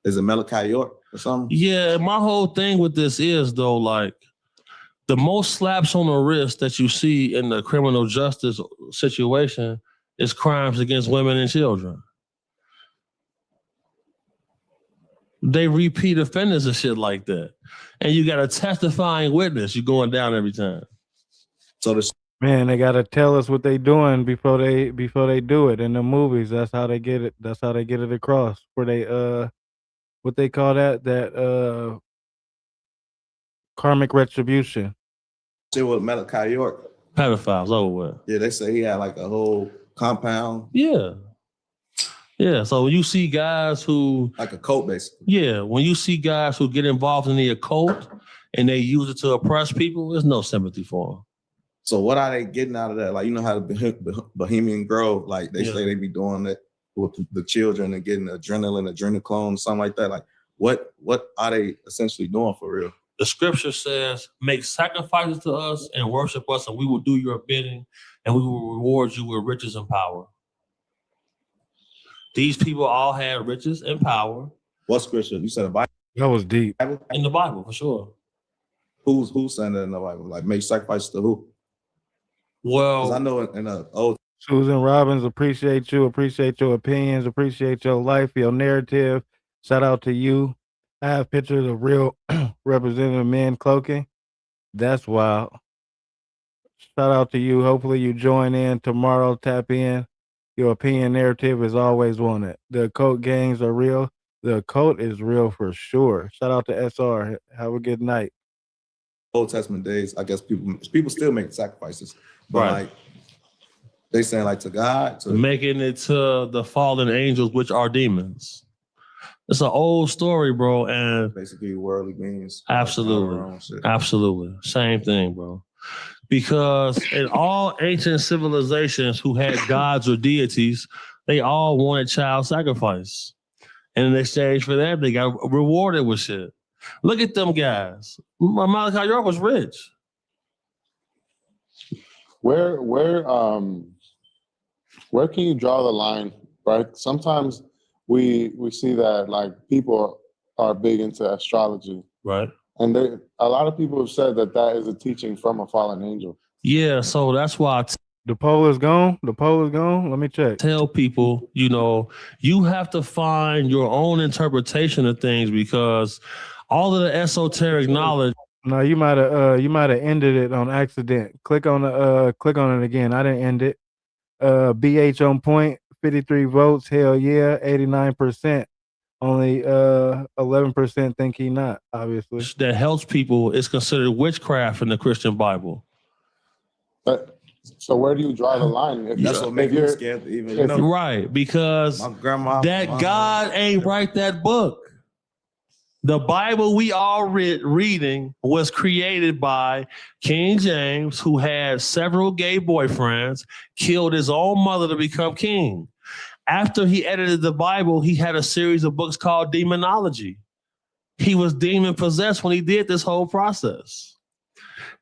is it Malachi York or something? Yeah, my whole thing with this is though, like, The most slaps on the wrist that you see in the criminal justice situation is crimes against women and children. They repeat offenders and shit like that. And you got a testifying witness. You're going down every time. So the Man, they gotta tell us what they doing before they do it in the movies. That's how they get it. That's how they get it across. Where they what they call that karmic retribution. shit with Malachi York. Pedophiles over with. Yeah, they say he had like a whole compound. Yeah. Yeah. So when you see guys who like a cult, basically. Yeah. When you see guys who get involved in the occult and they use it to oppress people, there's no sympathy for them. So what are they getting out of that? Like, you know how the Bohemian Grove, like they say they be doing that with the children and getting adrenochrome, something like that. Like, what are they essentially doing for real? The scripture says, make sacrifices to us and worship us, and we will do your bidding, and we will reward you with riches and power. These people all had riches and power. What scripture? You said the Bible? That was deep. In the Bible, for sure. Who's saying that in the Bible? Like, make sacrifices to who? Well, I know in the old Susan Robbins, appreciate you, appreciate your opinions, appreciate your life, your narrative. Shout out to you. I have pictures of real representative men cloaking. That's wild. Shout out to you. Hopefully you join in tomorrow, tap in. Your opinion narrative is always wanted. The occult gangs are real. The occult is real for sure. Shout out to SR. Have a good night. Old Testament days, I guess people still make sacrifices. But right. Like they saying like to God, to making it to the fallen angels, which are demons. It's an old story, bro, and basically worldly beings. Absolutely, absolutely, same thing, bro. Because in all ancient civilizations who had gods or deities, they all wanted child sacrifice, and in exchange for that, they got rewarded with shit. Look at them guys. Malachi York was rich. Where can you draw the line, right? Sometimes we see that like people are big into astrology, right? And a lot of people have said that is a teaching from a fallen angel. Yeah, so that's why the poll is gone. The poll is gone. Let me check. Tell people, you have to find your own interpretation of things because all of the esoteric knowledge. No, you might have ended it on accident. Click on it again. I didn't end it. BH on point, 53 votes. Hell yeah, 89%. Only 11% think he not, obviously. That helps people is considered witchcraft in the Christian Bible. So where do you draw the line? That's what makes me scared to even right, because my grandma, God ain't write that book. The Bible we all reading was created by King James, who had several gay boyfriends, killed his own mother to become king. After he edited the Bible, he had a series of books called Demonology. He was demon possessed when he did this whole process.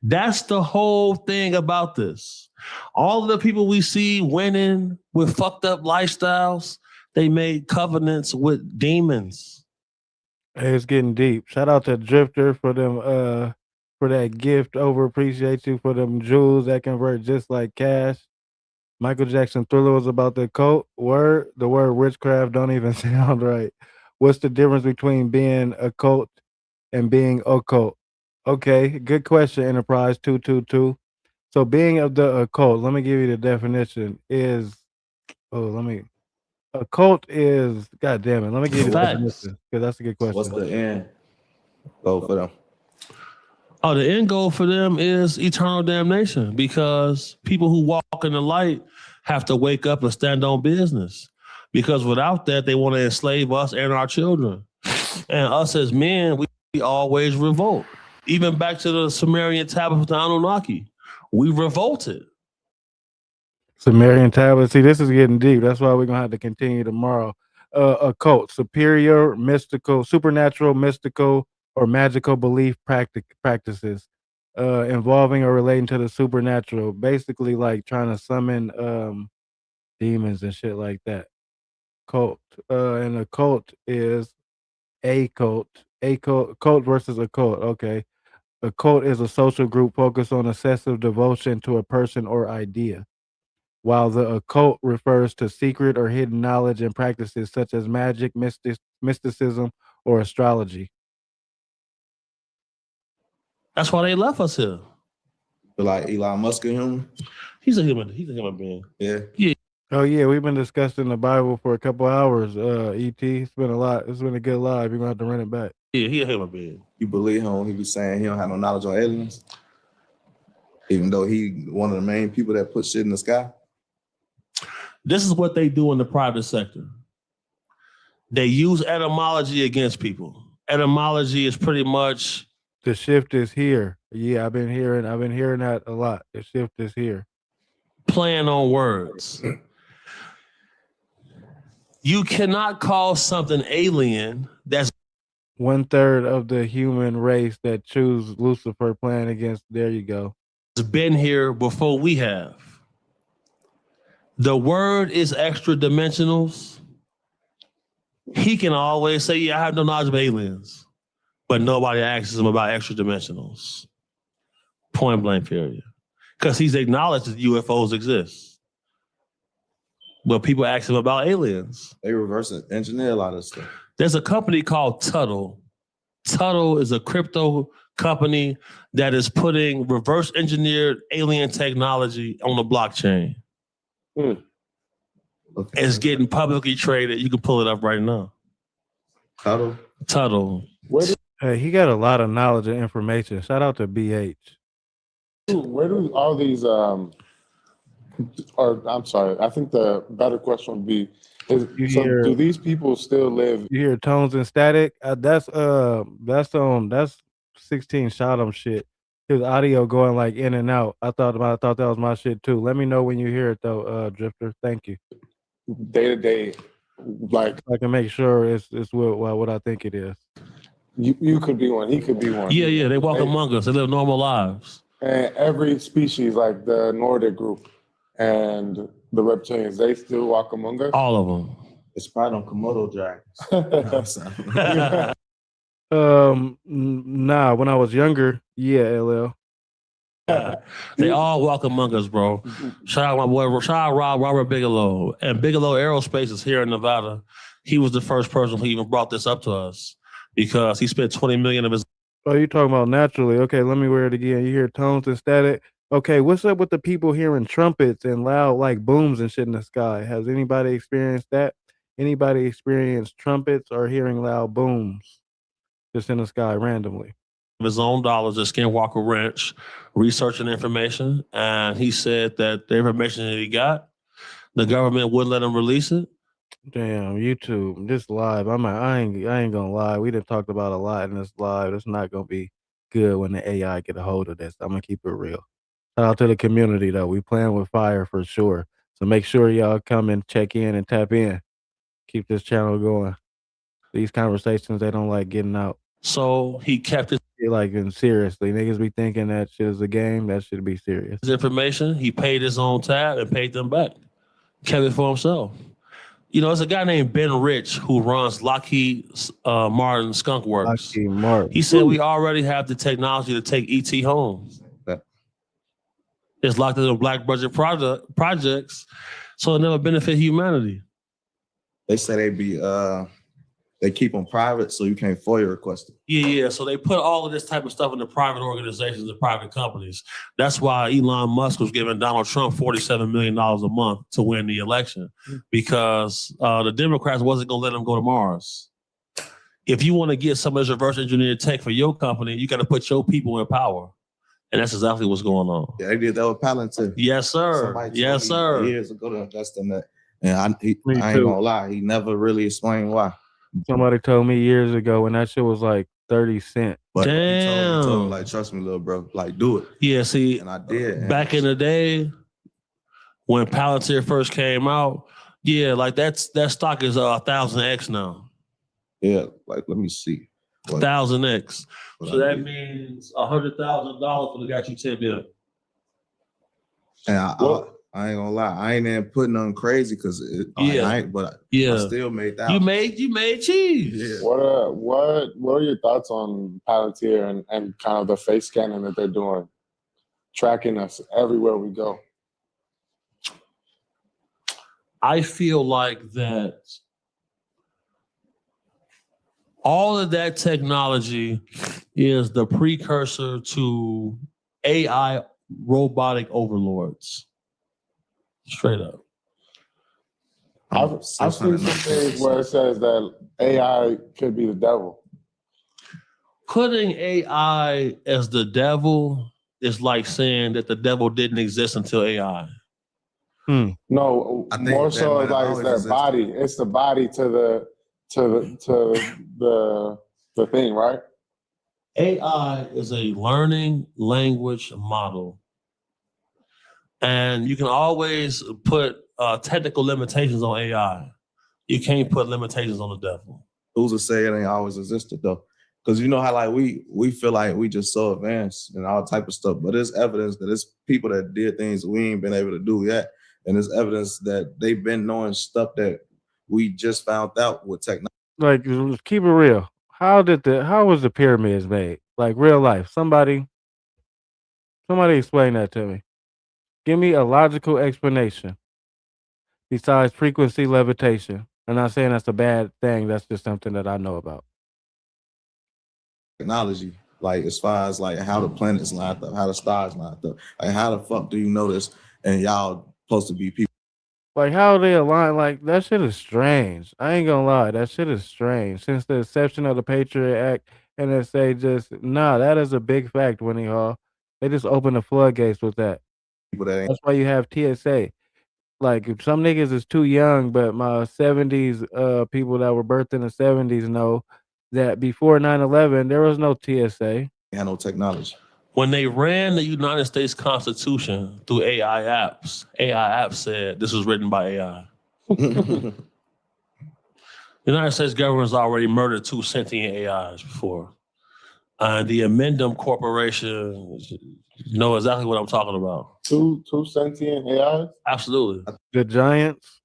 That's the whole thing about this. All of the people we see winning with fucked up lifestyles, they made covenants with demons. Hey, it's getting deep. Shout out to Drifter for them for that gift. Over appreciate you for them jewels that convert just like cash. Michael Jackson Thriller was about the cult. The word witchcraft don't even sound right. What's the difference between being a cult and being occult? Okay, good question, Enterprise 222. So being of the occult, let me give you the definition, is a cult is, God damn it, let me give you the definition, because that's a good question. What's the end goal for them? Oh, the end goal for them is eternal damnation, because people who walk in the light have to wake up and stand on business. Because without that, they want to enslave us and our children. And us as men, we always revolt. Even back to the Sumerian tablets with the Anunnaki, we revolted. Sumerian tablets. See, this is getting deep. That's why we're gonna have to continue tomorrow. Occult, superior, mystical, supernatural, mystical, or magical belief practices involving or relating to the supernatural. Basically, like trying to summon demons and shit like that. Cult. And a cult is a cult. Cult versus a cult. Okay. A cult is a social group focused on excessive devotion to a person or idea, while the occult refers to secret or hidden knowledge and practices such as magic, mysticism, or astrology. That's why they left us here. Like Elon Musk and him. He's a human being. Yeah. Oh yeah, we've been discussing the Bible for a couple hours. ET, it's been a lot. It's been a good live. You're gonna have to run it back. Yeah, he a human being. You believe him? He was saying he don't have no knowledge on aliens, even though he one of the main people that put shit in the sky. This is what they do in the private sector. They use etymology against people. Etymology is pretty much the shift is here. Yeah, I've been hearing that a lot. The shift is here. Playing on words. You cannot call something alien that's 1/3 of the human race that choose Lucifer playing against. There you go. Been here before we have. The word is extra dimensionals. He can always say, yeah, I have no knowledge of aliens, but nobody asks him about extra dimensionals. Point blank period. Because he's acknowledged that UFOs exist. But people ask him about aliens. They reverse engineer a lot of stuff. There's a company called Tuttle. Tuttle is a crypto company that is putting reverse engineered alien technology on the blockchain. Okay. It's getting publicly traded. You can pull it up right now. Tuttle. Hey, he got a lot of knowledge and information. Shout out to BH. Where do all these or I'm sorry, I think the better question would be do these people still live? You hear tones and static? That's 16 shot 'em shit. His audio going like in and out. I thought that was my shit too. Let me know when you hear it though, Drifter. Thank you. Day to day, like I can make sure it's what I think it is. You could be one. He could be one. Yeah. They walk among us. They live normal lives. And every species, like the Nordic group and the reptilians, they still walk among us. All of them. It's probably on Komodo dragons. Nah. When I was younger, yeah, LL. They all walk among us, bro. Shout out my boy, Robert Bigelow. And Bigelow Aerospace is here in Nevada. He was the first person who even brought this up to us because he spent $20 million of his. Oh, you talking about naturally? Okay, let me wear it again. You hear tones and static. Okay, what's up with the people hearing trumpets and loud like booms and shit in the sky? Has anybody experienced that? Anybody experienced trumpets or hearing loud booms just in the sky randomly? His own dollars at Skinwalker Ranch, researching information, and he said that the information that he got, the government wouldn't let him release it. Damn, YouTube, this live. I ain't gonna lie. We done talked about a lot in this live. It's not gonna be good when the AI get a hold of this. I'm gonna keep it real. Shout out to the community though. We playing with fire for sure. So make sure y'all come and check in and tap in. Keep this channel going. These conversations, they don't like getting out. So he kept it. Like, and seriously, niggas be thinking that shit is a game. That should be serious. His information, he paid his own tab and paid them back. Kept it for himself. You know, there's a guy named Ben Rich who runs Lockheed Martin Skunk Works. Lockheed Martin. He said we already have the technology to take ET home. It's locked in the black budget projects, so it never benefit humanity. They say they keep them private, so you can't FOIA request it. Yeah. So they put all of this type of stuff into private organizations and private companies. That's why Elon Musk was giving Donald Trump $47 million a month to win the election, because the Democrats wasn't going to let him go to Mars. If you want to get some of this reverse engineered tech for your company, you got to put your people in power. And that's exactly what's going on. Yeah, they did that with Palantir. Yes, sir. Yes, sir. Years ago to invest in that. And I ain't gonna lie, he never really explained why. Somebody told me years ago when that shit was like 30 cents. But damn. He told me, like, trust me, little bro, like, do it. Yeah, see, and I did. Back in the day, when Palantir first came out, yeah, like that stock is 1,000x now. Yeah, like, let me see. 1,000x. So that means $100,000 for the guy you $10 million. And I ain't gonna lie. I ain't even putting on crazy because I ain't, but I still made that. You made cheese. Yeah. What are your thoughts on Palantir and kind of the face scanning that they're doing, tracking us everywhere we go? I feel like that all of that technology is the precursor to AI robotic overlords. Straight up. I've seen some things where it says that AI could be the devil. Putting AI as the devil is like saying that the devil didn't exist until AI. No, more so like it's their body. It's the body to the thing, right? AI is a learning language model. And you can always put technical limitations on AI. You can't put limitations on the devil. Who's to say it ain't always existed though? Because you know how like we feel like we just so advanced and all type of stuff, but there's evidence that it's people that did things we ain't been able to do yet. And there's evidence that they've been knowing stuff that we just found out with technology. Like, let's keep it real. How was the pyramids made? Like real life. Somebody explain that to me. Give me a logical explanation besides frequency levitation. I'm not saying that's a bad thing. That's just something that I know about. Technology, like as far as like how the planets lined up, how the stars lined up, like how the fuck do you know this? And y'all supposed to be people. Like how they align, like that shit is strange. I ain't gonna lie, that shit is strange. Since the inception of the Patriot Act, NSA that is a big fact, Winnie Hall. They just opened the floodgates with that. That's why you have TSA. Like if some niggas is too young, but my 70s people that were birthed in the 70s know that before 9/11 there was no TSA. Had no technology. When they ran the United States Constitution through AI apps said this was written by AI. The United States government's already murdered 2 sentient AIs before. The Amendum Corporation know exactly what I'm talking about. Two sentient AIs? Absolutely. The giants,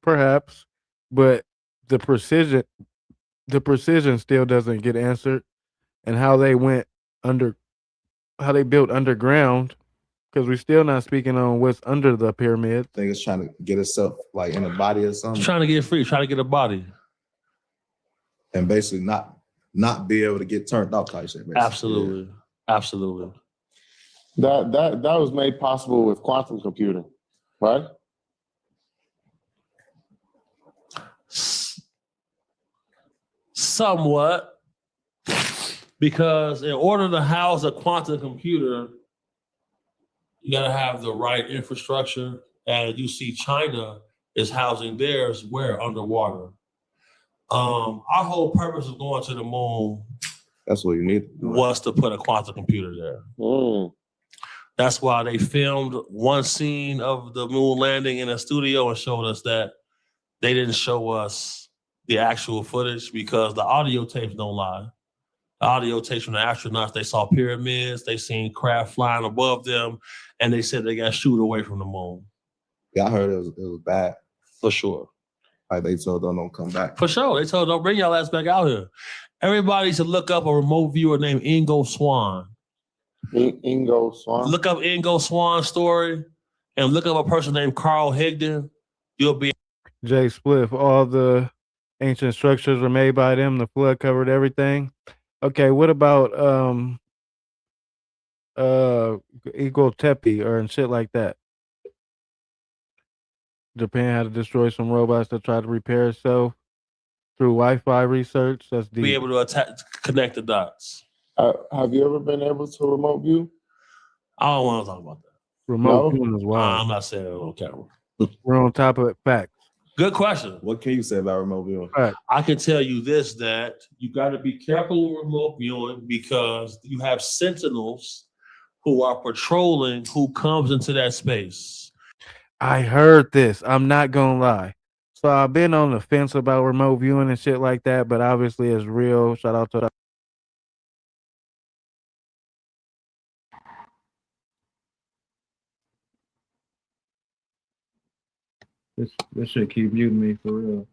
perhaps, but the precision still doesn't get answered, and how they built underground, because we're still not speaking on what's under the pyramid. I think it's trying to get itself like in a body or something. It's trying to get free, trying to get a body. And basically not be able to get turned off type shit. Basically. Absolutely. Yeah. Absolutely. That was made possible with quantum computing, right? Somewhat. Because in order to house a quantum computer, you got to have the right infrastructure. And you see China is housing theirs where? Underwater. Our whole purpose of going to the moon, that's what you need, was to put a quantum computer there. That's why they filmed one scene of the moon landing in a studio and showed us that. They didn't show us the actual footage because the audio tapes don't lie. The audio tapes from the astronauts, they saw pyramids, they seen craft flying above them, and they said they got shooed away from the moon. Yeah, I heard it was bad. For sure. Like they told them don't come back. For sure. They told them don't bring y'all ass back out here. Everybody should look up a remote viewer named Ingo Swann. Ingo Swann? Look up Ingo Swann's story and look up a person named Carl Higdon. You'll be Jay Spliff, all the ancient structures were made by them. The flood covered everything. Okay, what about Eagle Tepe or and shit like that? Japan had to destroy some robots that tried to repair itself through Wi-Fi research. That's deep. Be able to connect the dots. Have you ever been able to remote view? I don't want to talk about that. Remote viewing as well. I'm not saying it on camera. We're on top of it. Facts. Good question. What can you say about remote viewing? I can tell you this, that you got to be careful with remote viewing because you have sentinels who are patrolling who comes into that space. I heard this. I'm not gonna lie. So I've been on the fence about remote viewing and shit like that, but obviously it's real. Shout out to the This shit keep muting me for real.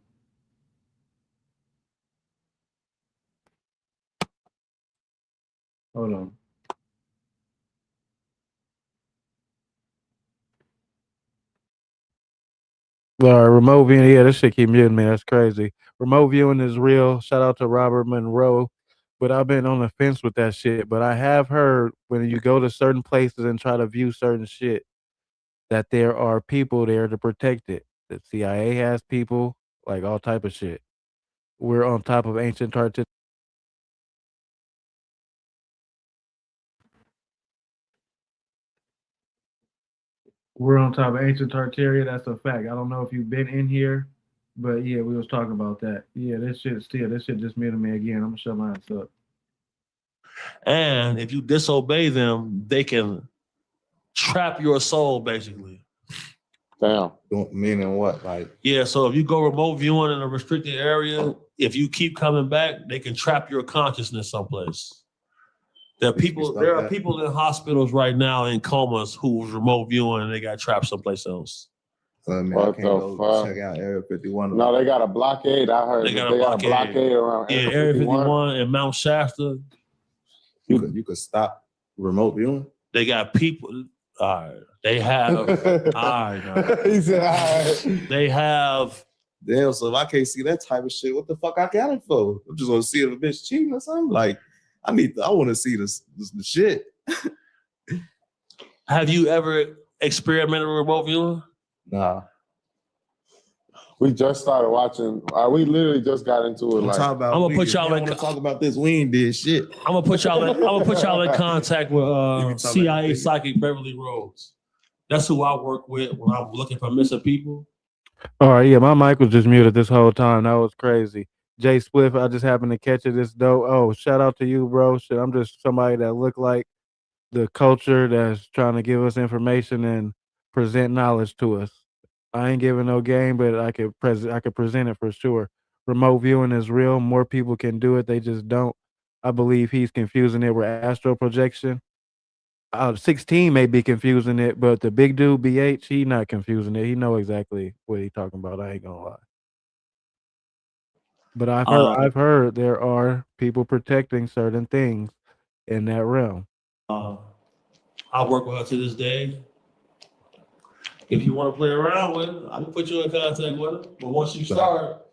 Hold on. Remote viewing, yeah, this shit keep muting me. That's crazy. Remote viewing is real. Shout out to Robert Monroe. But I've been on the fence with that shit. But I have heard when you go to certain places and try to view certain shit, that there are people there to protect it. The CIA has people, like all type of shit. We're on top of ancient Tartarus. We're on top of ancient Tartaria. That's a fact. I don't know if you've been in here, but yeah, we was talking about that. Yeah, this shit just muted me again. I'm gonna shut my ass up. And if you disobey them, they can trap your soul, basically. Damn. Meaning what? Like, Yeah, so if you go remote viewing in a restricted area, if you keep coming back, they can trap your consciousness someplace. There are people in hospitals right now in comas who's remote viewing and they got trapped someplace else. I mean, What I can't the go fuck? check out Area 51. No, they got a blockade. I heard They they got got, a a blockade around Yeah, Area Area 51. 51 and Mount Shasta. You could stop remote viewing. They got people. All right. They have. All right. Now. He said, all right. They have. Damn, so if I can't see that type of shit, what the fuck I got it for? I'm just gonna see if a bitch cheating or something. Like, I want to see the shit. Have you ever experimented with remote viewing? Nah. We just started watching. We literally just got into it. I'm gonna put y'all in. Talk about this. We ain't did shit. I'm gonna put y'all in contact with CIA psychic Beverly Rhodes. That's who I work with when I'm looking for missing people. All right, yeah, my mic was just muted this whole time. That was crazy. Jay Spliff, I just happened to catch it. This dope. Oh, shout out to you, bro. Shit, I'm just somebody that look like the culture that's trying to give us information and present knowledge to us. I ain't giving no game, but I could present it for sure. Remote viewing is real. More people can do it. They just don't. I believe he's confusing it with astral projection. 16 may be confusing it, but the big dude BH, he not confusing it. He know exactly what he talking about. I ain't gonna lie. But I've heard there are people protecting certain things in that realm. I work with her to this day. If you want to play around with it, I can put you in contact with her. But once you start,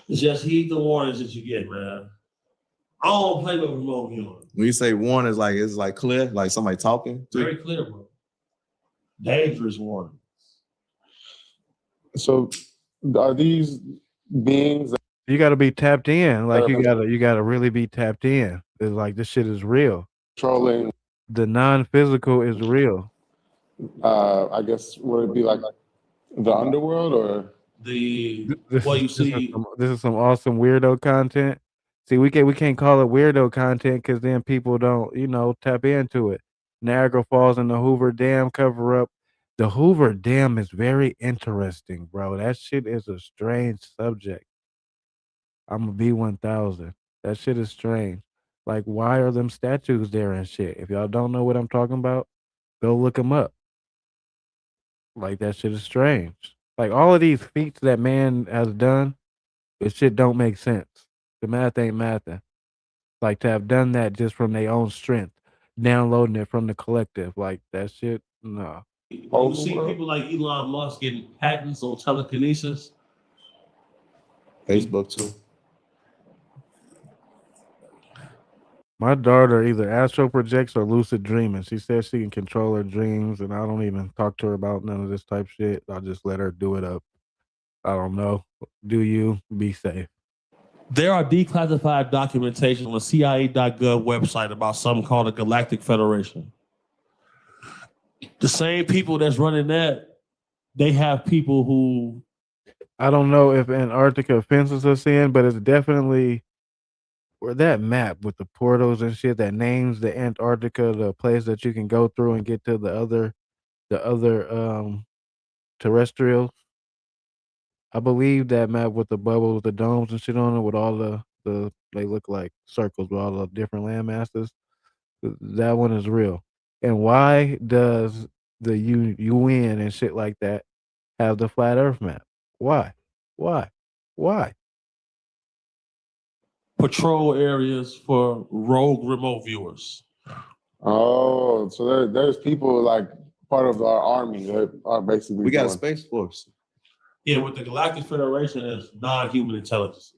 just heed the warnings that you get, man. I don't play with remote viewing. When you say warning, it's like clear, like somebody talking. Very clear, bro. Dangerous warning. So, are these beings? You got to be tapped in. Like you gotta really be tapped in. It's like this shit is real. Controlling. The non-physical is real. I guess would it be like the underworld or This is some awesome weirdo content. See, we can't call it weirdo content because then people don't, tap into it. Niagara Falls and the Hoover Dam cover up. The Hoover Dam is very interesting, bro. That shit is a strange subject. I'm a B1000. That shit is strange. Like, why are them statues there and shit? If y'all don't know what I'm talking about, go look them up. Like, that shit is strange. Like, all of these feats that man has done, this shit don't make sense. The math ain't mathing. Like, to have done that just from their own strength, downloading it from the collective, like, that shit, no. You see people like Elon Musk getting patents on telekinesis. Facebook, too. My daughter either astral projects or lucid dreaming. She says she can control her dreams, and I don't even talk to her about none of this type shit. I just let her do it up. I don't know. Do you? Be safe. There are declassified documentation on the CIA.gov website about something called the Galactic Federation. The same people that's running that, they have people who... I don't know if Antarctica fences us in, but it's definitely... Or that map with the portals and shit that names the Antarctica, the place that you can go through and get to the other terrestrials. I believe that map with the bubbles, the domes and shit on it, with all the they look like circles with all the different land masses. That one is real. And why does the UN and shit like that have the flat Earth map? Why? Why? Why? Patrol areas for rogue remote viewers. Oh, so there's people like part of our army that are basically. We got a doing- space force. Yeah, with the Galactic Federation is non-human intelligence.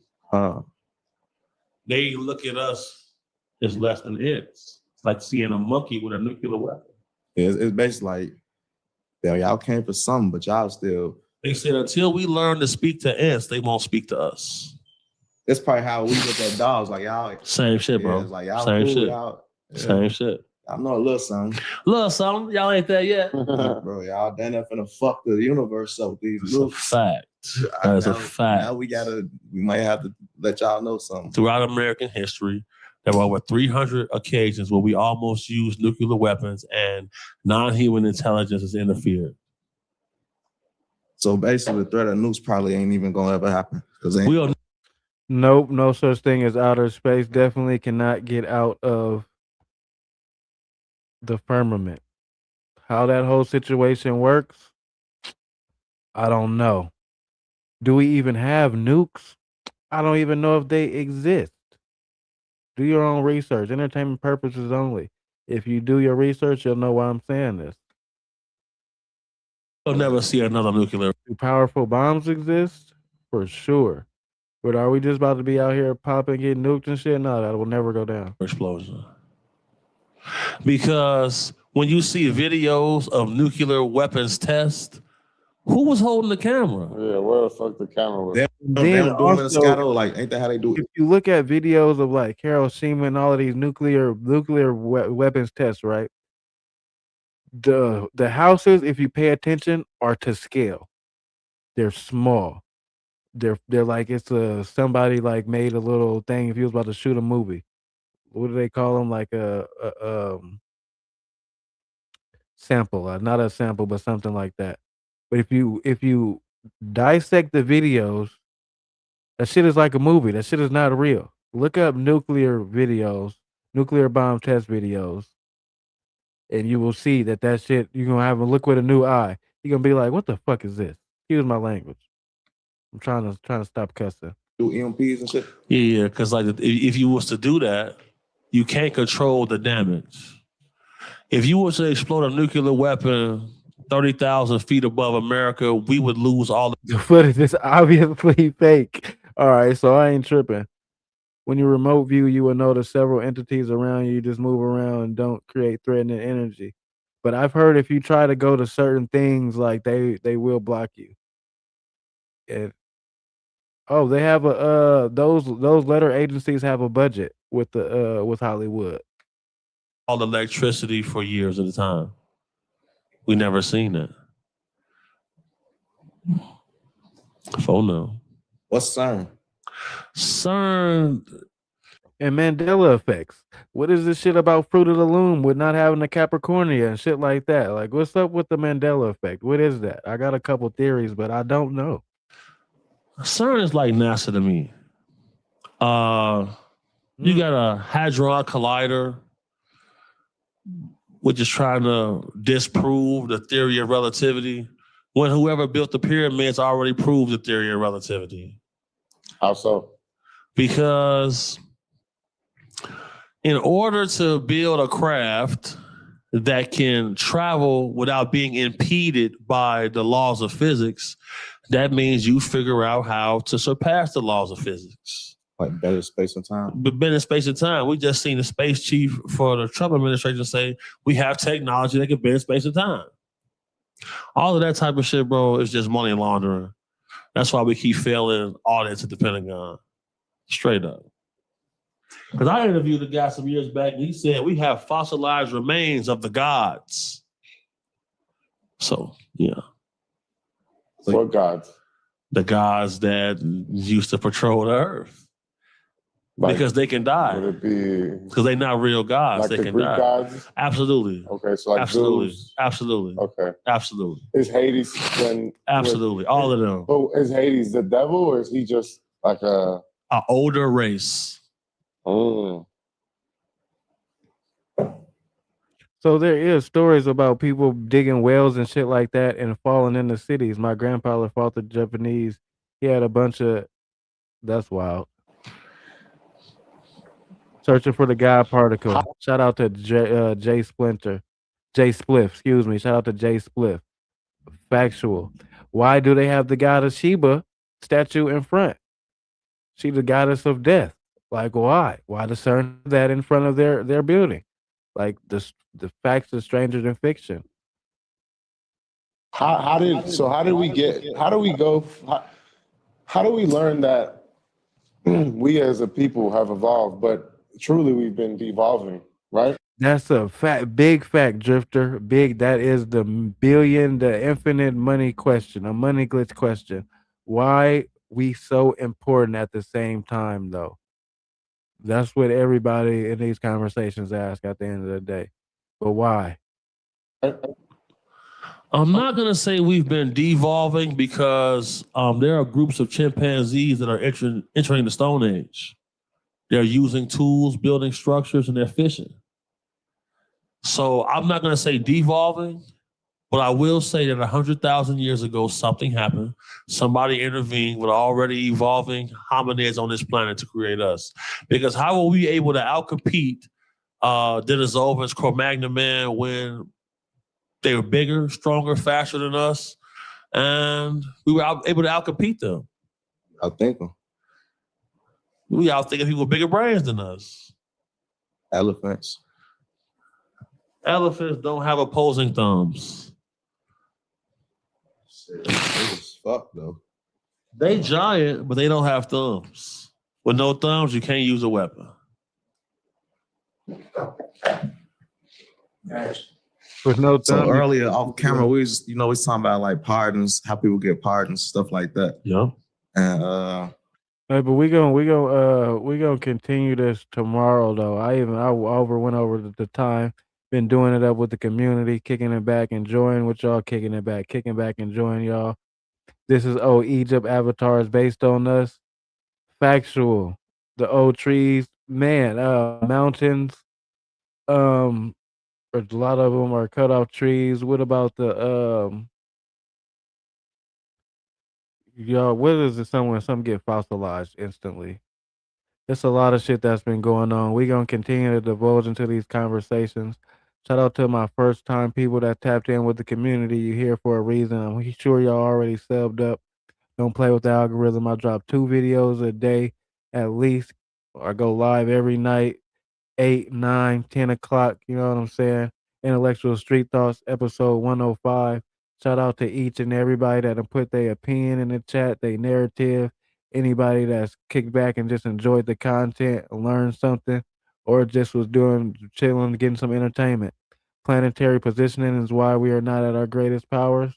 They look at us as less than it's. It's like seeing a monkey with a nuclear weapon. It's basically like, y'all came for something, but y'all still. They said until we learn to speak to ants, they won't speak to us. That's probably how we look at dogs. Like y'all. Same shit, bro. It's like y'all Same cool, shit. Y'all, Same shit. I know a little something. Little something. Y'all ain't there yet. Bro, y'all done up finna fuck the universe up with these It's a looks. fact. That is a fact. Now we might have to let y'all know something. Throughout American history, there were over 300 occasions where we almost used nuclear weapons and non-human intelligence has interfered. So basically, the threat of nukes probably ain't even gonna ever happen because We'll Nope, no such thing as outer space. Definitely cannot get out of the firmament. How that whole situation works, I don't know. Do we even have nukes? I don't even know if they exist. Do your own research. Entertainment purposes only. If you do your research, you'll know why I'm saying this. never see another nuclear Do powerful bombs exist? For sure. But are we just about to be out here popping, getting nuked and shit? No, that will never go down. explosion. Because when you see videos of nuclear weapons test, who was holding the camera? Yeah, where the fuck the camera was? they don't do them in a scatto. Like, ain't that how they do it? If you look at videos of like Hiroshima and all of these nuclear weapons tests, right? The houses, if you pay attention, are to scale. They're small. They're like it's somebody like made a little thing if he was about to shoot a movie. What do they call them? Like a sample, not a sample, but something like that. But if you dissect the videos, that shit is like a movie. That shit is not real. Look up nuclear videos, nuclear bomb test videos, and you will see that shit. You're gonna have a look with a new eye. You're gonna be like, "What the fuck is this?" Excuse my language. I'm trying to stop cussing. Do EMPs and shit. Yeah, because like if you was to do that, you can't control the damage. If you was to explode a nuclear weapon 30,000 feet above America, we would lose all The footage is obviously fake. All right, so I ain't tripping. When you remote view, you will notice several entities around you. Just move around and don't create threatening energy. But I've heard if you try to go to certain things, like they will block you. They have a those letter agencies have a budget with the with Hollywood. all electricity for years at a time. We never seen that. Oh no. What's CERN? CERN. And Mandela effects. What is this shit about Fruit of the Loom with not having the Capricornia and shit like that? Like, what's up with the Mandela effect? What is that? I got a couple theories, but I don't know. CERN is like NASA to me. You got a hadron collider, which is trying to disprove the theory of relativity, when whoever built the pyramids already proved the theory of relativity. How so? Because in order to build a craft that can travel without being impeded by the laws of physics, that means you figure out how to surpass the laws of physics. Like better space and time. But better space and time. We just seen the space chief for the Trump administration say we have technology that can bend space and time. All of that type of shit, bro, is just money laundering. That's why we keep failing audits at the Pentagon. Straight up. Because I interviewed a guy some years back and he said we have fossilized remains of the gods. So, yeah. What gods? The gods that used to patrol the earth. Like, because they can die. Would it be because they're not real gods? like They the can Greek die. gods? Absolutely. Okay, so like Absolutely. Zeus. Absolutely. Okay. Absolutely. Is Hades when Absolutely. All of them. Oh, is Hades the devil or is he just like a An older race. mm. So there is stories about people digging wells and shit like that and falling into cities. My grandfather fought the Japanese. He had a bunch of that's wild. Searching for the God particle. Shout out to Jay Splinter. Jay Spliff, excuse me. Shout out to Jay Spliff. Factual. Why do they have the goddess Sheba statue in front? She the goddess of death. Like why? Why the certain that in front of their building? Like the facts are stranger than fiction. How do we learn that we as a people have evolved, but truly we've been devolving, right? That's a big fact, Drifter. Big. That is the infinite money question, a money glitch question. Why we so important at the same time, though? That's what everybody in these conversations ask at the end of the day. But why? I'm not gonna say we've been devolving because there are groups of chimpanzees that are entering the Stone Age. They're using tools, building structures, and they're fishing. So I'm not gonna say devolving, but I will say that 100,000 years ago, something happened. Somebody intervened with already evolving hominids on this planet to create us. Because how were we able to outcompete Denisovans, Cro-Magnon man when they were bigger, stronger, faster than us, and we were able to outcompete them? I think them. We outthinking people with bigger brains than us. Elephants. Elephants don't have opposing thumbs. Shit, they was fuck though. They giant, but they don't have thumbs. With no thumbs, you can't use a weapon. With no So thumb, earlier off camera, we was talking about like pardons, how people get pardons, stuff like that. Yeah. And hey, but we gonna continue this tomorrow though. I went over the time. Been doing it up with the community, kicking it back, enjoying with y'all, kicking back, enjoying y'all. This is Egypt avatars based on us. Factual. The old trees, man, mountains. A lot of them are cut off trees. What about the y'all? What is it? Some get fossilized instantly. There's a lot of shit that's been going on. We gonna continue to divulge into these conversations. Shout out to my first time people that tapped in with the community. You here for a reason. I'm sure y'all already subbed up. Don't play with the algorithm. I drop 2 videos a day at least. I go live every night, 8, 9, 10 o'clock. You know what I'm saying? Intellectual Street Thoughts, episode 105. Shout out to each and everybody that have put their opinion in the chat, their narrative. Anybody that's kicked back and just enjoyed the content, learned something, or just was chilling, getting some entertainment. Planetary positioning is why we are not at our greatest powers.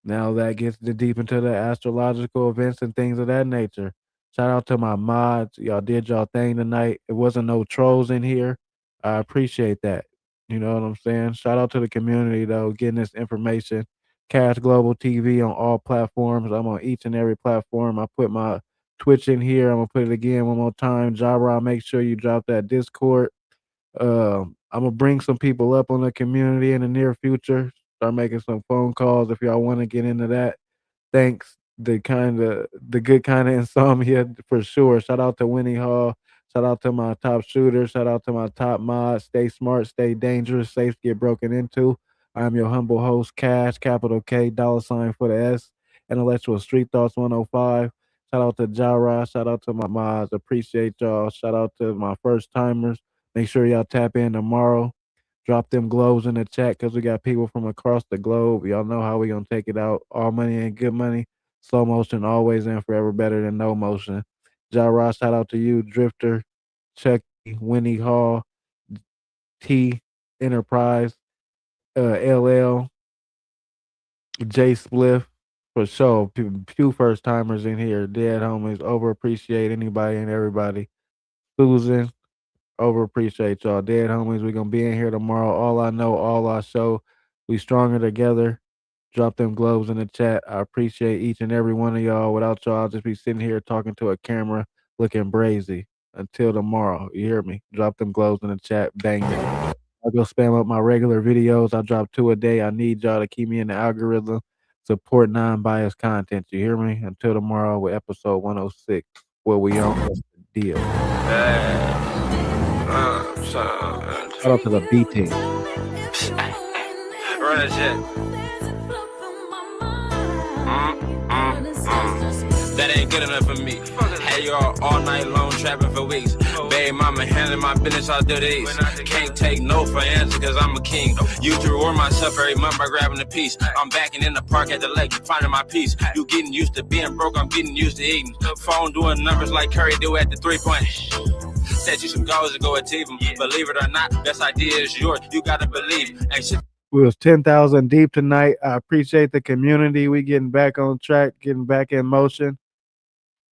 Now that gets deep into the astrological events and things of that nature. Shout out to my mods. Y'all did y'all thing tonight. It wasn't no trolls in here. I appreciate that. You know what I'm saying? Shout out to the community though, getting this information. Cash Global TV on all platforms. I'm on each and every platform. I put my Twitch in here. I'm gonna put it again one more time. Jabra, make sure you drop that Discord. I'm gonna bring some people up on the community in the near future. Start making some phone calls if y'all want to get into that. Thanks. The good kind of insomnia for sure. Shout out to Winnie Hall. Shout out to my top shooter. Shout out to my top mod. Stay smart, stay dangerous, safe to get broken into. I'm your humble host, Cash, capital K, $ for the S, Intellectual Street Thoughts 105. Shout out to Jara. Shout out to my mods. Appreciate y'all. Shout out to my first timers. Make sure y'all tap in tomorrow. Drop them globes in the chat because we got people from across the globe. Y'all know how we gonna take it out. All money ain't good money. Slow motion always and forever better than no motion. Ja Ross, shout out to you, Drifter, Chucky, Winnie Hall, T Enterprise, LL, J Spliff, for sure. Few first timers in here. Dead homies. Overappreciate anybody and everybody. Susan, over appreciate y'all. Dead homies, we gonna be in here tomorrow. All I know, all I show. We stronger together. Drop them globes in the chat. I appreciate each and every one of y'all. Without y'all, I'll just be sitting here talking to a camera looking brazy. Until tomorrow. You hear me? Drop them globes in the chat. Bang it. go spam up my regular videos. I drop 2 a day. I need y'all to keep me in the algorithm. Support non-biased content. You hear me? Until tomorrow with episode 106, where we on the deal. Shout out to the B team. Run that shit. That ain't good enough for me. Had you all night long trapping for weeks. Baby mama handling my business all through these. Can't take no for answer cause I'm a king. Used to reward myself every month by grabbing a piece. I'm backing in the park at the lake, finding my peace. You getting used to being broke, I'm getting used to eating. Phone doing numbers like Curry do at the 3-point. Set you some goals to go achieve them. Believe it or not, best idea is yours. You gotta believe. Ain't shit. We was 10,000 deep tonight. I appreciate the community. We getting back on track, getting back in motion.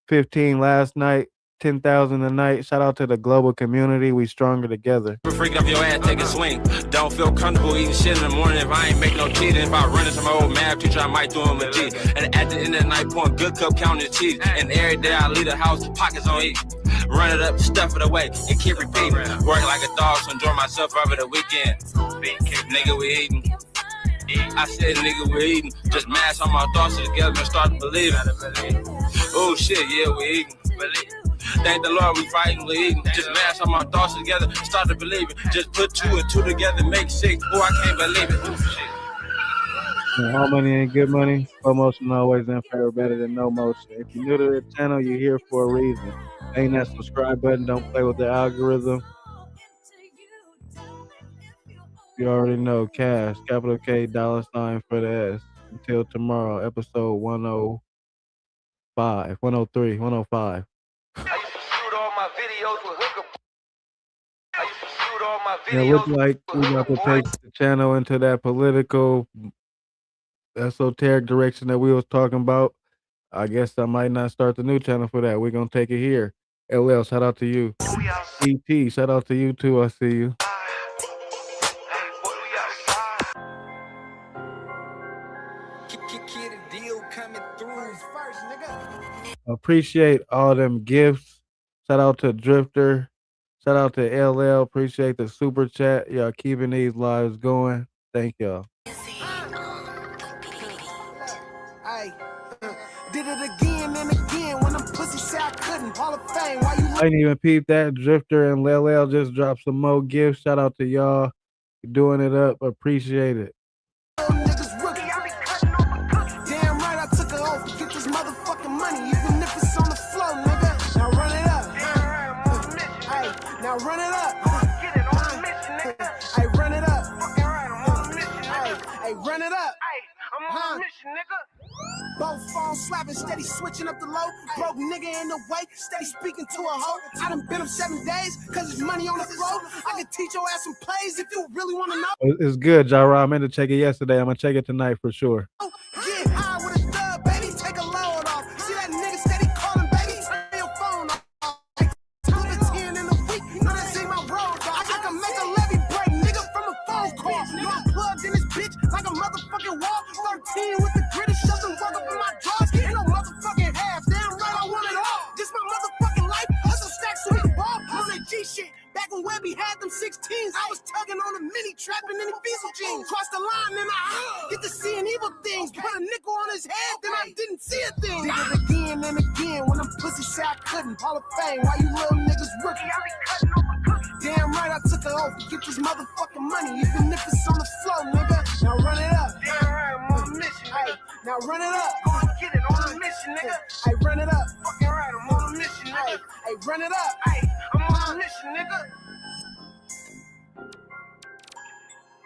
15 last night, 10,000 tonight. Shout out to the global community. We stronger together. Freak up your ass, take a swing. Don't feel comfortable eating shit in the morning if I ain't make no cheese. If I run into my old math teacher, I might do him a G. And at the end of the night, pouring good cup, counting the cheese. And every day I leave the house, pockets on E. Run it up, stuff it away, and keep repeating. Work like a dog, so enjoy myself over the weekend. Nigga, we eating. I said, nigga, we eating. Just mash all my thoughts together and start to believe it. Oh shit, yeah, we eating. Thank the Lord, we fighting, we eating. Just mash all my thoughts together, start to believe it. Just put 2 and 2 together, make 6. Oh, I can't believe it. And all money ain't good money. Promotion always in favor, better than no motion. If you're new to the channel, you're here for a reason. Ain't that subscribe button, don't play with the algorithm. You already know, cash, capital K, $ for the S. Until tomorrow, episode 105, 103, 105. I used to shoot all my videos with hookup. I used to shoot all my videos. It looks like we got to take the channel into that political, esoteric direction that we was talking about. I guess I might not start the new channel for that. We're going to take it here. LL, shout out to you. ET, shout out to you too. I see you. Appreciate all them gifts. Shout out to Drifter. Shout out to LL. Appreciate the super chat. Y'all keeping these lives going. Thank y'all. Did it again and again when them pussy said I couldn't. Hall of Fame. Why you I didn't even peep that. Drifter and LL just dropped some more gifts. Shout out to y'all. Doing it up. Appreciate it. niggas rookie? I be cutting off a cookie. Damn right I took an oath to get this motherfucking money, even if it's on the floor, nigga. Now run it up. Hey, now run it up. Get it on the mission, nigga. Hey, run it up. Fucking right, I'm on a mission, nigga. Hey, run it up. Hey, I'm on a mission, nigga. Both phones slapping, steady switching up the low. Broke nigga in the way, steady speaking to a hoe. I done been up 7 days, cause there's money on the floor. I can teach your ass some plays if you really wanna know. It's good, Jara. I meant to check it yesterday. I'm gonna check it tonight for sure. Get high with a thug, baby, take a load off. See that nigga steady calling, baby, turn your phone off. Like 2 to 10 in a week, know that ain't my road, dog. I can make a levy break, nigga, from a phone call. You know I'm plugged in this bitch like a motherfucking wall. 13 with the gritty, shove them work up in my drawers. Ain't no motherfucking half, damn right I want it all. This my motherfucking life, hustle stacks so we can ball. On that G shit, back when Webby had them 16s, I was tugging on a mini, trapping in the diesel jeans. Cross the line and I get to seeing evil things. Put a nickel on his head, then I didn't see a thing. Did it again and again when them pussy said I couldn't. Hall of Fame, why you little niggas rookie? I be cutting off a cookie. Damn right I took an oath to get this motherfucking money, even if it's on the floor, nigga. Now run it up. Damn right, I'm on a mission, nigga. Now run it up. Go and get it on a mission, nigga. Hey, run it up. Fucking right, I'm on a mission, nigga. Hey, run it up. Hey, I'm on a mission, nigga.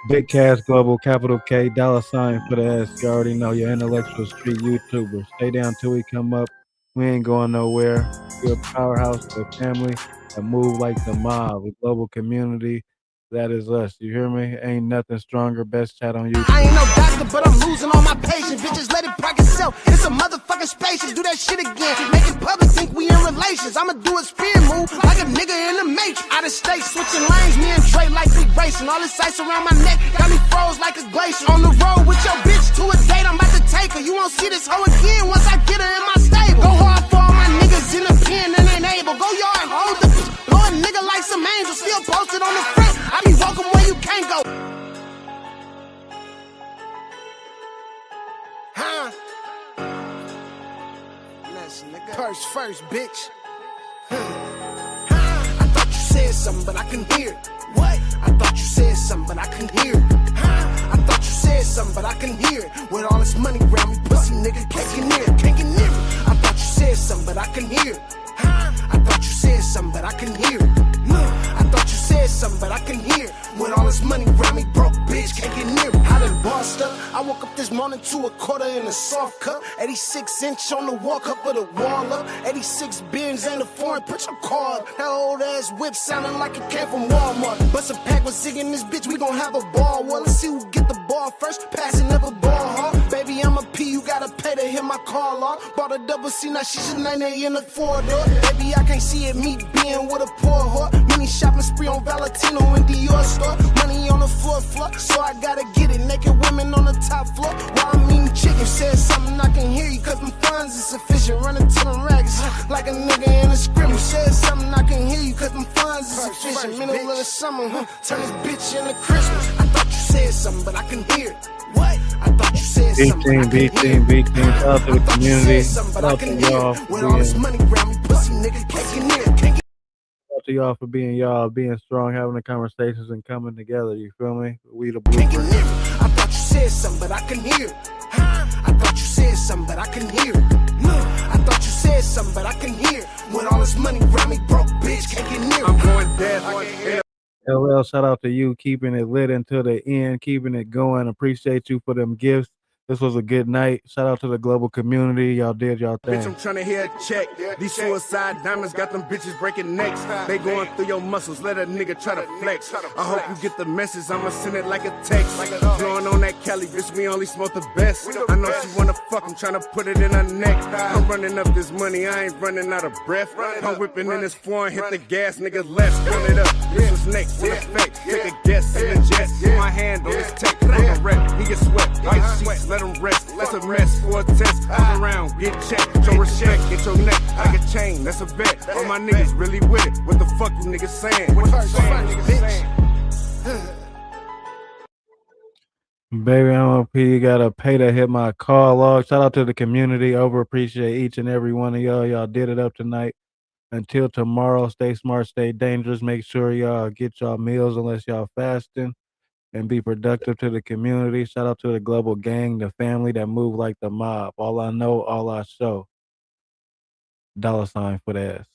Big Cash Global, capital K, $ for the S. You already know your intellectual street YouTuber. Stay down till we come up. We ain't going nowhere. We're a powerhouse for a family that move like the mob. A global community. That is us. You hear me? Ain't nothing stronger. Best chat on YouTube. I ain't no doctor, but I'm losing all my patience. Bitches, let it pack itself. It's a motherfucking spacious. Do that shit again. Make it public, think we in relations. I'ma do a spin move like a nigga in the matrix. Out of state, switching lanes. Me and Trey like we racing. All this ice around my neck got me froze like a glacier. On the road with your bitch to a date. I'm about to take her. You won't see this hoe again once I get her in my stable. Go hard for all my niggas in the pen and ain't able. Go yard, hold the blow a nigga like some angels. Still posted on the front. I be walking where you can't go. Huh? Purse first, bitch. I thought you said something, but I couldn't hear it. What? I thought you said something, but I couldn't hear it. I thought you said something, but I couldn't hear it. With all this money around me, pussy nigga can't get near it, can't get near it. I thought you said something, but I couldn't hear it. I thought you said something, but I couldn't hear it. I thought you said something, but I couldn't hear it. With all this money around me, broke bitch can't get near it. I done bossed up. I woke up this morning to a quarter in a soft cup. 86-inch on the wall, cup of the wall up. 86 bins and a foreign, put your car up. That old ass whip sounding like it came from Walmart. Bust a pack with Zig in this bitch, we gon' have a ball. Well, let's see who get the ball first. Passing never ball hard. Baby, I'm a P, you gotta pay to hit my call off. Bought a double C, now she should 98 in the 4-door. Baby, I can't see it, me being with a poor whore. Mini shopping spree on Valentino and Dior store. Money on the floor, so I gotta get it. Naked women on the top floor, while I'm eating chicken. Said something I can hear you, cause them funds is sufficient. Running to them rags, like a nigga in a scrimmage. Said something I can hear you, cause them funds is sufficient. Middle of the summer, turn this bitch into Christmas. I thought you said something, but I couldn't hear it. What? I thought you said something, but I couldn't hear it. B-team, shout out to the community. Shout out to y'all with all this money around me, pussy nigga can't get near it. Can't get to y'all for being y'all, being strong, having the conversations and coming together. You feel me? We the Can't get blueprint. near it. I thought you said something, but I couldn't hear it. I thought you said something, but I couldn't hear it. I thought you said something, but I couldn't hear it. With all this money around me, broke bitch can't get near it. I'm going dead. LL, shout out to you, keeping it lit until the end, keeping it going. Appreciate you for them gifts. This was a good night. Shout out to the global community. Y'all did y'all Bitch, thing. I'm trying to hear a check. These suicide diamonds got them bitches breaking necks. They going through your muscles, let a nigga try to flex. I hope you get the message, I'ma send it like a text. Blowing on that Cali, bitch, we only smoke the best. I know she wanna fuck, I'm trying to put it in her neck. I'm running up this money, I ain't running out of breath. I'm whipping in this foreign, hit the gas, nigga, let's run it up. This was next, in effect, take a guess in the jet. Put my hand on his tech, on the rep, he get sweat. Get sheets, let him rest. That's a mess for a test. Fuck around, get checked. Show respect, get your neck like a chain. That's a bet. All my niggas really with it. What the fuck you niggas saying? What you saying? Baby MOP, you gotta pay to hit my call log. Shout out to the community. Over appreciate each and every one of y'all. Y'all did it up tonight. Until tomorrow, stay smart, stay dangerous. Make sure y'all get y'all meals unless y'all fasting. And be productive to the community. Shout out to the global gang, the family that move like the mob. All I know, all I show. $sign for the ass.